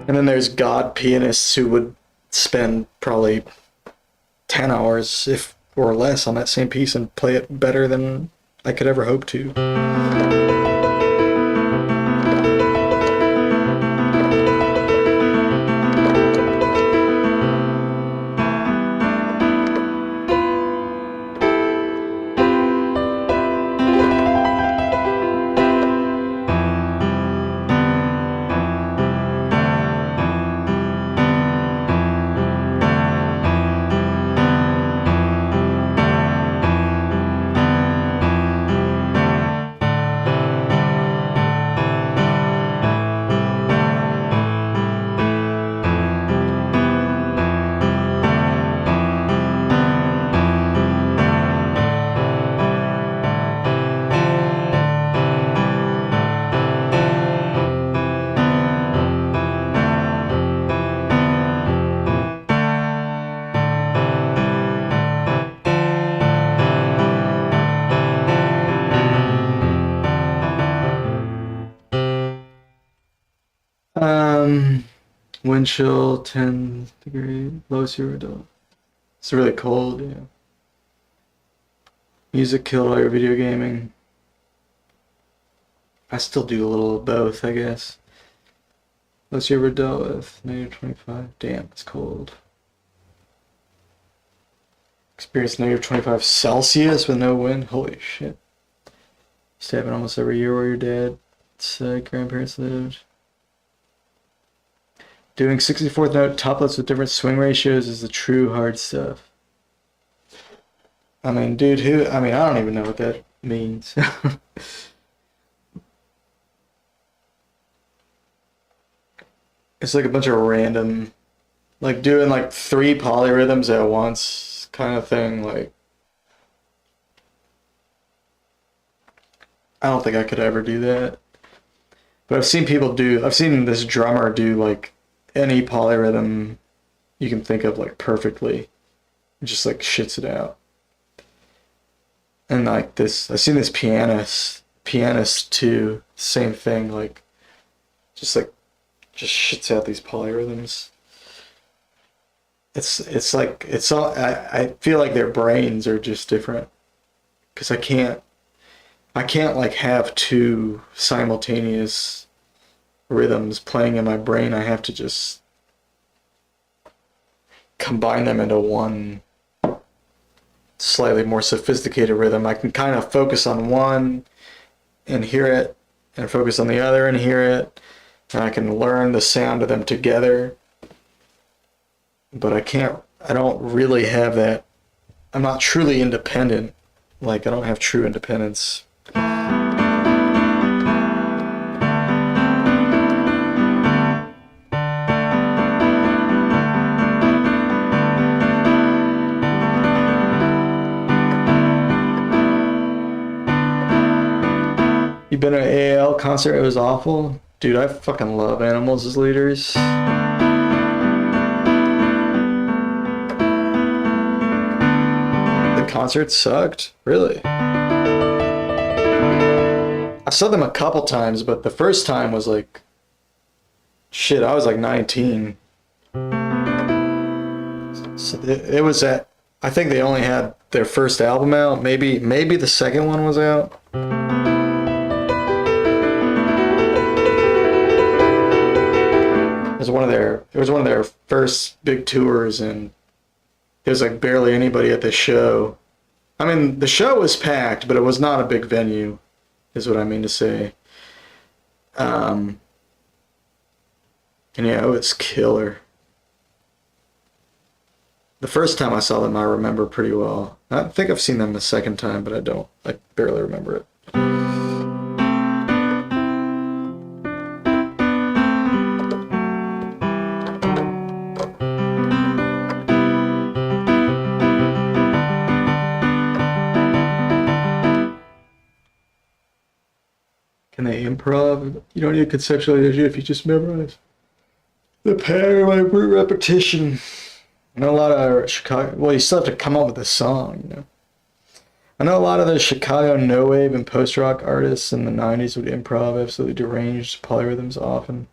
And then there's god pianists who would spend probably 10 hours or less on that same piece and play it better than I could ever hope to. Wind chill 10 degree, low 0. It's really cold, yeah. Music killed all your video gaming. I still do a little of both, I guess. Lowest you ever dealt with, -25. Damn, it's cold. Experienced -25 Celsius with no wind. Holy shit. Used to happen almost every year where your dad's grandparents lived. Doing 64th note toplets with different swing ratios is the true hard stuff. I mean, dude, I don't even know what that means. It's like a bunch of random, like doing like 3 polyrhythms at once kind of thing. Like, I don't think I could ever do that. But I've seen this drummer do like any polyrhythm you can think of like perfectly. Just like shits it out. And like this, I've seen this pianist too, same thing, like just shits out these polyrhythms. It's like it's all I feel like their brains are just different, because I can't like have 2 simultaneous rhythms playing in my brain. I have to just combine them into one slightly more sophisticated rhythm. I can kind of focus on one and hear it, and focus on the other and hear it, and I can learn the sound of them together. But I don't really have that. I'm not truly independent. Like, I don't have true independence. You been to an AAL concert? It was awful. Dude, I fucking love Animals as Leaders. The concert sucked. Really? I saw them a couple times, but the first time was like, shit, I was like 19. So it was at, I think they only had their first album out. Maybe the second one was out. It was one of their first big tours, and there was like barely anybody at the show. I mean, the show was packed, but it was not a big venue, is what I mean to say. And yeah, it was killer. The first time I saw them, I remember pretty well. I think I've seen them the second time, but I barely remember it. Can they improv? You don't need a conceptual energy if you just memorize the pattern by root repetition. I know a lot of Chicago. Well, you still have to come up with a song, you know. I know a lot of the Chicago no wave and post rock artists in the '90s would improv absolutely deranged polyrhythms often.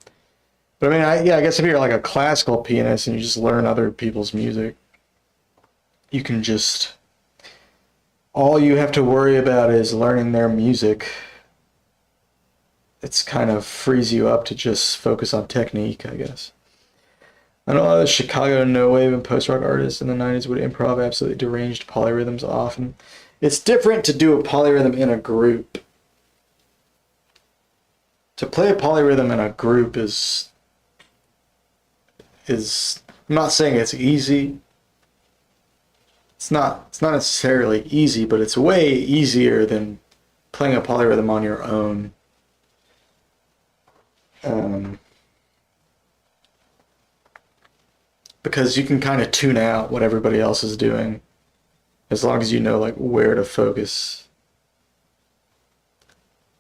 But I mean, I guess if you're like a classical pianist and you just learn other people's music, you can just all you have to worry about is learning their music. It's kind of frees you up to just focus on technique, I guess. I know a lot of Chicago no wave and post rock artists in the 90s would improv absolutely deranged polyrhythms often. It's different to do a polyrhythm in a group. To play a polyrhythm in a group is I'm not saying it's easy. It's not necessarily easy, but it's way easier than playing a polyrhythm on your own. Because you can kind of tune out what everybody else is doing as long as you know like where to focus.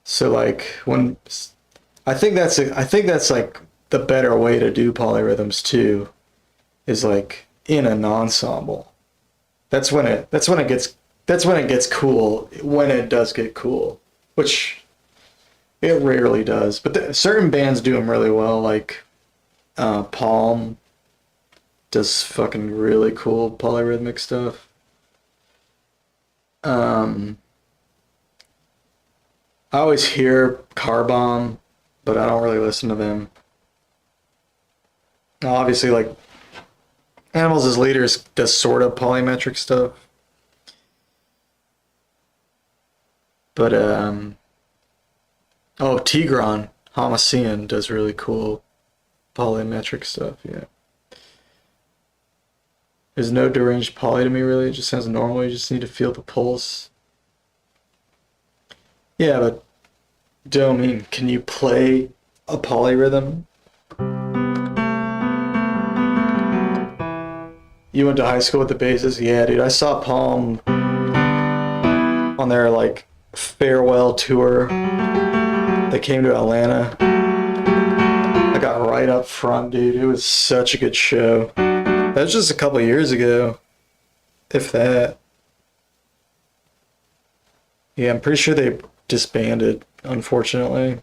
So like when I think that's like the better way to do polyrhythms too, is like in an ensemble. That's when it gets cool, when it does get cool, which it rarely does. But certain bands do them really well, like Palm does fucking really cool polyrhythmic stuff. I always hear Car Bomb, but I don't really listen to them. Now, obviously, like Animals as Leaders does sort of polymetric stuff, but Tigran Hamasyan does really cool polymetric stuff. Yeah. There's no deranged poly to me, really. It just sounds normal. You just need to feel the pulse. Yeah, but Domine, can you play a polyrhythm? You went to high school with the basses? Yeah, dude. I saw Palm on their like farewell tour. They came to Atlanta. I got right up front, dude. It was such a good show. That was just a couple years ago, if that. Yeah, I'm pretty sure they disbanded, unfortunately.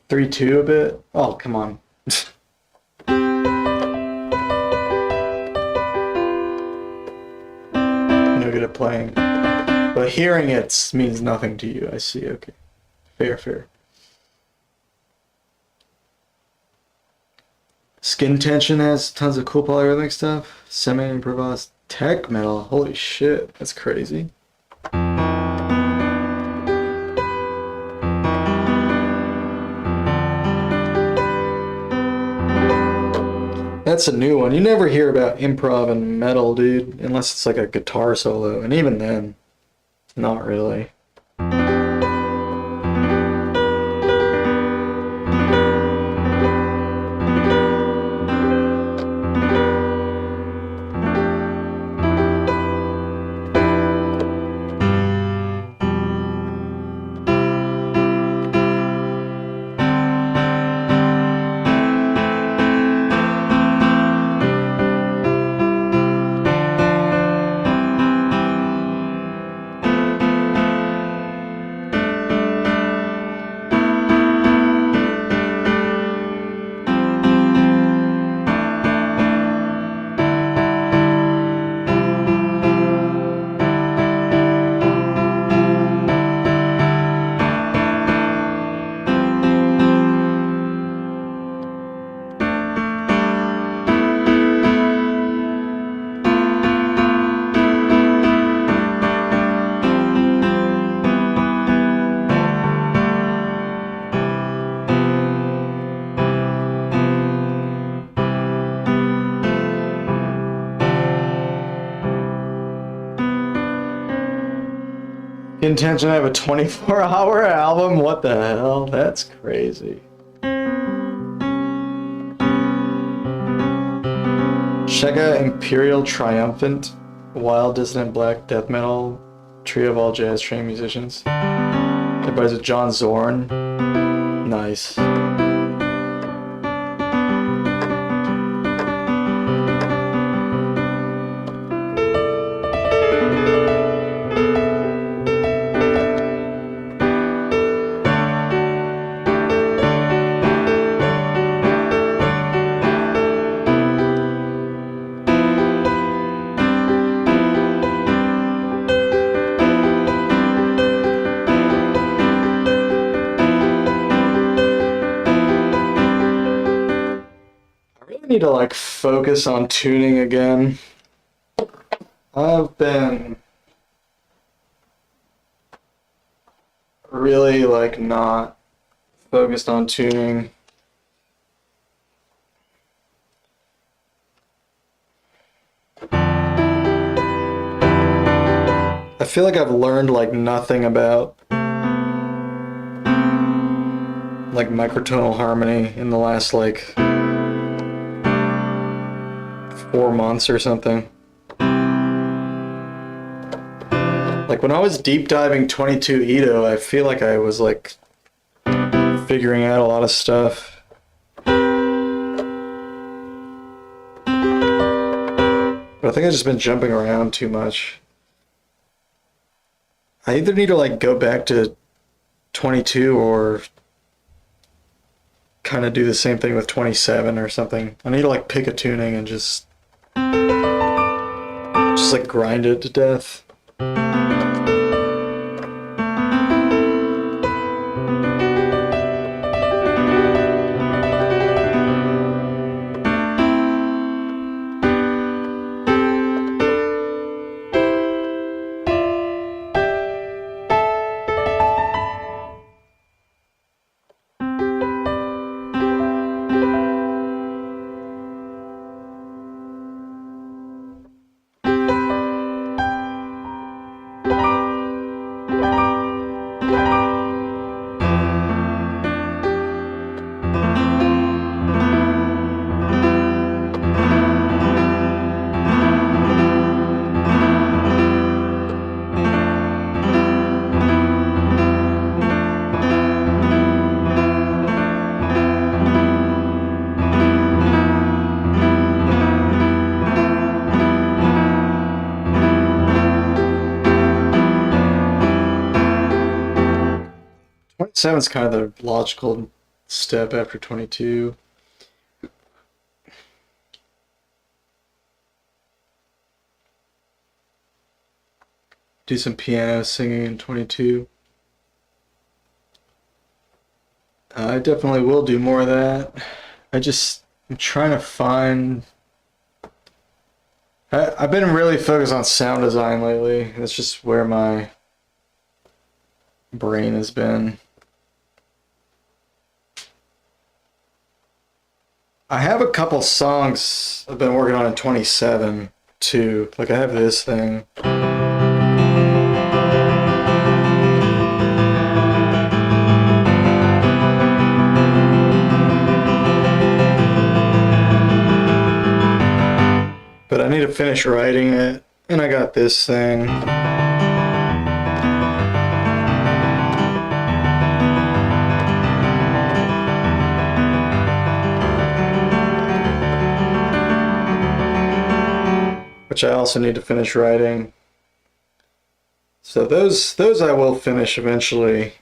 Three, two a bit? Oh, come on. No good at playing. But hearing it means nothing to you, I see, okay. Fair. Skin Tension has tons of cool polyrhythmic stuff. Semi-improvised tech metal. Holy shit, that's crazy. That's a new one. You never hear about improv and metal, dude, unless it's like a guitar solo, and even then, not really. Intention to have a 24-hour album? What the hell? That's crazy. Check out Imperial Triumphant, Wild Dissonant Black Death Metal, trio of all jazz trained musicians. Everybody's with John Zorn. Nice. need to like focus on tuning again. I've been really like not focused on tuning. I feel like I've learned like nothing about like microtonal harmony in the last like 4 months or something. Like when I was deep diving 22 Ito, I feel like I was like figuring out a lot of stuff. But I think I've just been jumping around too much. I either need to like go back to 22 or kind of do the same thing with 27 or something. I need to like pick a tuning and just like grind it to death. 27 is kind of the logical step after 22. Do some piano singing in 22. I definitely will do more of that. I'm trying to find... I've been really focused on sound design lately. That's just where my brain has been. I have a couple songs I've been working on in 27 too. Like I have this thing. But I need to finish writing it. And I got this thing. Which I also need to finish writing. So those I will finish eventually.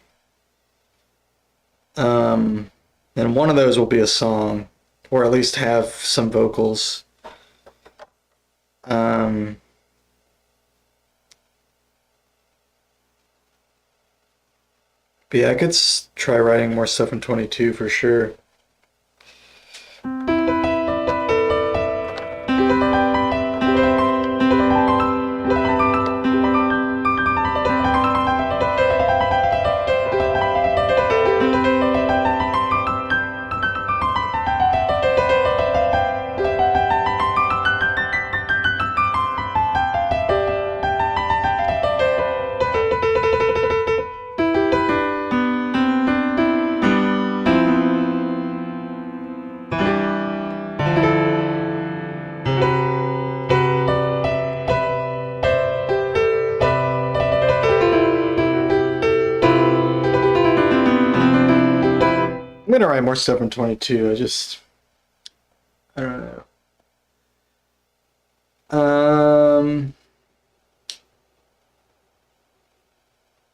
And one of those will be a song, or at least have some vocals. But yeah, I could try writing more stuff in 22 for sure. I'm gonna write more stuff in 22. I don't know.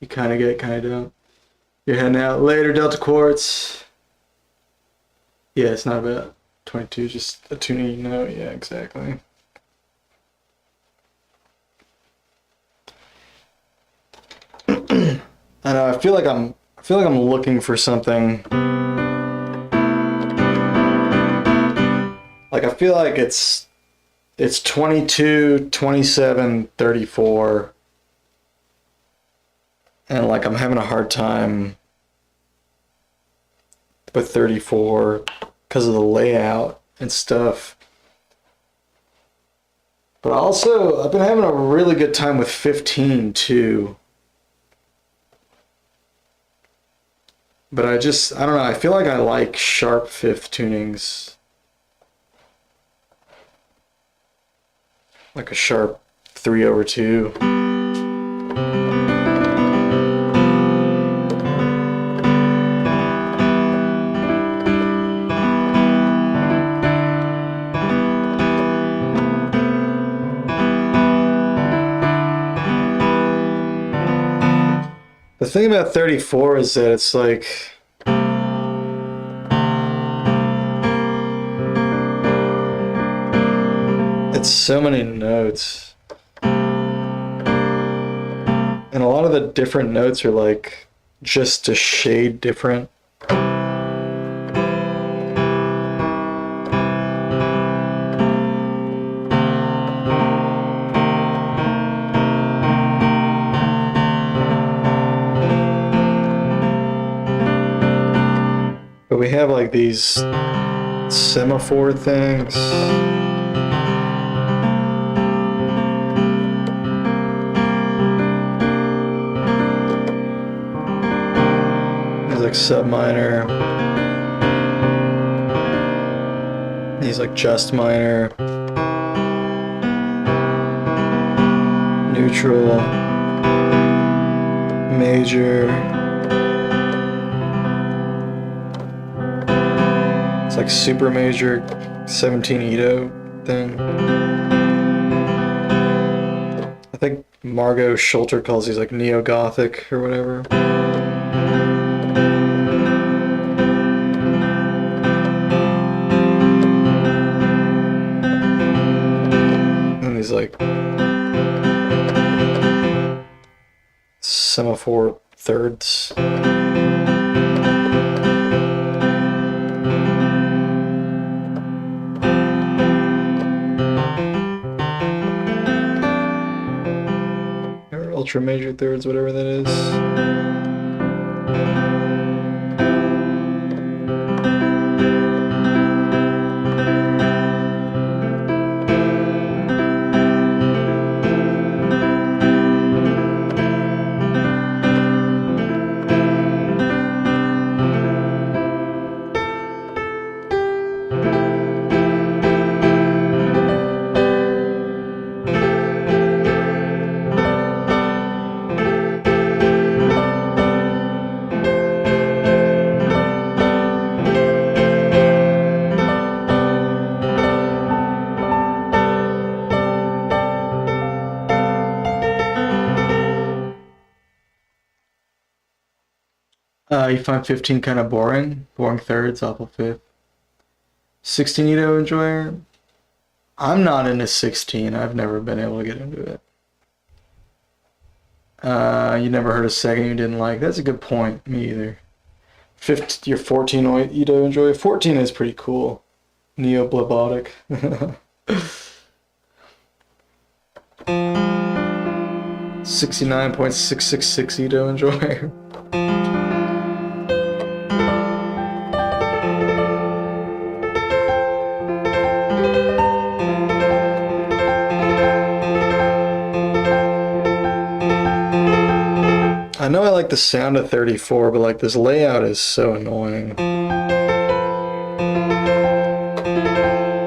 You kind of get, kind of don't. You're heading out later, Delta Quartz. Yeah, it's not about 22, just a tuning note. Yeah, exactly. I know. I feel like I'm looking for something. Like I feel like it's 22, 27, 34. And like I'm having a hard time with 34 because of the layout and stuff. But also, I've been having a really good time with 15 too. But I don't know, I feel like I like sharp fifth tunings. Like a sharp 3/2. The thing about 34 is that it's like it's so many notes. And a lot of the different notes are like just a shade different. But we have like these semaphore things. There's like sub minor. These like just minor. Neutral. Major. It's like super major 17 Ito thing. I think Margot Schulter calls these like neo-gothic or whatever. And these like semaphore thirds. Ultra major thirds, whatever that is. You find 15 kind of boring? Boring thirds, awful fifth. 16 you don't enjoy? I'm not into 16. I've never been able to get into it. You never heard a second you didn't like? That's a good point. Me either. 15, you're 14 you don't enjoy? 14 is pretty cool. Neo-blabotic. 69.666 you don't enjoy? I know I like the sound of 34, but like this layout is so annoying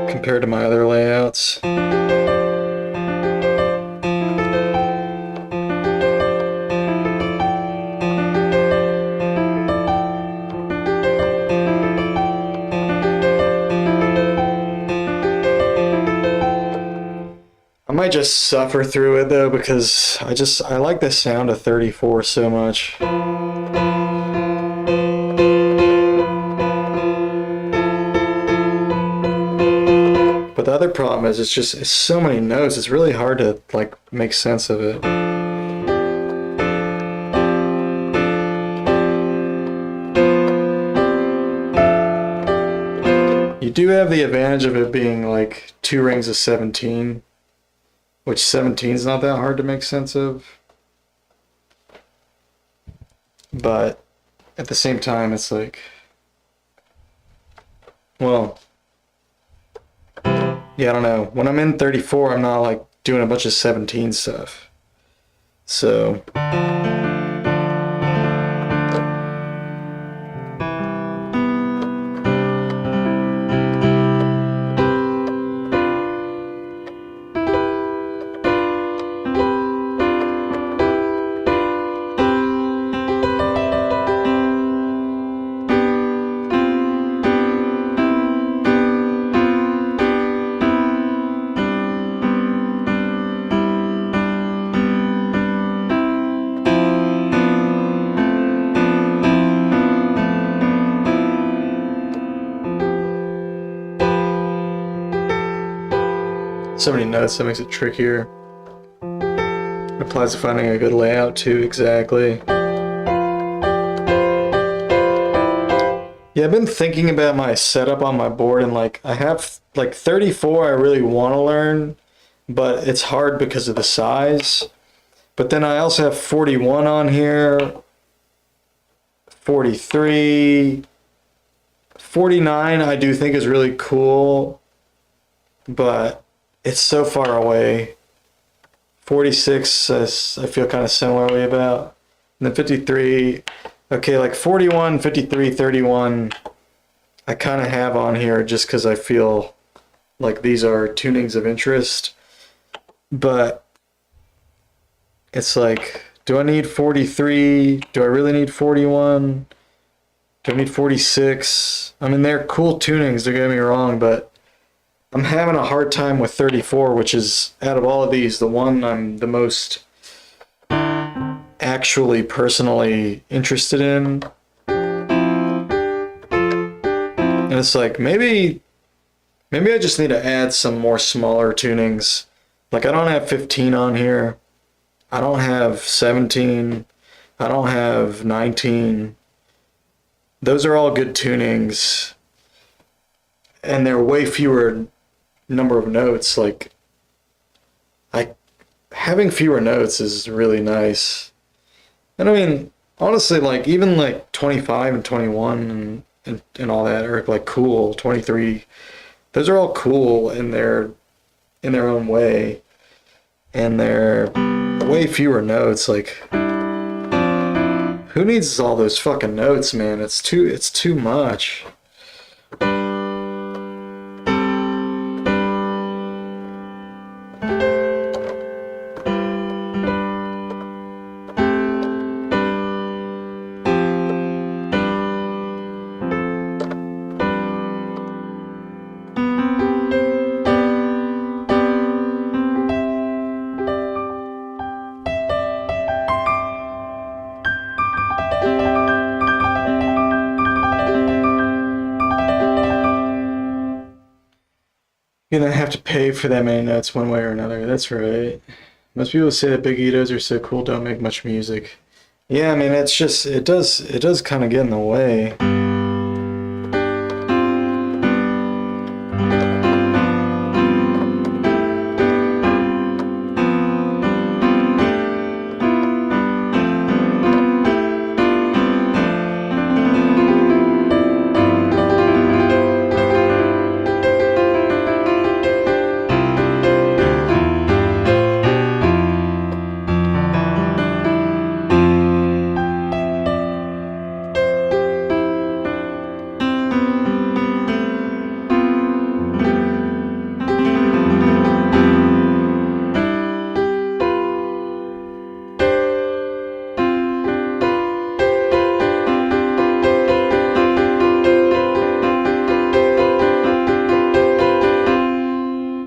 compared to my other layouts. I might just suffer through it though, because I like the sound of 34 so much. But the other problem is it's so many notes, it's really hard to like make sense of it. do have the advantage of it being like 2 rings of 17, which 17 is not that hard to make sense of. But at the same time, it's like, well, yeah, I don't know. When I'm in 34, I'm not like doing a bunch of 17 stuff. So. So many notes, that makes it trickier. It applies to finding a good layout too, exactly. Yeah, I've been thinking about my setup on my board, and like I have like 34 I really want to learn, but it's hard because of the size. But then I also have 41 on here, 43, 49 I do think is really cool, but it's so far away. 46, I feel kind of similarly about. And then 53, okay, like 41, 53, 31, I kind of have on here just because I feel like these are tunings of interest. But it's like, do I need 43? Do I really need 41? Do I need 46? I mean, they're cool tunings, don't get me wrong, but I'm having a hard time with 34, which is, out of all of these, the one I'm the most actually personally interested in. And it's like, maybe I just need to add some more smaller tunings. Like, I don't have 15 on here. I don't have 17. I don't have 19. Those are all good tunings. And they're way fewer number of notes. Like, having fewer notes is really nice. And I mean, honestly, like even like 25 and 21 and all that are like cool. 23, those are all cool in their own way, and they're way fewer notes. Like, who needs all those fucking notes, man? It's too much. You're gonna have to pay for that many notes one way or another. That's right. Most people say that big Edos are so cool, don't make much music. Yeah, I mean, it's just, it does kind of get in the way.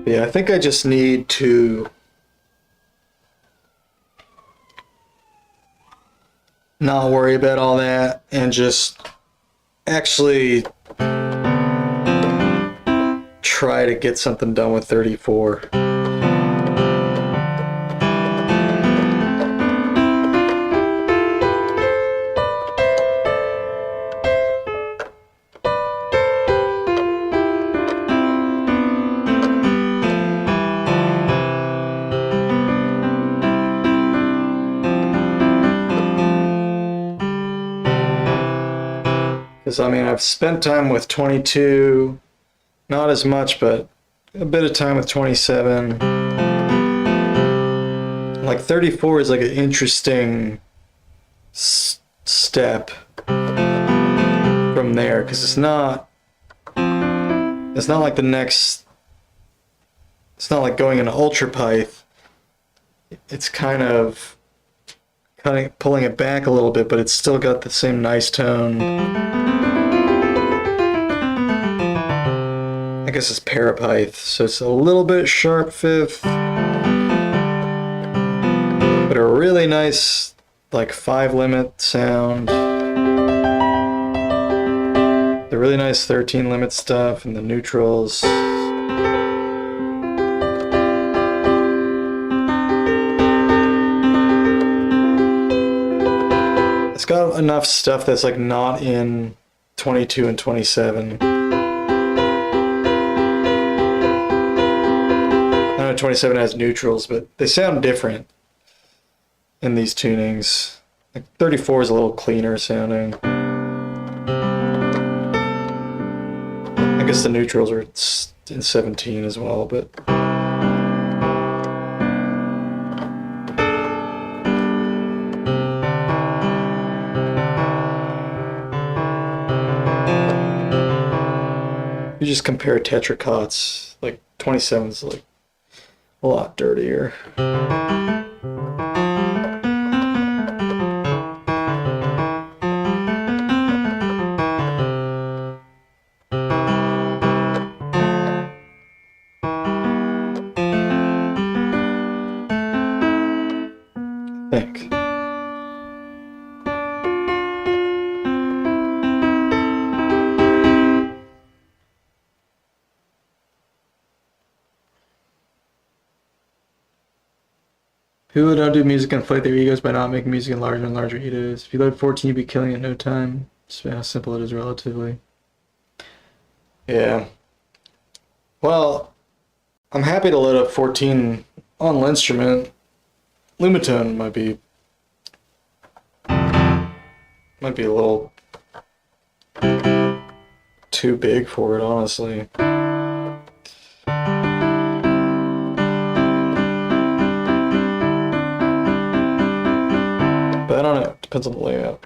Yeah, I think I just need to not worry about all that and just actually try to get something done with 34. Because, I mean, I've spent time with 22, not as much, but a bit of time with 27. Like 34 is like an interesting step from there, because it's not like the next, it's not like going into ultra pyth. It's kind of pulling it back a little bit, but it's still got the same nice tone. I guess it's parapyth, so it's a little bit sharp fifth, but a really nice like 5 limit sound. The really nice 13 limit stuff and the neutrals. It's got enough stuff that's like not in 22 and 27. I know 27 has neutrals, but they sound different in these tunings. Like 34 is a little cleaner sounding. I guess the neutrals are in 17 as well, but you just compare tetracots, like 27 is like a lot dirtier. I think. People don't do music inflate their egos by not making music in larger and larger egos. If you load 14, you'd be killing it in no time. Just how simple it is relatively. Yeah. Well, I'm happy to load up 14 on linnstrument. Lumatone might be a little too big for it, honestly. But I don't know, it depends on the layout.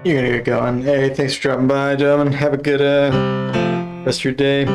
You're gonna get going. Hey, thanks for dropping by, gentlemen. Have a good rest of your day.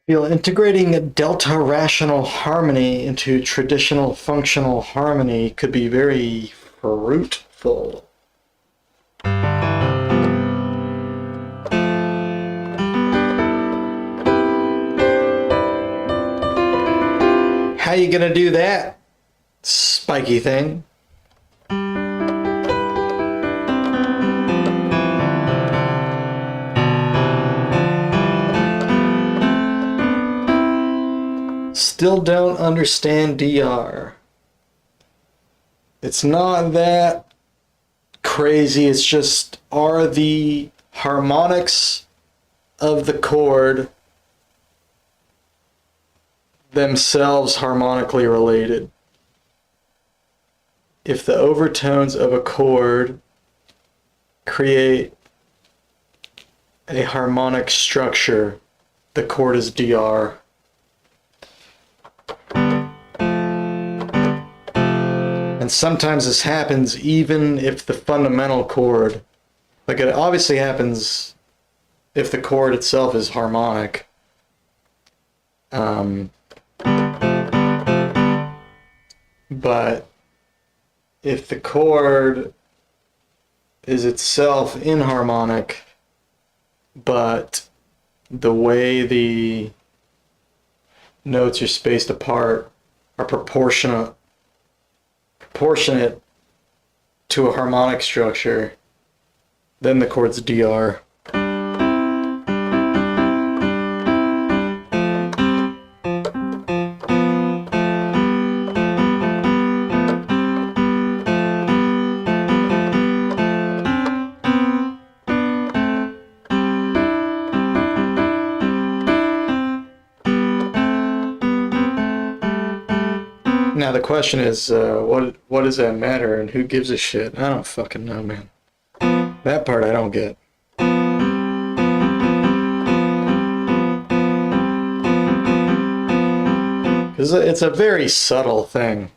Feel integrating a delta rational harmony into traditional functional harmony could be very fruitful. How you gonna do that, spiky thing? Still don't understand DR. It's not that crazy, it's just, are the harmonics of the chord themselves harmonically related? If the overtones of a chord create a harmonic structure, the chord is DR. And sometimes this happens even if the fundamental chord, like it obviously happens if the chord itself is harmonic. But if the chord is itself inharmonic, but the way the notes are spaced apart are proportionate to a harmonic structure, then the chord's DR. Now the question is, what does that matter and who gives a shit? I don't fucking know, man. That part I don't get. Because it's a very subtle thing.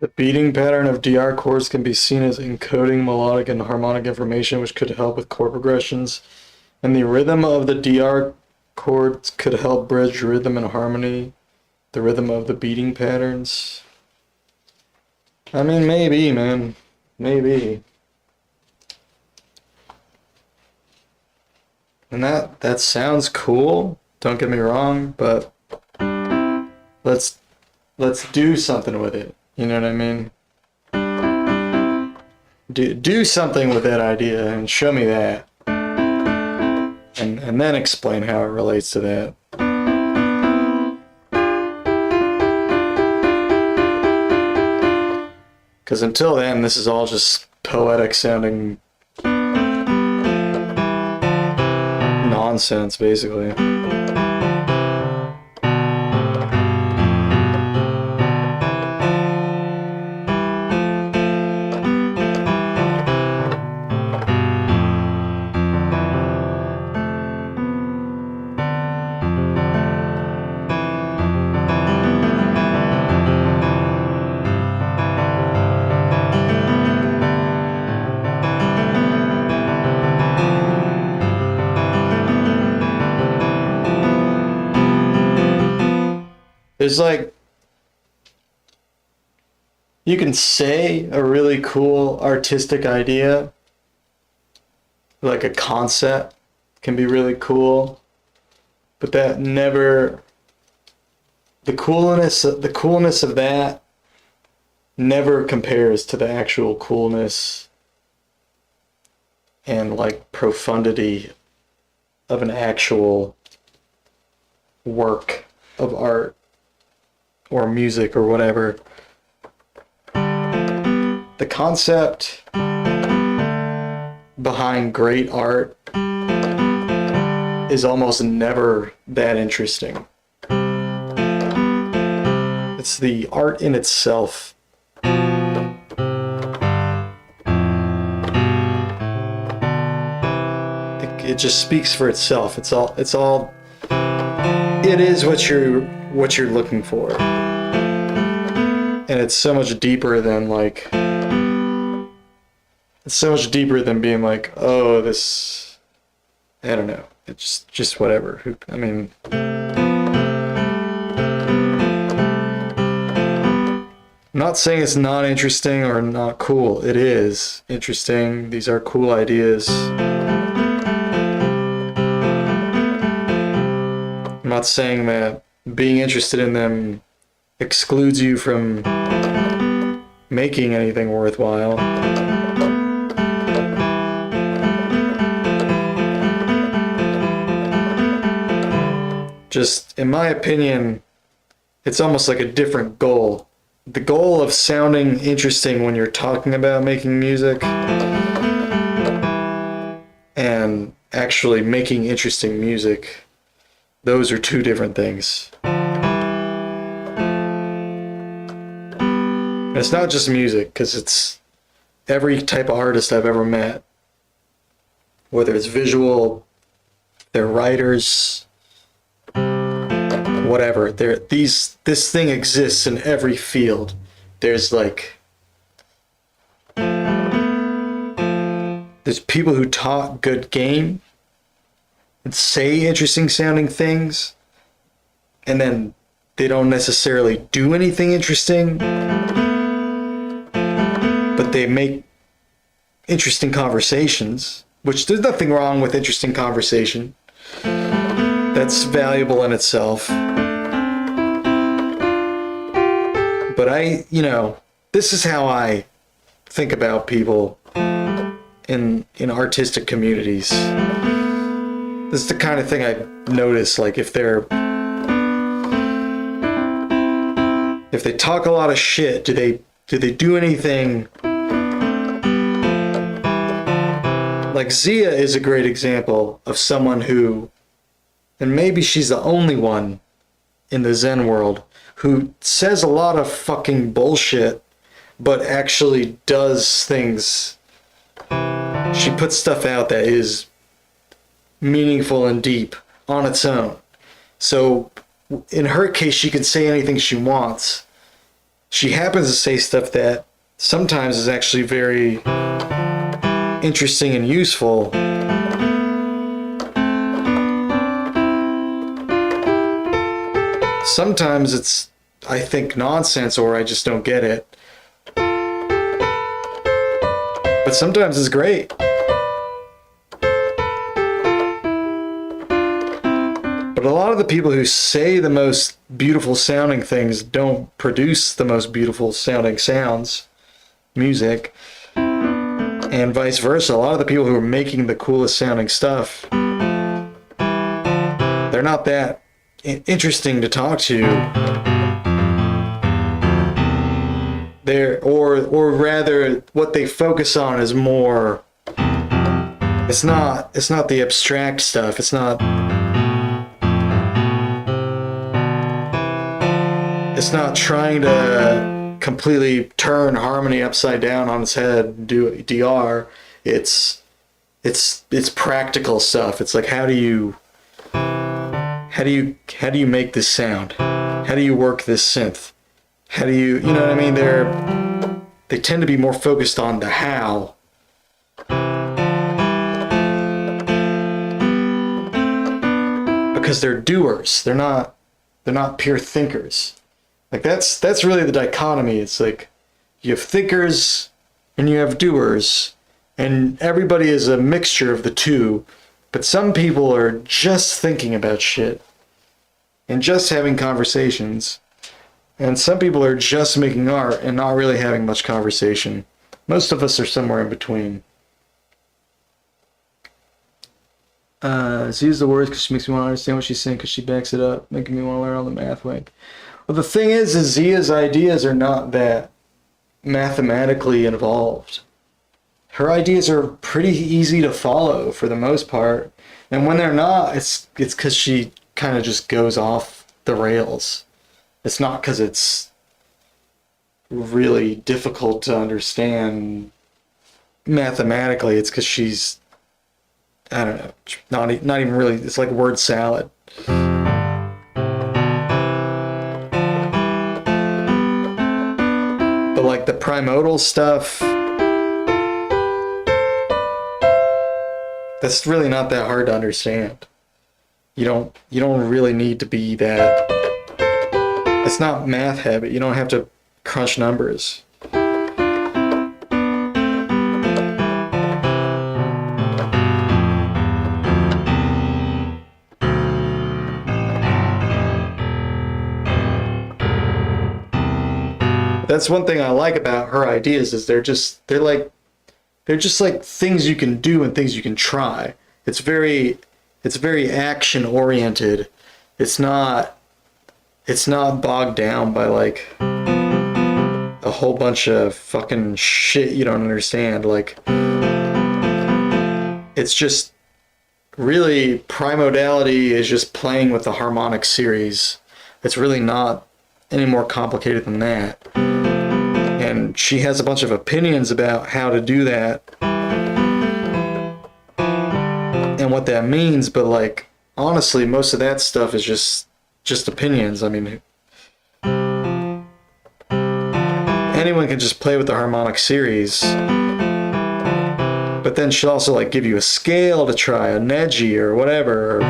The beating pattern of DR chords can be seen as encoding melodic and harmonic information, which could help with chord progressions. And the rhythm of the DR chords could help bridge rhythm and harmony, the rhythm of the beating patterns. I mean, maybe, man. Maybe. And that sounds cool, don't get me wrong, but let's do something with it. You know what I mean? Do something with that idea and show me that. And then explain how it relates to that. Because until then, this is all just poetic sounding nonsense, basically. There's like, you can say a really cool artistic idea, like a concept can be really cool, but that never, the coolness of that never compares to the actual coolness and like profundity of an actual work of art or music or whatever, the concept behind great art is almost never that interesting. It's the art in itself. It just speaks for itself. It is what you're looking for. And it's so much deeper than like, it's so much deeper than being like, oh, this, I don't know. It's just whatever. I mean, I'm not saying it's not interesting or not cool. It is interesting. These are cool ideas. I'm not saying that being interested in them excludes you from making anything worthwhile. Just, in my opinion, it's almost like a different goal. The goal of sounding interesting when you're talking about making music and actually making interesting music, those are two different things. And it's not just music, because it's every type of artist I've ever met. Whether it's visual, they're writers, whatever. This thing exists in every field. There's people who talk good game and say interesting sounding things, and then they don't necessarily do anything interesting, but they make interesting conversations, which there's nothing wrong with interesting conversation. That's valuable in itself. But this is how I think about people in artistic communities. This is the kind of thing I notice, like if they talk a lot of shit, do they do anything? Like Zia is a great example of someone who, and maybe she's the only one in the Zen world, who says a lot of fucking bullshit, but actually does things. She puts stuff out that is meaningful and deep on its own. So in her case, she can say anything she wants. She happens to say stuff that sometimes is actually very interesting and useful. Sometimes it's, I think, nonsense, or I just don't get it. But sometimes it's great. But a lot of the people who say the most beautiful sounding things don't produce the most beautiful sounding sounds, music, and vice versa. A lot of the people who are making the coolest sounding stuff, they're not that interesting to talk to. Or rather, what they focus on is more. It's not the abstract stuff. It's not trying to completely turn harmony upside down on its head, do DR. It's practical stuff. It's like, how do you make this sound? How do you work this synth? How do you know what I mean? They tend to be more focused on the how. Because they're doers. They're not pure thinkers. Like that's really the dichotomy. It's like you have thinkers and you have doers, and everybody is a mixture of the two. But some people are just thinking about shit and just having conversations. And some people are just making art and not really having much conversation. Most of us are somewhere in between. She's the worst because she makes me want to understand what she's saying because she backs it up, making me want to learn all the math. Like, well, the thing is Zia's ideas are not that mathematically involved. Her ideas are pretty easy to follow for the most part, and when they're not, it's because she kind of just goes off the rails. It's not because it's really difficult to understand mathematically. It's because she's, I don't know, not even really. It's like word salad. But like the primordial stuff, that's really not that hard to understand. You don't really need to be that. It's not math heavy. You don't have to crunch numbers. That's one thing I like about her ideas is they're just like things you can do and things you can try. It's very action oriented. It's not bogged down by like a whole bunch of fucking shit you don't understand. Like, it's just really primodality is just playing with the harmonic series. It's really not any more complicated than that. And she has a bunch of opinions about how to do that and what that means, but like honestly, most of that stuff is just opinions. I mean, anyone can just play with the harmonic series, but then she'll also like give you a scale to try, a neji or whatever.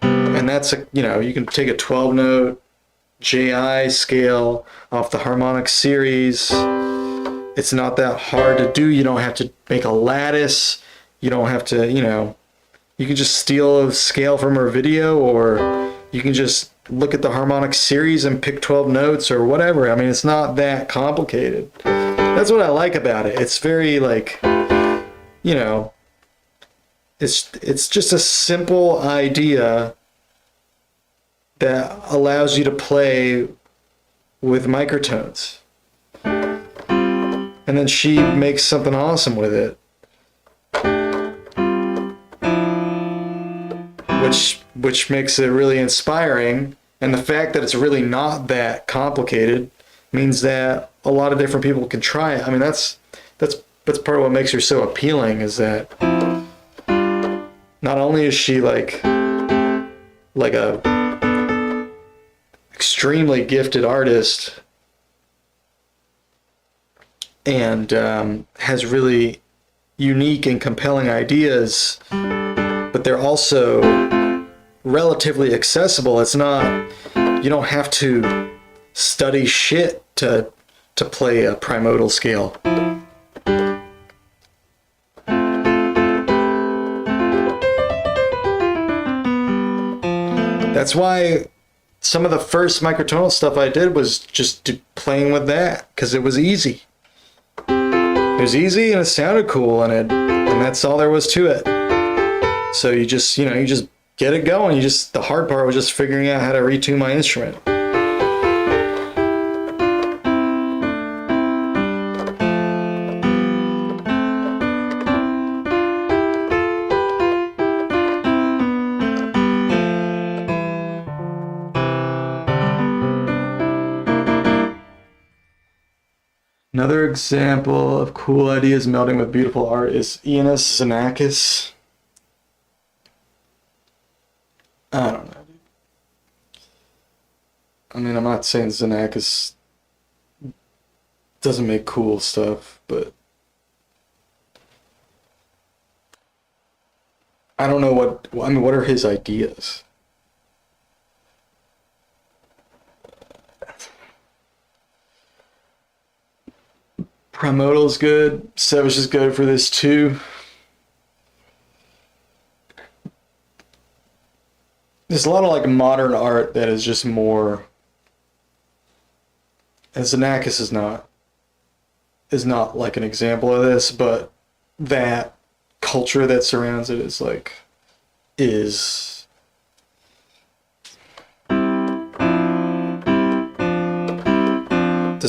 And that's you can take a 12-note JI scale off the harmonic series. It's not that hard to do. You don't have to make a lattice. You don't have to, you can just steal a scale from her video, or you can just look at the harmonic series and pick 12 notes or whatever. I mean, it's not that complicated. That's what I like about it. It's very like, it's just a simple idea that allows you to play with microtones. And then she makes something awesome with it. Which makes it really inspiring. And the fact that it's really not that complicated means that a lot of different people can try it. I mean, that's part of what makes her so appealing, is that not only is she like a extremely gifted artist and has really unique and compelling ideas, but they're also relatively accessible. It's not, you don't have to study shit to play a primordial scale. That's why some of the first microtonal stuff I did was just playing with that, because it was easy. It was easy and it sounded cool, and that's all there was to it. So you just get it going. The hard part was just figuring out how to retune my instrument. Another example of cool ideas melding with beautiful art is Enos Xenakis. I don't know, dude. I mean, I'm not saying Xenakis doesn't make cool stuff, but I don't know what are his ideas? Primordial's good. Savage is good for this too. There's a lot of like modern art that is just more. And Xenakis is not like an example of this, but that culture that surrounds it is like there's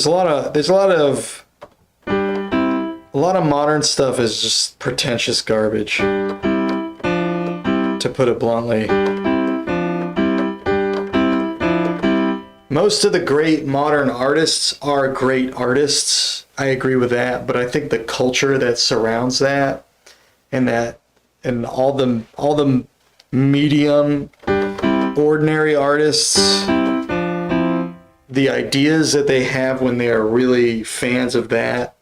a lot of modern stuff is just pretentious garbage, to put it bluntly. Most of the great modern artists are great artists. I agree with that, but I think the culture that surrounds that and all the medium ordinary artists, the ideas that they have when they are really fans of that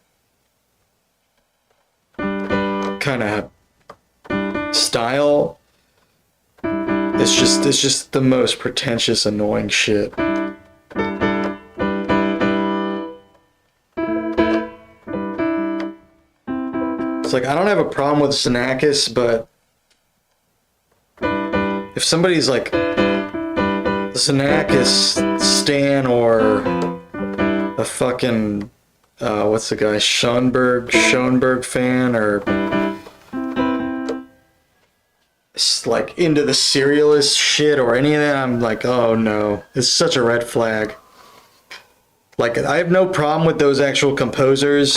kind of style, it's just the most pretentious, annoying shit. It's like, I don't have a problem with Xenakis, but if somebody's like Xenakis stan or a fucking what's the guy, Schoenberg fan, or like into the serialist shit or any of that, I'm like, oh no, it's such a red flag. Like, I have no problem with those actual composers,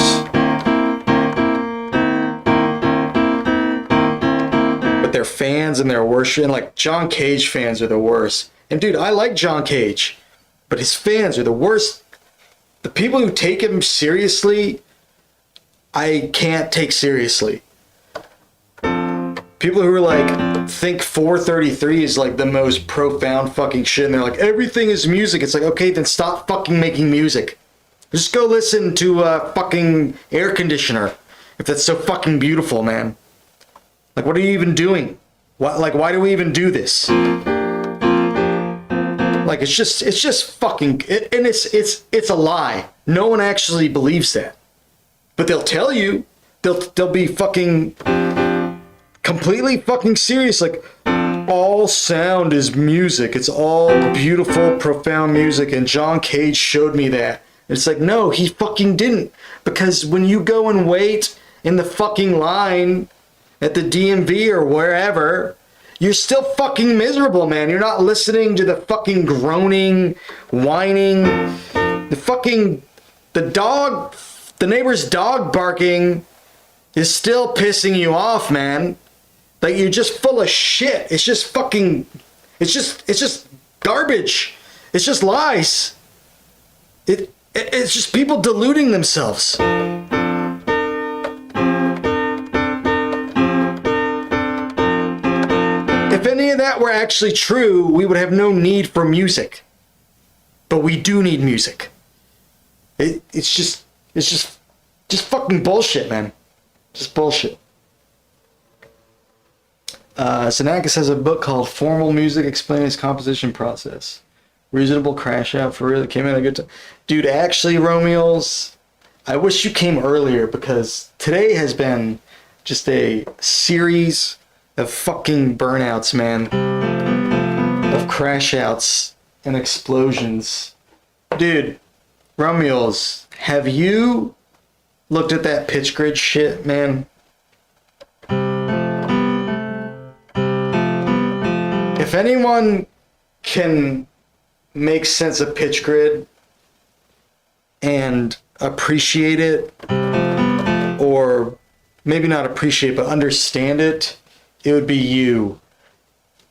but their fans and their worship, and like John Cage fans are the worst. And dude, I like John Cage, but his fans are the worst. The people who take him seriously, I can't take seriously. People who are like, think 433 is like the most profound fucking shit, and they're like, everything is music. It's like, okay, then stop fucking making music. Just go listen to a fucking air conditioner, if that's so fucking beautiful, man. Like, what are you even doing? Why do we even do this? Like, it's just fucking, and it's a lie. No one actually believes that, but they'll tell you. They'll be fucking completely fucking serious. Like, all sound is music. It's all beautiful, profound music. And John Cage showed me that. It's like, no, he fucking didn't. Because when you go and wait in the fucking line at the DMV or wherever, you're still fucking miserable, man. You're not listening to the fucking groaning, whining, the neighbor's dog barking is still pissing you off, man. Like, you're just full of shit. It's just fucking, it's just garbage. It's just lies. It's just people deluding themselves. If any of that were actually true, we would have no need for music. But we do need music. It's just fucking bullshit, man. Just bullshit. Xenakis has a book called Formal Music Explaining His Composition Process. Reasonable crash out, for real. It came in a good time. Dude, actually, Romeos, I wish you came earlier, because today has been just a series of fucking burnouts, man. Of crash outs and explosions. Dude, Romeos, have you looked at that pitch grid shit, man? If anyone can make sense of pitch grid and appreciate it, or maybe not appreciate, but understand it, it would be you.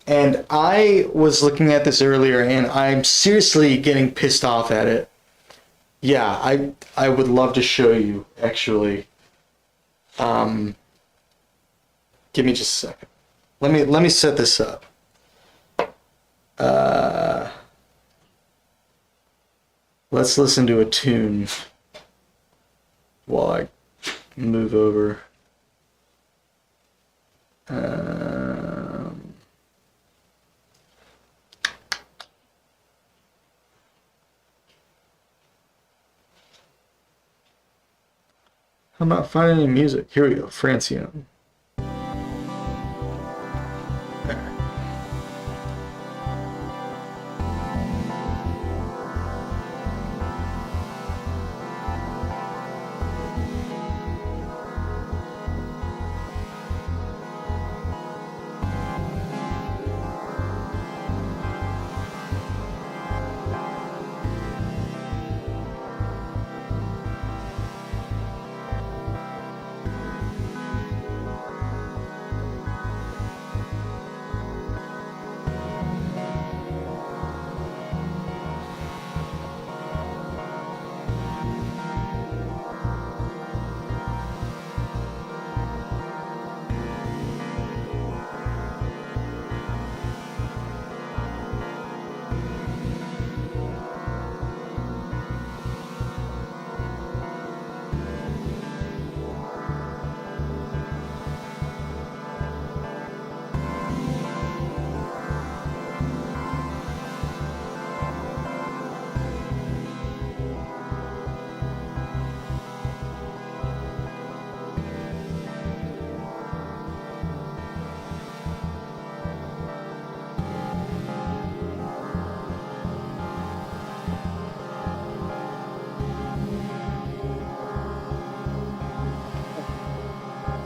And I was looking at this earlier, and I'm seriously getting pissed off at it. Yeah, I would love to show you, actually. Give me just a second. Let me set this up. Let's listen to a tune while I move over. I'm not finding any music. Here we go, Francione.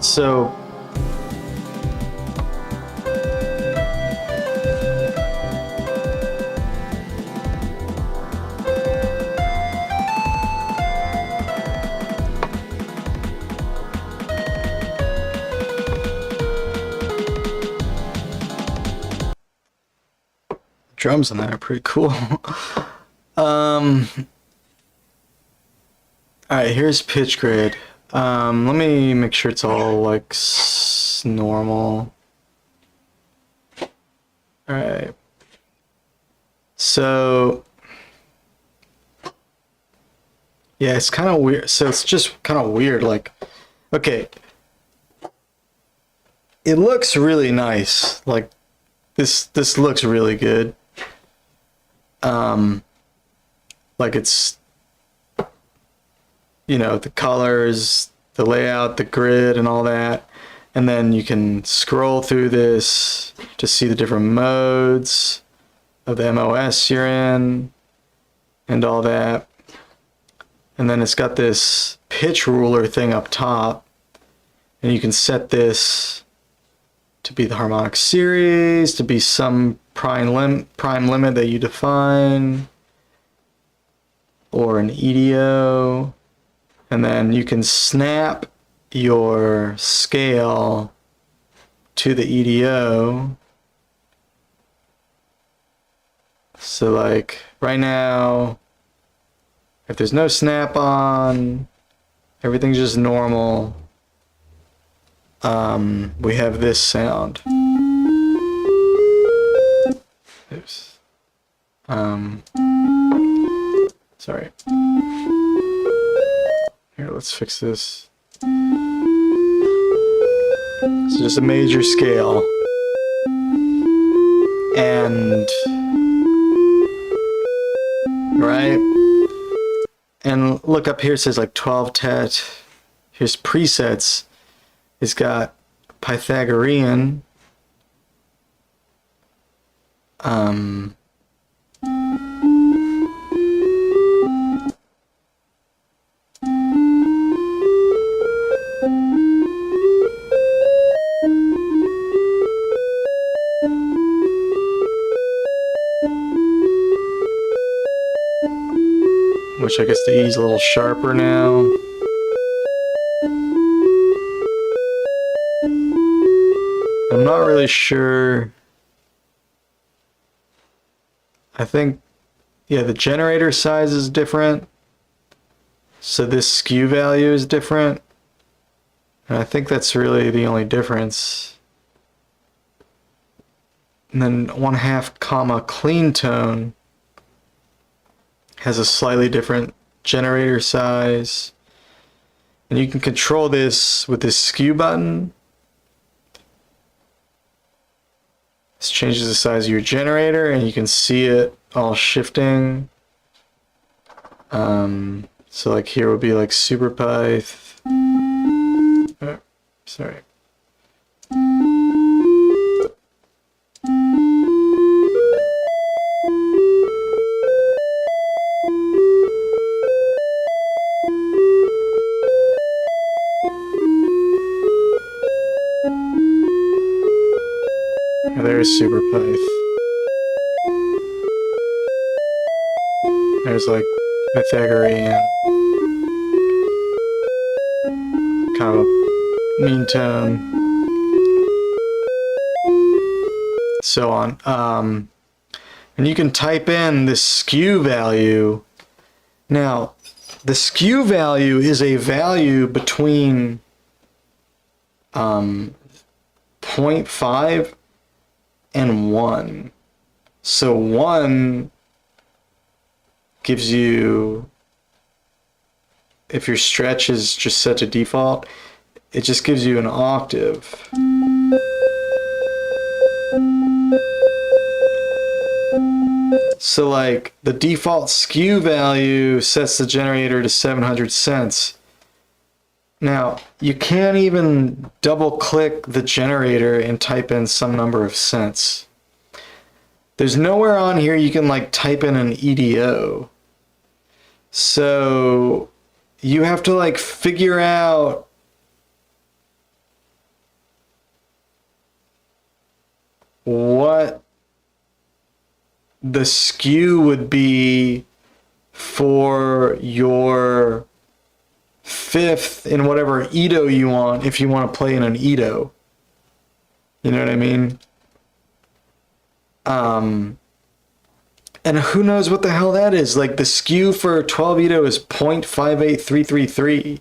So drums in there are pretty cool. Alright, here's pitch grade. Let me make sure it's all like normal. Alright. So yeah, it's kind of weird. So it's just kind of weird. Like, okay, it looks really nice. Like this looks really good. Like it's, you know, the colors, the layout, the grid, and all that. And then you can scroll through this to see the different modes of the MOS you're in and all that. And then it's got this pitch ruler thing up top, and you can set this to be the harmonic series, to be some prime limit that you define, or an EDO. And then you can snap your scale to the EDO. So like right now, if there's no snap on, everything's just normal, we have this sound. Oops. Sorry. Here, let's fix this. It's just a major scale. And right? And look up here, it says like 12 tet. Here's presets. It's got Pythagorean. Which I guess the E's a little sharper now. I'm not really sure. I think, yeah, the generator size is different. So this skew value is different. And I think that's really the only difference. And then 1/2 comma clean tone has a slightly different generator size. And you can control this with this skew button. This changes the size of your generator, and you can see it all shifting. So like here would be like super pyth. Oh, sorry. There's super pyth. There's like Pythagorean, kind of a mean tone, so on. And you can type in the skew value. Now, the skew value is a value between 0.5 and 1. So 1 gives you, if your stretch is just set to default, it just gives you an octave. So like the default skew value sets the generator to 700 cents. Now, you can't even double click the generator and type in some number of cents. There's nowhere on here you can like type in an EDO. So you have to like figure out what the skew would be for your fifth in whatever Edo you want if you want to play in an Edo. You know what I mean? And who knows what the hell that is? Like the skew for 12 Edo is 0.58333.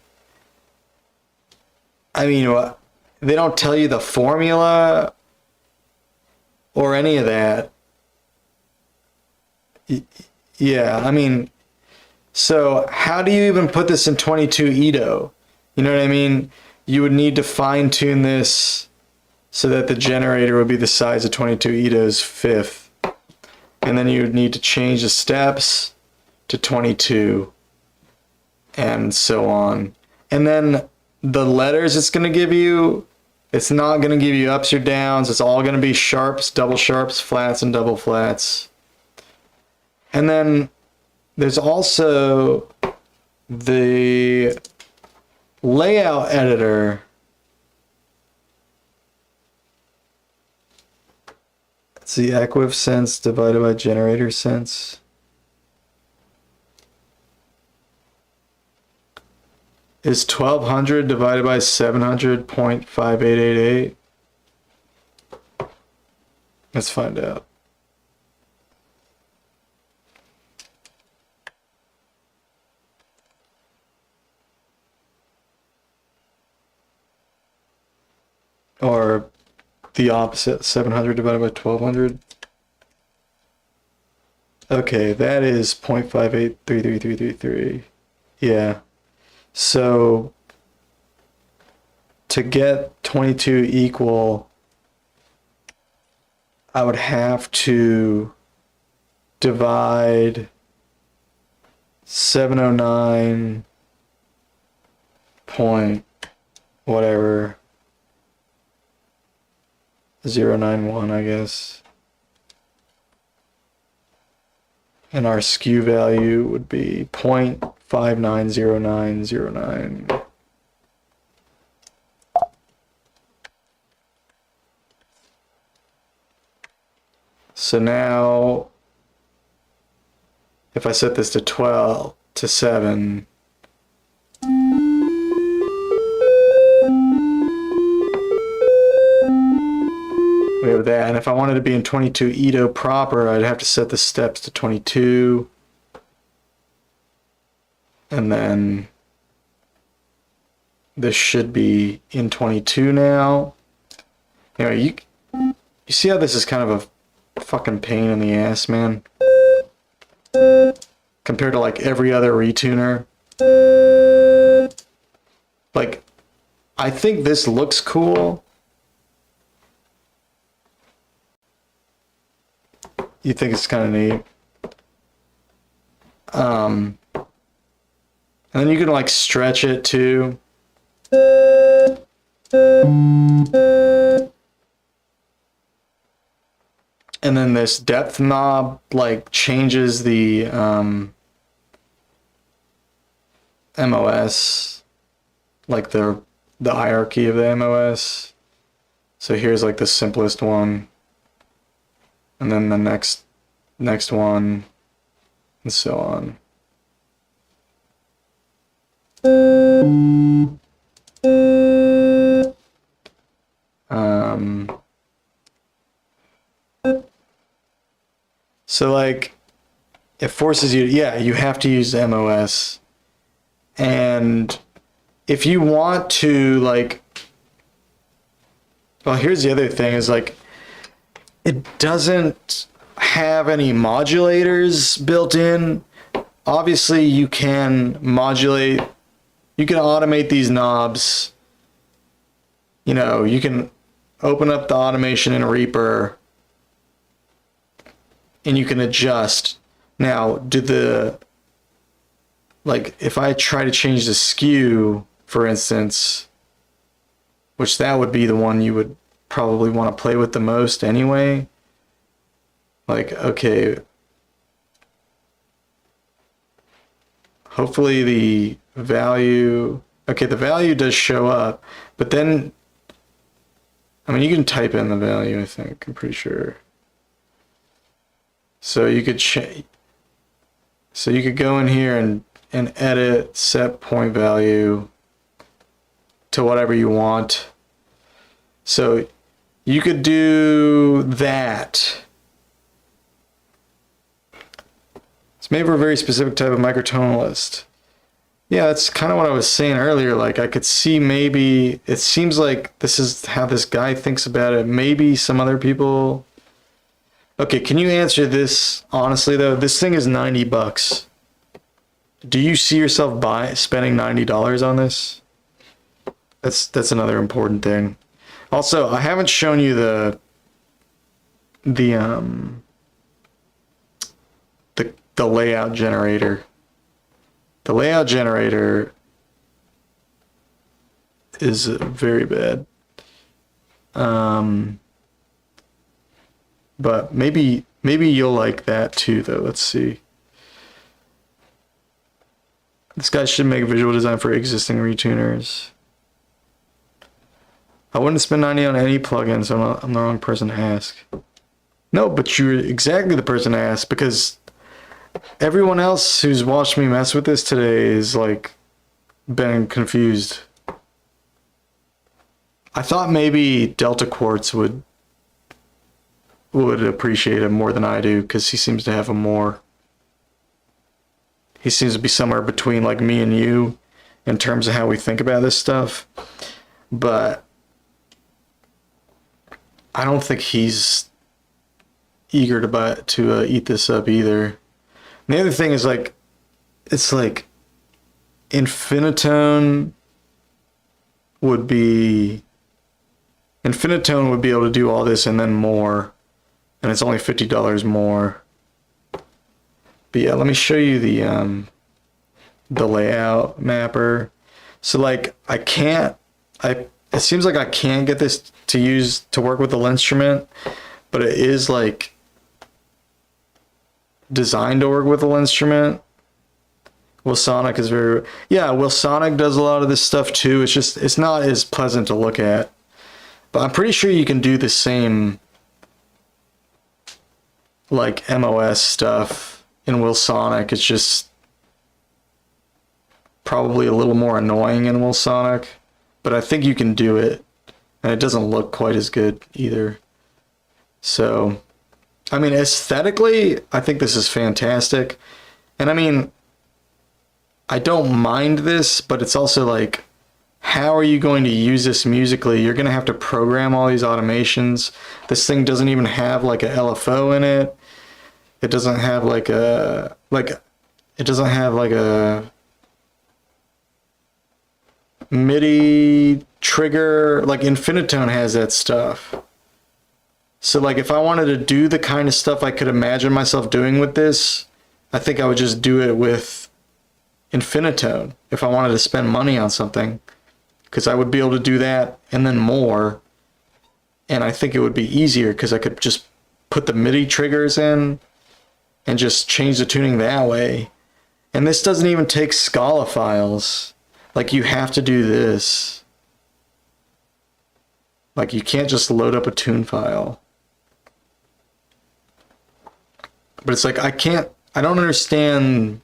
I mean, they don't tell you the formula or any of that. Yeah, I mean, so how do you even put this in 22 Edo? You know what I mean? You would need to fine tune this so that the generator would be the size of 22 Edo's fifth. And then you would need to change the steps to 22 and so on. And then the letters it's going to give you, it's not going to give you ups or downs. It's all going to be sharps, double sharps, flats, and double flats. And then there's also the layout editor. It's the equiv sense divided by generator sense. Is 1200 divided by 700.5888? Let's find out. Or the opposite, 700 divided by 1200. Okay, that is 0.583333. Yeah. So to get 22 equal, I would have to divide 709 point whatever 091, I guess. And our skew value would be 0.590909. So now, if I set this to 12 to 7, we have that. And if I wanted to be in 22 Edo proper, I'd have to set the steps to 22. And then this should be in 22 now. Anyway, you see how this is kind of a fucking pain in the ass, man? Compared to like every other retuner. Like, I think this looks cool. You think it's kind of neat. And then you can like stretch it too. And then this depth knob like changes the MOS, like the hierarchy of the MOS. So here's like the simplest one. And then the next one, and so on. So like, it forces you, yeah, you have to use the MOS. And if you want to like, well, here's the other thing is like, it doesn't have any modulators built in. Obviously, you can modulate, you can automate these knobs. You know, you can open up the automation in Reaper and you can adjust. Now, like, if I try to change the skew, for instance, which that would be the one you would probably want to play with the most anyway. Like, okay, hopefully the value, okay, the value does show up, but then I mean, you can type in the value, I think. I'm pretty sure. So you could go in here and edit, set point value to whatever you want. So you could do that. It's made for a very specific type of microtonalist. Yeah, that's kind of what I was saying earlier. Like, I could see maybe, it seems like this is how this guy thinks about it. Maybe some other people. Okay, can you answer this honestly though? This thing is 90 bucks. Do you see yourself spending $90 on this? That's another important thing. Also, I haven't shown you the layout generator. The layout generator is very bad. But maybe you'll like that too though. Let's see. This guy should make a visual design for existing retuners. I wouldn't spend 90 on any plugin, so I'm the wrong person to ask. No, but you're exactly the person to ask, because everyone else who's watched me mess with this today is like been confused. I thought maybe Delta Quartz would appreciate it more than I do, because he seems to have a more. He seems to be somewhere between like me and you in terms of how we think about this stuff. But I don't think he's eager to eat this up either. And the other thing is like, it's like Infinitone would be able to do all this and then more, and it's only $50 more. But yeah, let me show you the layout mapper. So like it seems like I can't get this to work with the linnstrument, but it is like designed to work with the linnstrument. Wilsonic is Wilsonic does a lot of this stuff too. It's not as pleasant to look at. But I'm pretty sure you can do the same like MOS stuff in Wilsonic. It's just probably a little more annoying in Wilsonic, but I think you can do it, and it doesn't look quite as good either. So, I mean, aesthetically, I think this is fantastic. And I mean, I don't mind this, but it's also like, how are you going to use this musically? You're going to have to program all these automations. This thing doesn't even have like a LFO in it. It doesn't have like a MIDI trigger. Like Infinitone has that stuff. So like if I wanted to do the kind of stuff I could imagine myself doing with this, I think I would just do it with Infinitone if I wanted to spend money on something, because I would be able to do that and then more, and I think it would be easier because I could just put the MIDI triggers in and just change the tuning that way. And this doesn't even take Scala files. Like, you have to do this. Like, you can't just load up a tune file. But it's like, I don't understand.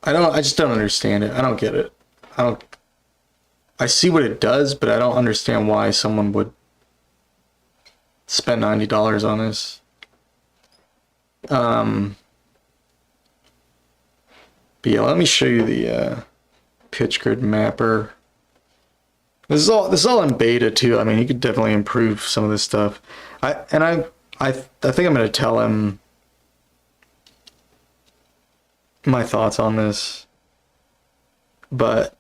I just don't understand it. I don't get it. I see what it does, but I don't understand why someone would spend $90 on this. But yeah, let me show you the pitch grid mapper. This is all in beta too. I mean, you could definitely improve some of this stuff. I think I'm gonna tell him my thoughts on this, but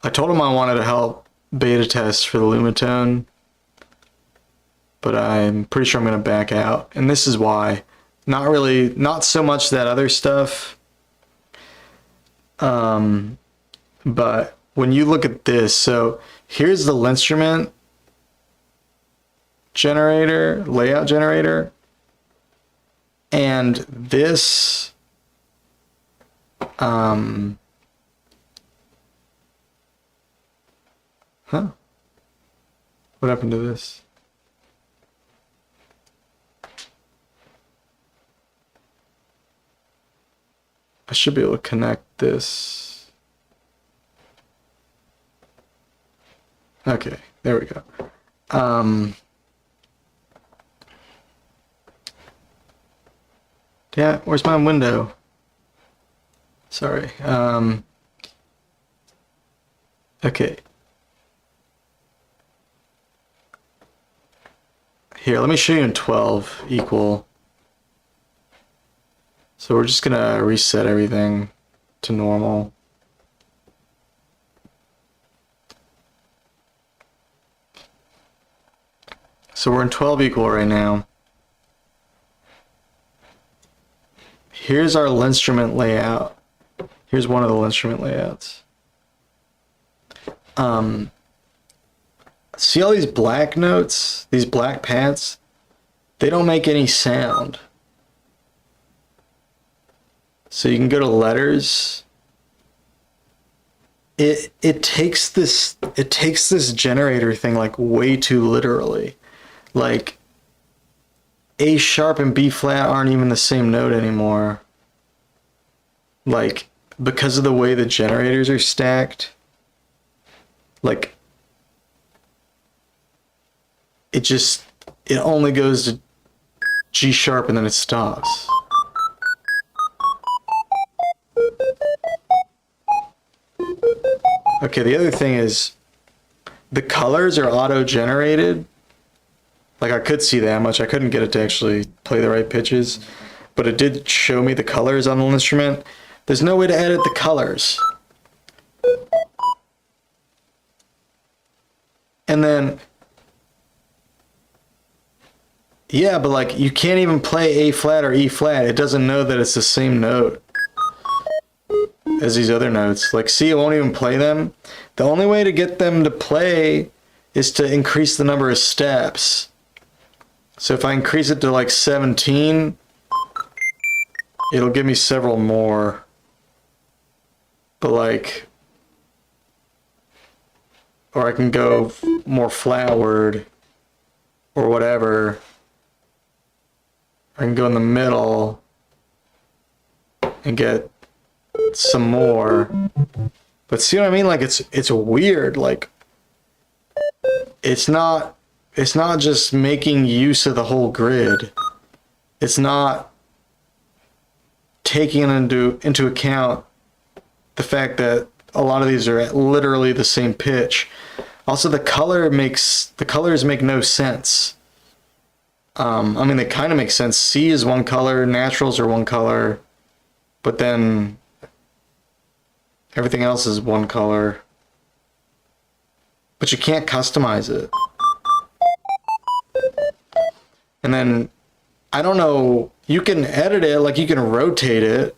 I told him I wanted to help beta test for the lumatone, but I'm pretty sure I'm gonna back out, and this is why. Not so much that other stuff, but when you look at this, so here's the linnstrument generator, layout generator, and this Huh? What happened to this? I should be able to connect this. Okay, there we go. Yeah, where's my window? Sorry. Okay. Here, let me show you in 12 equal. So we're just gonna reset everything to normal. So we're in 12 equal right now. Here's our linnstrument layout. Here's one of the linnstrument layouts. See all these black notes, these black pads? They don't make any sound. So you can go to letters. It takes this generator thing like way too literally. Like A sharp and B flat aren't even the same note anymore. Like because of the way the generators are stacked. Like it only goes to G sharp and then it stops. Okay, the other thing is the colors are auto-generated. Like I could see that much. I couldn't get it to actually play the right pitches, but it did show me the colors on the instrument. There's no way to edit the colors. And then yeah, but like you can't even play A flat or E flat. It doesn't know that it's the same note as these other notes. Like see, it won't even play them. The only way to get them to play is to increase the number of steps. So if I increase it to like 17, it'll give me several more. But like, or I can go more flatward or whatever. I can go in the middle and get some more. But see what I mean? Like it's weird. Like it's not just making use of the whole grid. It's not taking into account the fact that a lot of these are at literally the same pitch. Also, the colors make no sense. I mean, they kind of make sense. C is one color, naturals are one color, but then everything else is one color. But you can't customize it. And then, I don't know, you can edit it, like you can rotate it,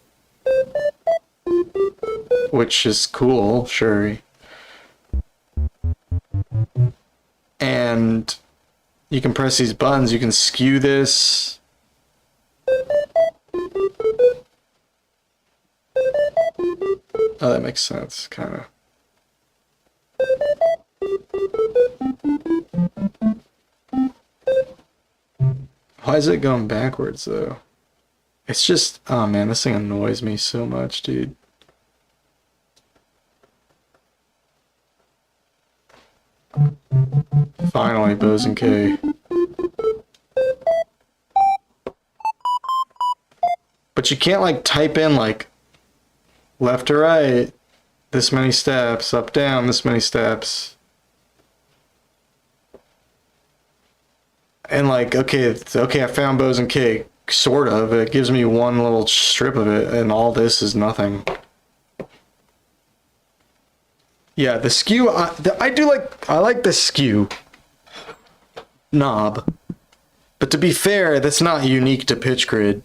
which is cool, sure. And you can press these buttons, you can skew this. Oh, that makes sense, kind of. Why is it going backwards, though? It's just, oh man, this thing annoys me so much, dude. Finally, Bose and K. But you can't, like, type in, like, left to right, this many steps, up, down, this many steps. And like, okay, I found Bose and K, sort of. It gives me one little strip of it, and all this is nothing. Yeah, the skew, I like the skew knob. But to be fair, that's not unique to Pitch Grid.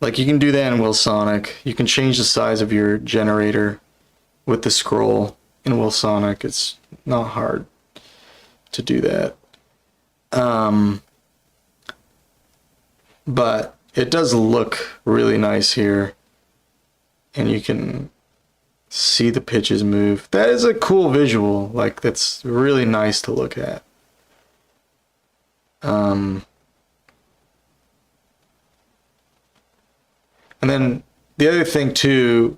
Like, you can do that in Wilsonic. You can change the size of your generator with the scroll in Wilsonic. It's not hard to do that. But it does look really nice here. And you can see the pitches move. That is a cool visual. Like, that's really nice to look at. And then the other thing too,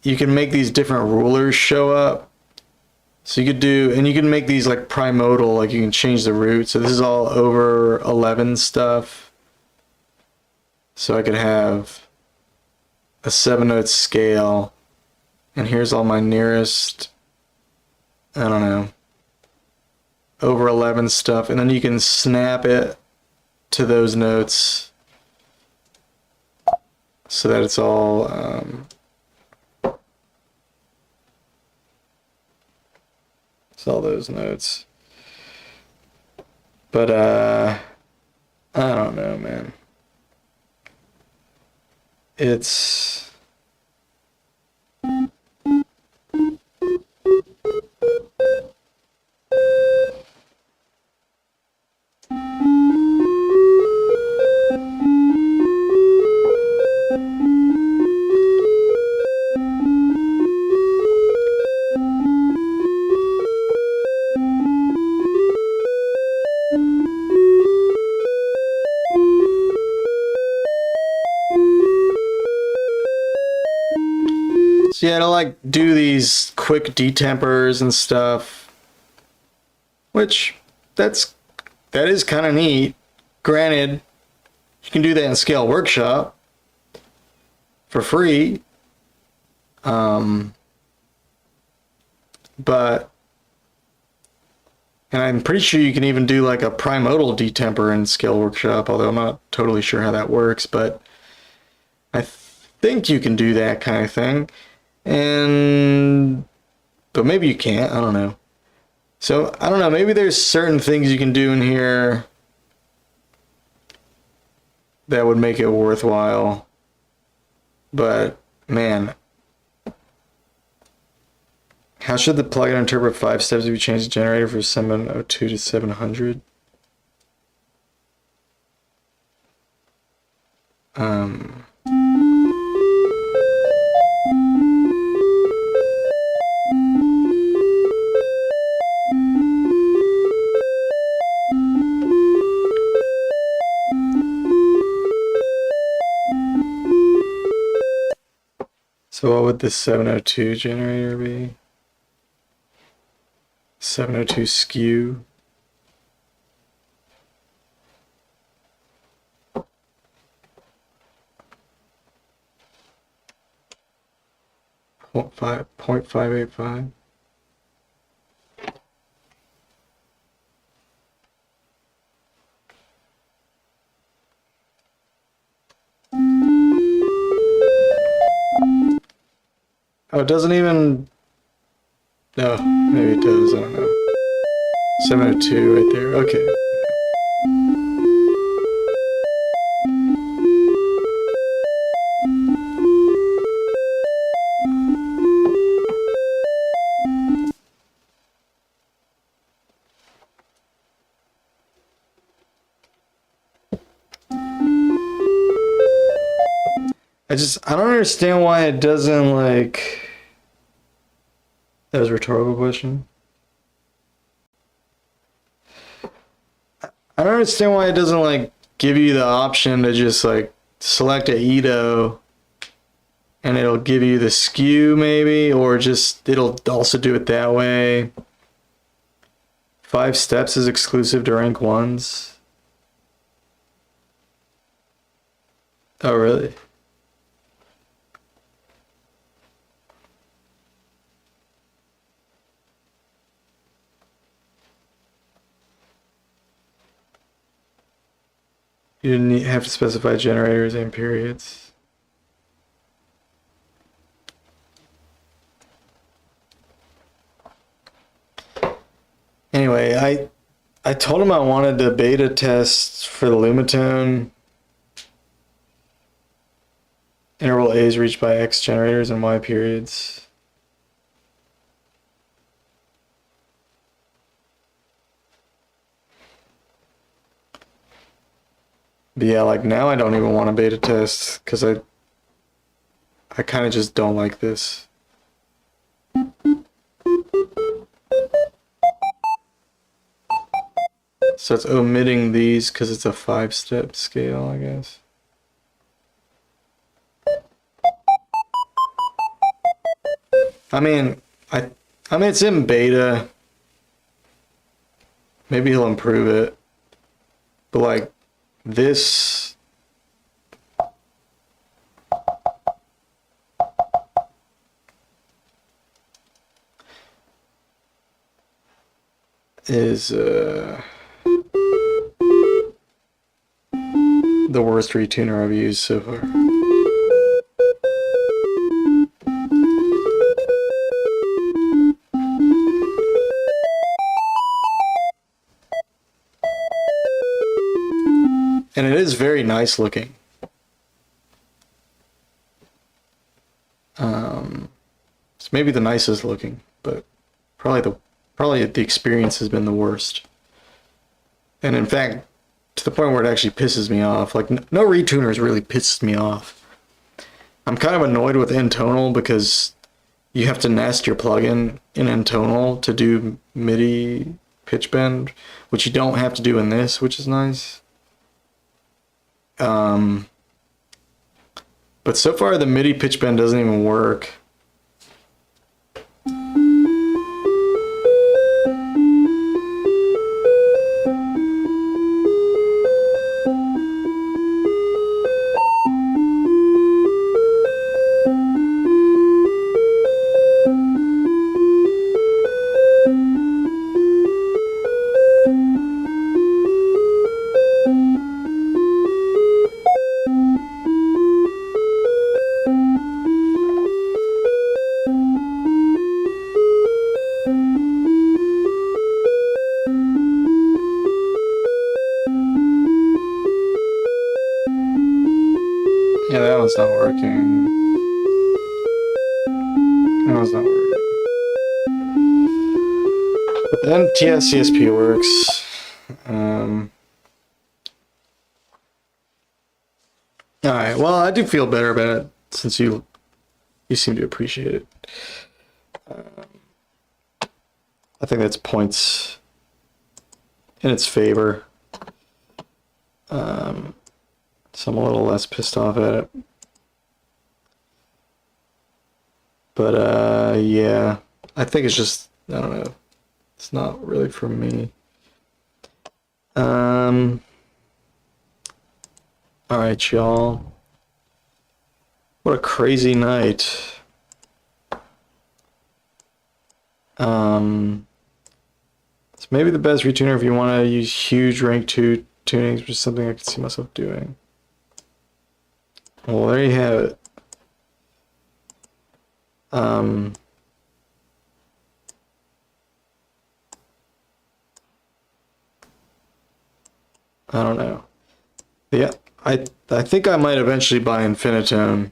you can make these different rulers show up. So you could do, and you can make these like primodal, like you can change the root. So this is all over 11 stuff. So I could have a 7-note scale, and here's all my nearest, I don't know, over 11 stuff, and then you can snap it to those notes so that it's all it's all those notes. But I don't know, man. It's so yeah, to like do these quick detempers and stuff, which that is kind of neat. Granted, you can do that in Scale Workshop for free, but and I'm pretty sure you can even do like a primodal detemper in Scale Workshop, although I'm not totally sure how that works, but I think you can do that kind of thing. But maybe you can't, I don't know. So, I don't know, maybe there's certain things you can do in here that would make it worthwhile. But, man, how should the plugin interpret 5 steps if you change the generator from 702 to 700? So what would the 702 generator be? 702 skew. Point 5.585. Oh, it doesn't even. No, maybe it does. I don't know. 702 right there. Okay. I don't understand why it doesn't like. That was a rhetorical question. I don't understand why it doesn't like give you the option to just like select a Edo and it'll give you the skew maybe, or just it'll also do it that way. 5 steps is exclusive to rank 1s. Oh, really? You didn't have to specify generators and periods. Anyway, I told him I wanted to beta test for the lumatone. Interval A is reached by X generators and Y periods. But yeah, like now I don't even want to beta test because I kind of just don't like this. So it's omitting these because it's a 5-step scale, I guess. I mean, I mean it's in beta. Maybe he'll improve it. But like this is the worst retuner I've used so far. And it is very nice looking. It's maybe the nicest looking, but probably the experience has been the worst. And in fact, to the point where it actually pisses me off. Like no retuners really pisses me off. I'm kind of annoyed with intonal because you have to nest your plugin in intonal to do MIDI pitch bend, which you don't have to do in this, which is nice. But so far the MIDI pitch bend doesn't even work. Yeah, that one's not working. That one's not working. But then TSCSP works. Alright, well, I do feel better about it since you seem to appreciate it. I think that's points in its favor. So I'm a little less pissed off at it. But yeah, I think it's just, I don't know, it's not really for me. Alright, y'all. What a crazy night. It's maybe the best retuner if you want to use huge rank 2 tunings, which is something I could see myself doing. Well, there you have it. I don't know. Yeah, I think I might eventually buy Infinitone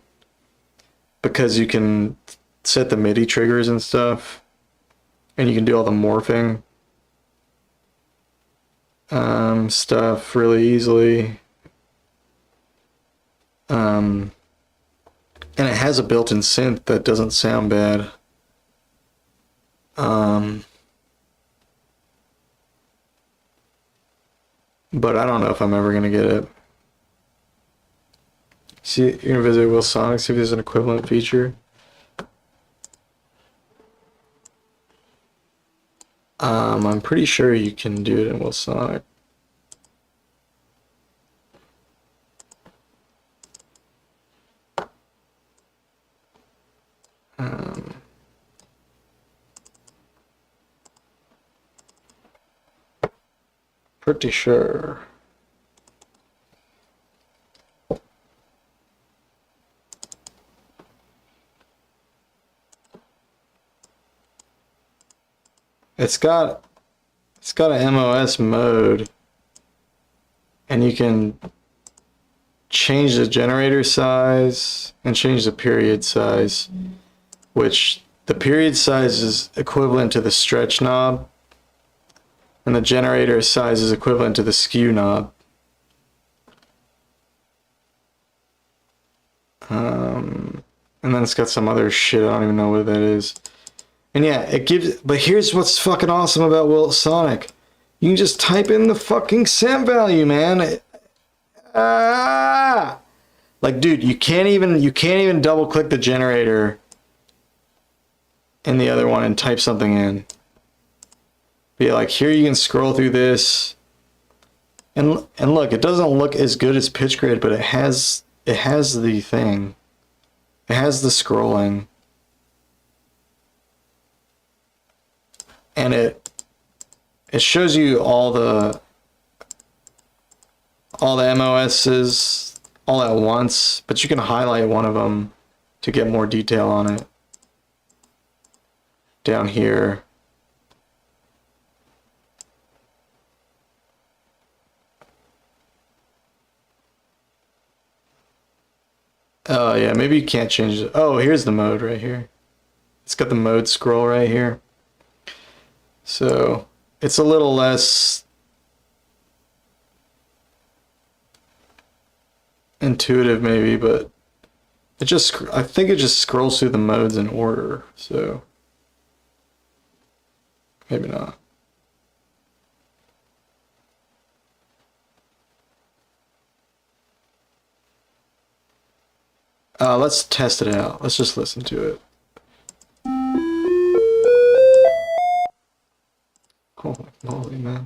because you can set the MIDI triggers and stuff, and you can do all the morphing stuff really easily. And it has a built-in synth that doesn't sound bad. But I don't know if I'm ever gonna get it. See, you're gonna visit Will Sonic, see if there's an equivalent feature. I'm pretty sure you can do it in Will Sonic. Pretty sure. It's got an MOS mode, and you can change the generator size and change the period size, which the period size is equivalent to the stretch knob, and the generator size is equivalent to the skew knob. And then it's got some other shit, I don't even know what that is. And yeah, it gives, but here's what's fucking awesome about Will Sonic. You can just type in the fucking cent value, man. Ah! Like, dude, you can't even double click the generator in the other one and type something in. Be like, here you can scroll through this. And look, it doesn't look as good as Pitch Grid, but it has the thing. It has the scrolling. And it shows you all the MOSs all at once, but you can highlight one of them to get more detail on it. Down here. Oh yeah, maybe you can't change it. Oh, here's the mode right here. It's got the mode scroll right here. So it's a little less intuitive maybe, but I think it just scrolls through the modes in order, so maybe not. Let's test it out. Let's just listen to it. Holy moly, man.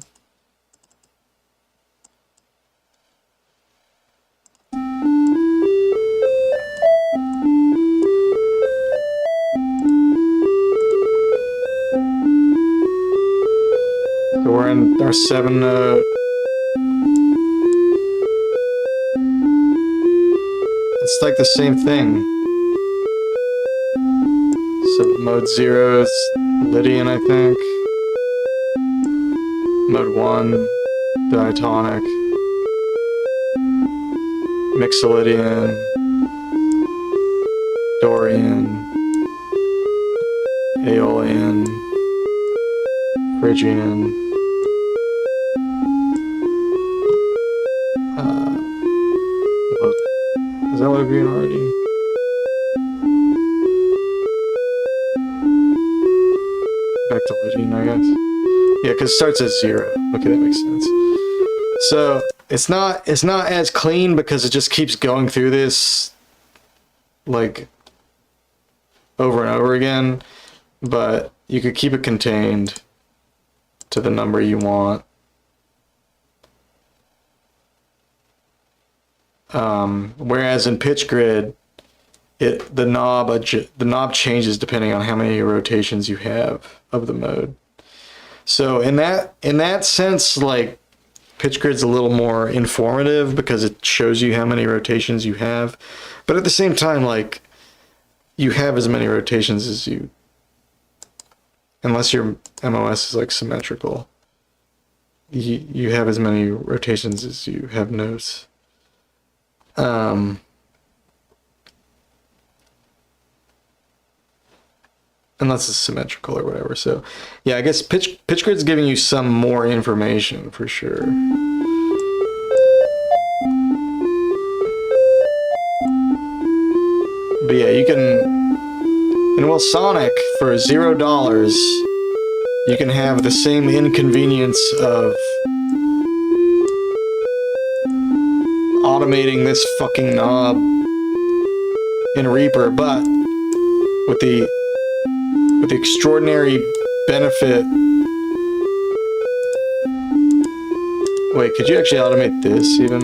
So we're in our 7 note. It's like the same thing. So mode 0 is Lydian, I think. Mode 1, diatonic. Mixolydian. Dorian. Aeolian. Phrygian. Look. Is that what we're doing already? Back to Lydian, I guess. Yeah, because it starts at 0. Okay, that makes sense. So it's not as clean because it just keeps going through this like over and over again, but you could keep it contained to the number you want. Whereas in Pitch Grid, the knob changes depending on how many rotations you have of the mode. So in that sense, like, Pitch Grid's a little more informative because it shows you how many rotations you have, but at the same time, like, you have as many rotations as you, unless your MOS is like symmetrical, you have as many rotations as you have notes. Unless it's symmetrical or whatever. So yeah, I guess Pitch Grid's giving you some more information for sure. But yeah, you can, in Sonic for $0, you can have the same inconvenience of automating this fucking knob in Reaper, but with the extraordinary benefit. Wait, could you actually automate this even?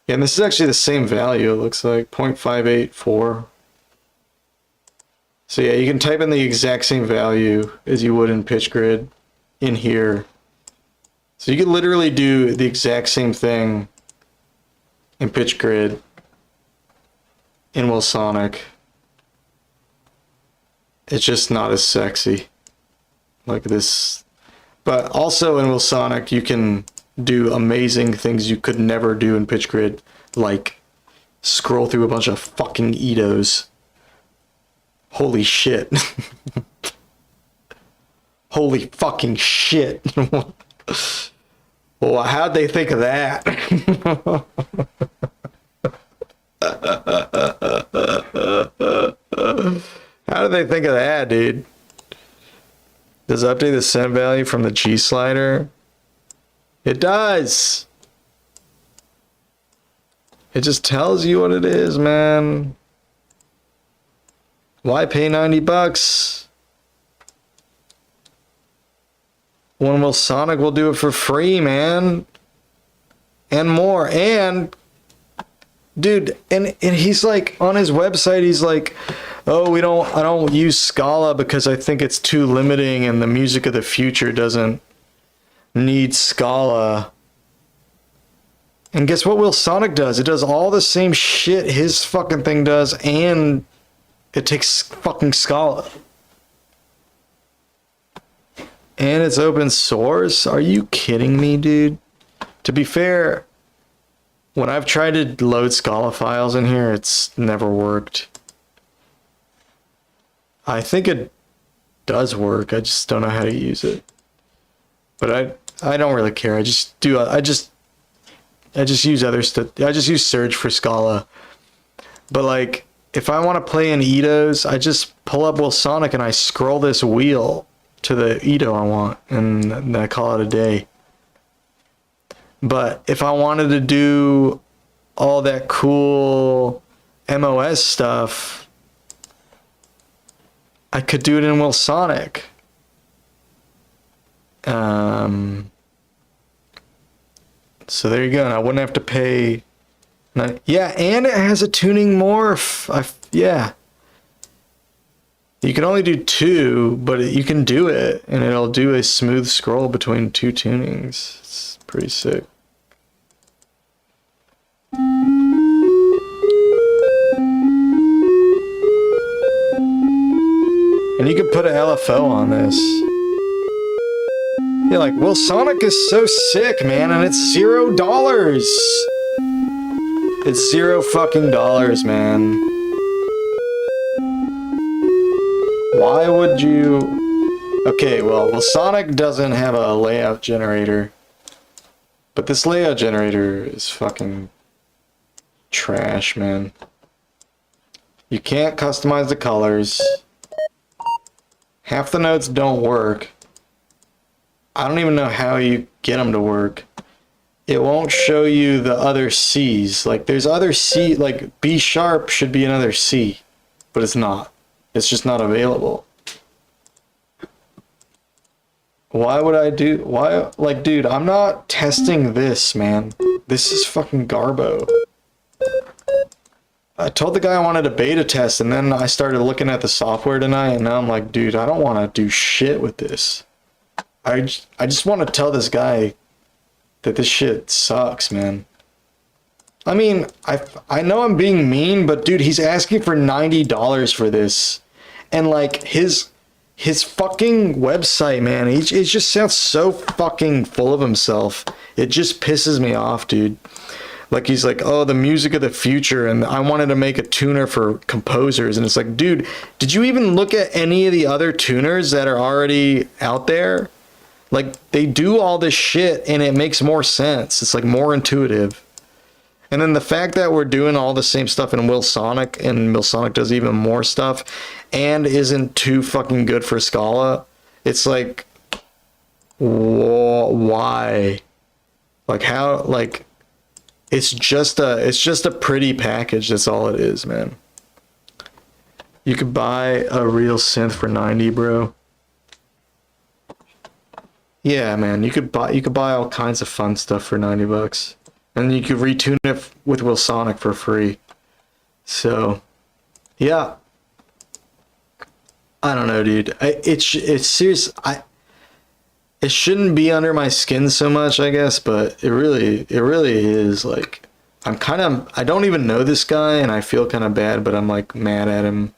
Yeah, and this is actually the same value, it looks like 0.584. So yeah, you can type in the exact same value as you would in Pitch Grid in here. So you could literally do the exact same thing in Pitch Grid in Sonic. It's just not as sexy like this. But also in Sonic, you can do amazing things you could never do in Pitch Grid, like scroll through a bunch of fucking Edos. Holy shit. Holy fucking shit. Well, how'd they think of that? How did they think of that, dude? Does it update the cent value from the G slider? It does. It just tells you what it is, man. Why pay 90 bucks? When will Sonic will do it for free, man? And more. And dude, and he's like on his website, he's like, oh, I don't use Scala because I think it's too limiting and the music of the future doesn't need Scala. And guess what Will Sonic does? It does all the same shit his fucking thing does, and it takes fucking Scala. And it's open source? Are you kidding me, dude? To be fair, when I've tried to load Scala files in here, it's never worked. I think it does work. I just don't know how to use it. But I don't really care. I just use other stuff. I just use Surge for Scala. But like, if I want to play in Eidos, I just pull up Will Sonic and I scroll this wheel to the Eido I want, and I call it a day. But if I wanted to do all that cool MOS stuff, I could do it in Will Sonic. So there you go. And I wouldn't have to pay. Yeah, and it has a tuning morph. Yeah. You can only do 2, but you can do it, and it'll do a smooth scroll between 2 tunings. It's pretty sick. And you can put an LFO on this. You're like, well, Sonic is so sick, man, and it's $0. It's $0 fucking dollars, man. Why would you... Okay, well, Sonic doesn't have a layout generator. But this layout generator is fucking trash, man. You can't customize the colors. Half the notes don't work. I don't even know how you get them to work. It won't show you the other C's. Like, there's other C, like B sharp should be another C, but it's not. It's just not available. Why would I do, why, like, dude, I'm not testing this, man. This is fucking garbo. I told the guy I wanted a beta test, and then I started looking at the software tonight, and now I'm like, dude, I don't want to do shit with this. I just want to tell this guy that this shit sucks, man. I mean, I know I'm being mean, but dude, he's asking for $90 for this. And like, his fucking website, man, it just sounds so fucking full of himself. It just pisses me off, dude. Like, he's like, oh, the music of the future, and I wanted to make a tuner for composers. And it's like, dude, did you even look at any of the other tuners that are already out there? Like, they do all this shit, and it makes more sense. It's, like, more intuitive. And then the fact that we're doing all the same stuff in Will Sonic, and Will Sonic does even more stuff, and isn't too fucking good for Scala, it's like, why? Like, how, like... It's just a pretty package. That's all it is, man. You could buy a real synth for 90, bro. Yeah, man. You could buy all kinds of fun stuff for 90 bucks, and you could retune it with Will Sonic for free. So, yeah. I don't know, dude. It's serious. It shouldn't be under my skin so much, I guess, but it really is. Like, I don't even know this guy, and I feel kind of bad, but I'm like mad at him.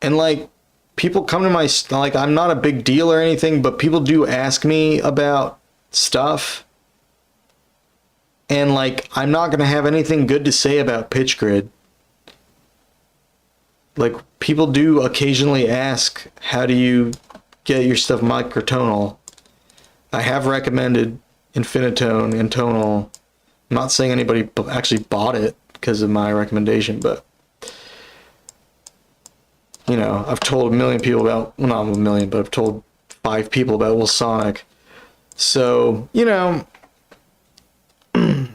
And like, people come to my, like, I'm not a big deal or anything, but people do ask me about stuff. And like, I'm not going to have anything good to say about Pitch Grid. Like, people do occasionally ask, how do you get your stuff microtonal? I have recommended infinitone and tonal I'm not saying anybody actually bought it because of my recommendation, but you know, I've told a million people about, well, not a million, but I've told 5 people about Wilsonic. So, you know, if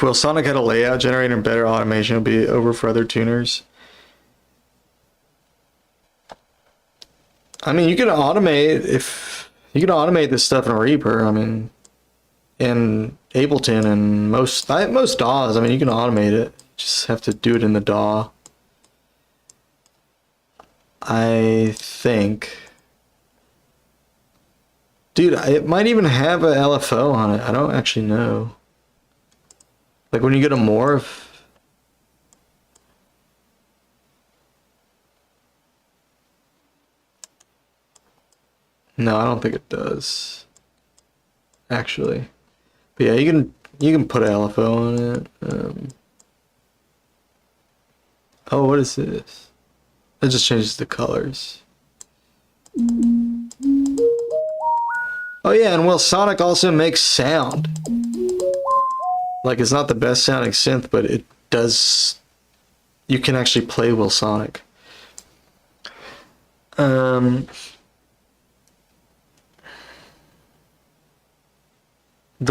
Wilsonic had a layout generator and better automation, it would be over for other tuners. I mean, you can automate this stuff in Reaper. I mean, in Ableton and most DAWs. I mean, you can automate it. Just have to do it in the DAW. I think, dude, it might even have a LFO on it. I don't actually know. Like when you get a morph. No, I don't think it does. Actually, but yeah, you can put a LFO on it. Oh, what is this? It just changes the colors. Oh yeah, and Wilsonic also makes sound. Like, it's not the best sounding synth, but it does. You can actually play Wilsonic. The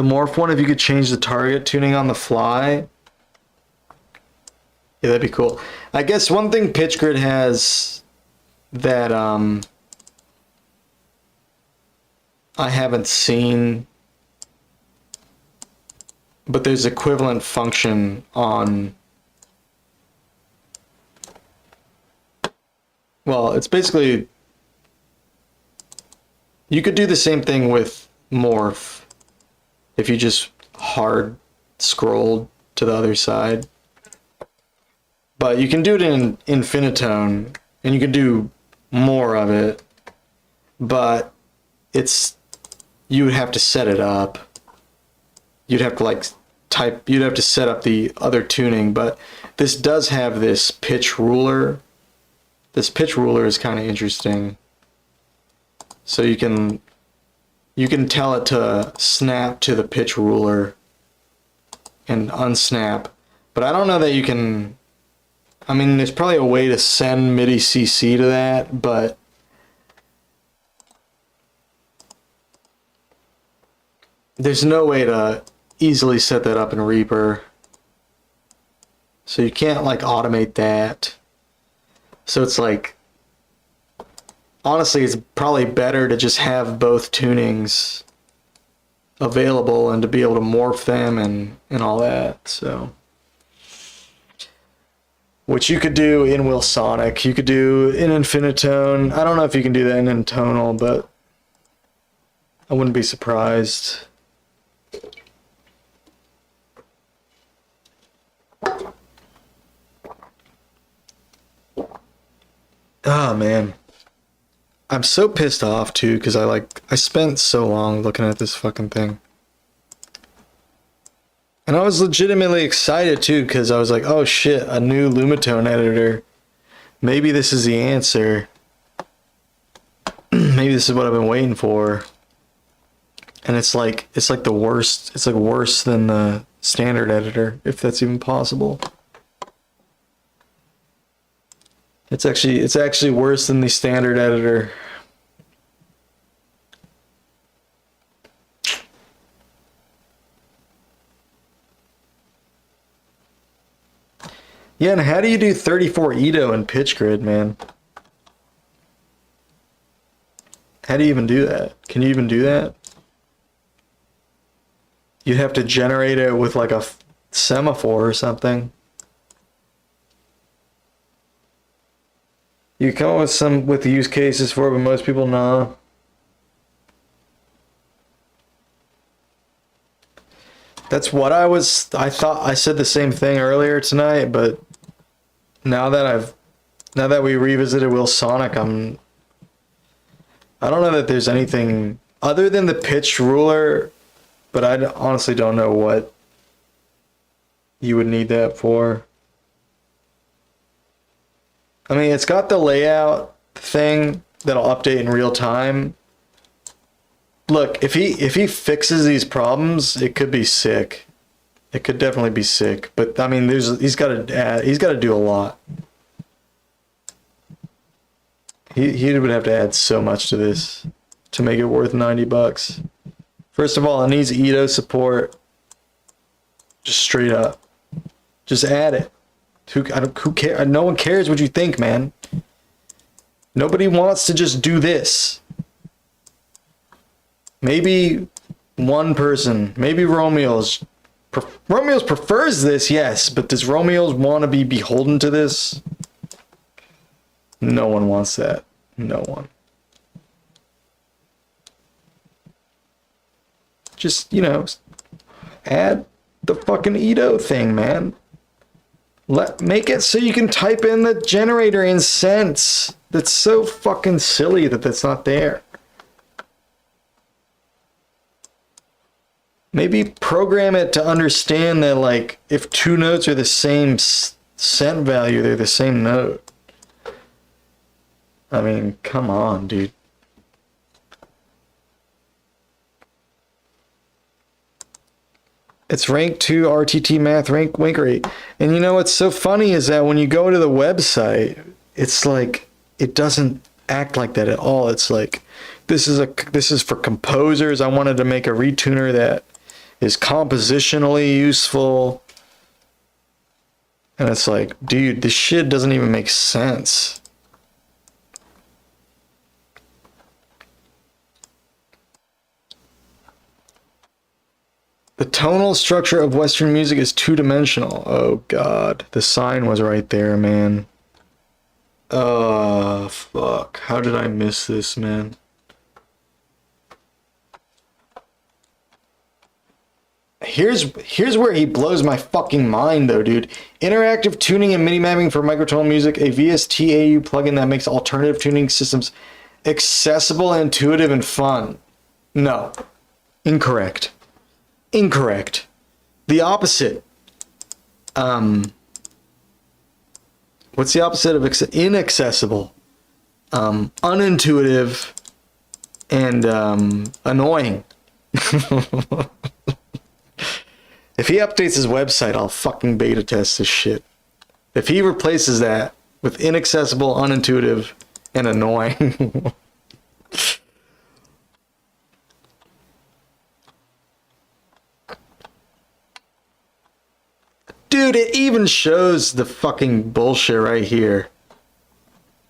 morph one, if you could change the target tuning on the fly, yeah, that'd be cool. I guess one thing Pitch Grid has that I haven't seen, but there's equivalent function on, well, it's basically, you could do the same thing with morph if you just hard scrolled to the other side. But you can do it in infinitone, and you can do more of it, but you would have to set it up. You'd have to you'd have to set up the other tuning, but this does have this pitch ruler. This pitch ruler is kind of interesting. So you can tell it to snap to the pitch ruler and unsnap, but I don't know that you can. I mean, there's probably a way to send MIDI CC to that, but there's no way to easily set that up in Reaper. So you can't like automate that. So it's like, honestly, it's probably better to just have both tunings available and to be able to morph them and all that. So, which you could do in Wilsonic, you could do in Infinitone. I don't know if you can do that in Intonal, but I wouldn't be surprised. Oh man, I'm so pissed off too because I spent so long looking at this fucking thing, and I was legitimately excited too because I was like, oh shit, a new lumatone editor. Maybe this is the answer. Maybe this is what I've been waiting for. And it's like the worst. It's like worse than the standard editor, if that's even possible. It's actually worse than the standard editor. Yeah, and how do you do 34 Edo in Pitch Grid, man? How do you even do that? Can you even do that? You'd have to generate it with like a semaphore or something. You come up with use cases for it, but most people know. That's what I thought I said the same thing earlier tonight, but now that we revisited Wilsonic, I don't know that there's anything other than the pitch ruler, but I honestly don't know what you would need that for. I mean, it's got the layout thing that'll update in real time, Look, if he fixes these problems, it could be sick. It could definitely be sick. But I mean, he's got to do a lot. He would have to add so much to this to make it worth $90. First of all, it needs Edo support. Just straight up. Just add it. Who cares? No one cares what you think, man. Nobody wants to just do this. Maybe one person, maybe Romeo's prefers this, yes, but does Romeo's want to be beholden to this? No one wants that. No one. Just, add the fucking Edo thing, man. Make it so you can type in the generator in cents. That's so fucking silly that that's not there. Maybe program it to understand that, like, if two notes are the same cent value, they're the same note. I mean, come on, dude. It's rank 2 RTT math rank wink rate. And you know what's so funny is that when you go to the website, it's like it doesn't act like that at all. It's like this is for composers. I wanted to make a retuner that is compositionally useful. And it's like, dude, this shit doesn't even make sense. The tonal structure of Western music is two-dimensional. Oh god, the sign was right there, man. Fuck. How did I miss this, man? Here's where he blows my fucking mind, though, dude. Interactive tuning and MIDI mapping for microtonal music, a VST-AU plugin that makes alternative tuning systems accessible, intuitive, and fun. No. Incorrect. Incorrect. The opposite. What's the opposite of inaccessible? Unintuitive and annoying. If he updates his website, I'll fucking beta test this shit. If he replaces that with inaccessible, unintuitive, and annoying. Dude, it even shows the fucking bullshit right here.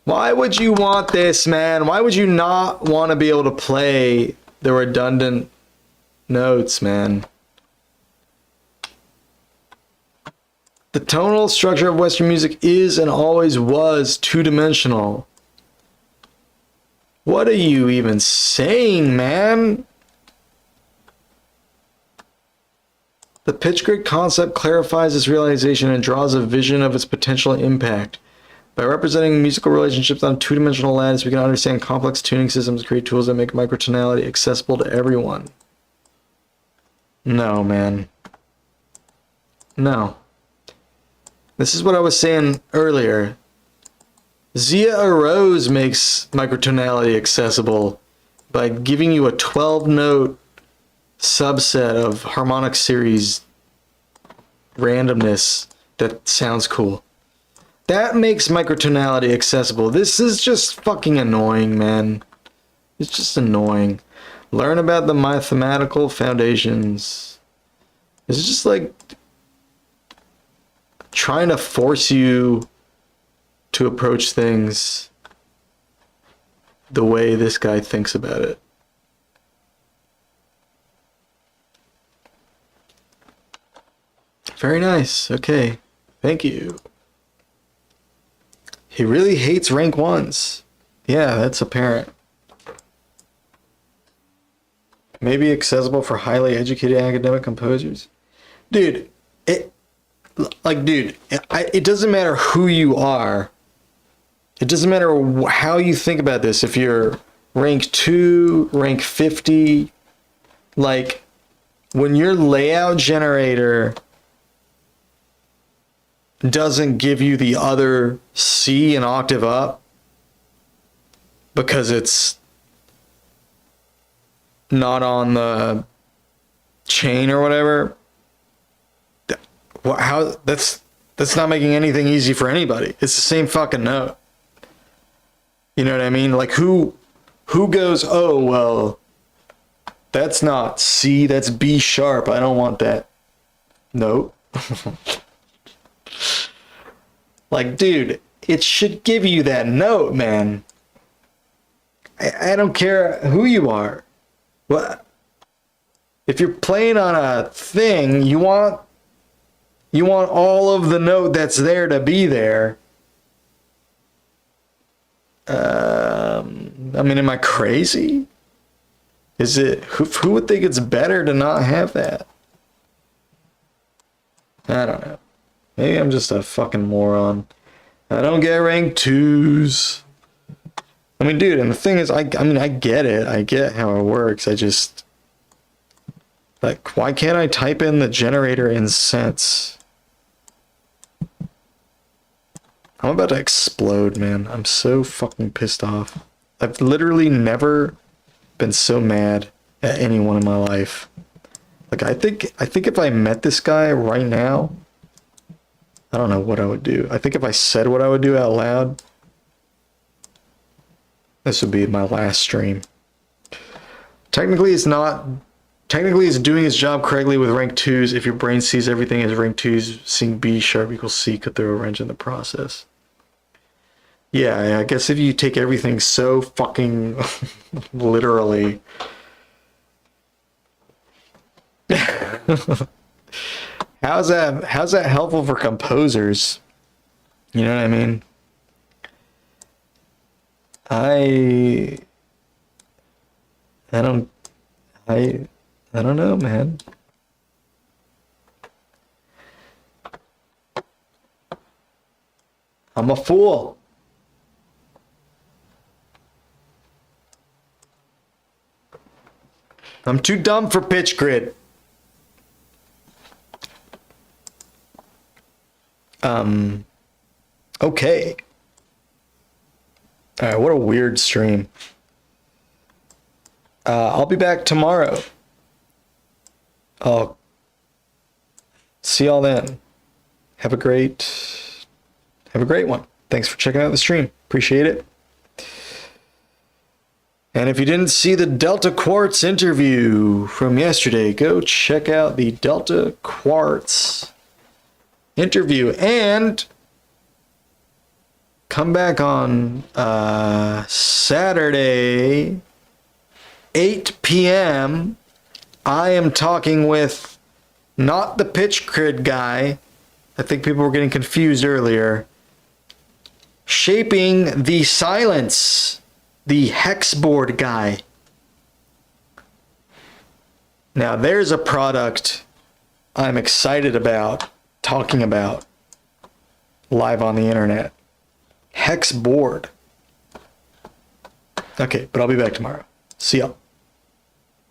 Why would you want this, man? Why would you not want to be able to play the redundant notes, man? The tonal structure of Western music is and always was two-dimensional. What are you even saying, man? The pitch grid concept clarifies this realization and draws a vision of its potential impact. By representing musical relationships on a two-dimensional lattice, we can understand complex tuning systems and create tools that make microtonality accessible to everyone. No, man. No. This is what I was saying earlier. Zia Arose makes microtonality accessible by giving you a 12-note subset of harmonic series randomness that sounds cool. That makes microtonality accessible. This is just fucking annoying, man. It's just annoying. Learn about the mathematical foundations. It's just like trying to force you to approach things the way this guy thinks about it. Very nice. Okay. Thank you. He really hates rank 1s. Yeah, that's apparent. Maybe accessible for highly educated academic composers. Dude, it doesn't matter who you are. It doesn't matter how you think about this. If you're rank 2, rank 50, like when your layout generator doesn't give you the other C an octave up because it's not on the chain or whatever. How that's not making anything easy for anybody. It's the same fucking note. You know what I mean? Like who goes, oh well, that's not C, that's B sharp. I don't want that. Nope. Like, dude, it should give you that note, man. I don't care who you are. What? If you're playing on a thing, you want all of the note that's there to be there. I mean, am I crazy? Is it who would think it's better to not have that? I don't know. Maybe I'm just a fucking moron. I don't get rank 2s. I mean, dude, and the thing is, I mean, I get it. I get how it works. I just, like, why can't I type in the generator in sense? I'm about to explode, man. I'm so fucking pissed off. I've literally never been so mad at anyone in my life. Like, I think if I met this guy right now, I don't know what I would do. I think if I said what I would do out loud, this would be my last stream. Technically, it's doing its job correctly with rank 2s. If your brain sees everything as rank 2s, seeing B sharp equals C could throw a wrench in the process. Yeah, I guess if you take everything so fucking literally. How's that helpful for composers? You know what I mean? I don't know, man. I'm a fool. I'm too dumb for pitch grid. Okay. Alright, what a weird stream. I'll be back tomorrow. I'll see y'all then. Have a great one. Thanks for checking out the stream. Appreciate it. And if you didn't see the Delta Quartz interview from yesterday, go check out the Delta Quartz interview and come back on Saturday, 8 p.m. I am talking with not the pitch grid guy. I think people were getting confused earlier. Shaping the Silence, the hex board guy. Now there's a product I'm excited about talking about live on the internet. Hex board. Okay, but I'll be back tomorrow. See y'all.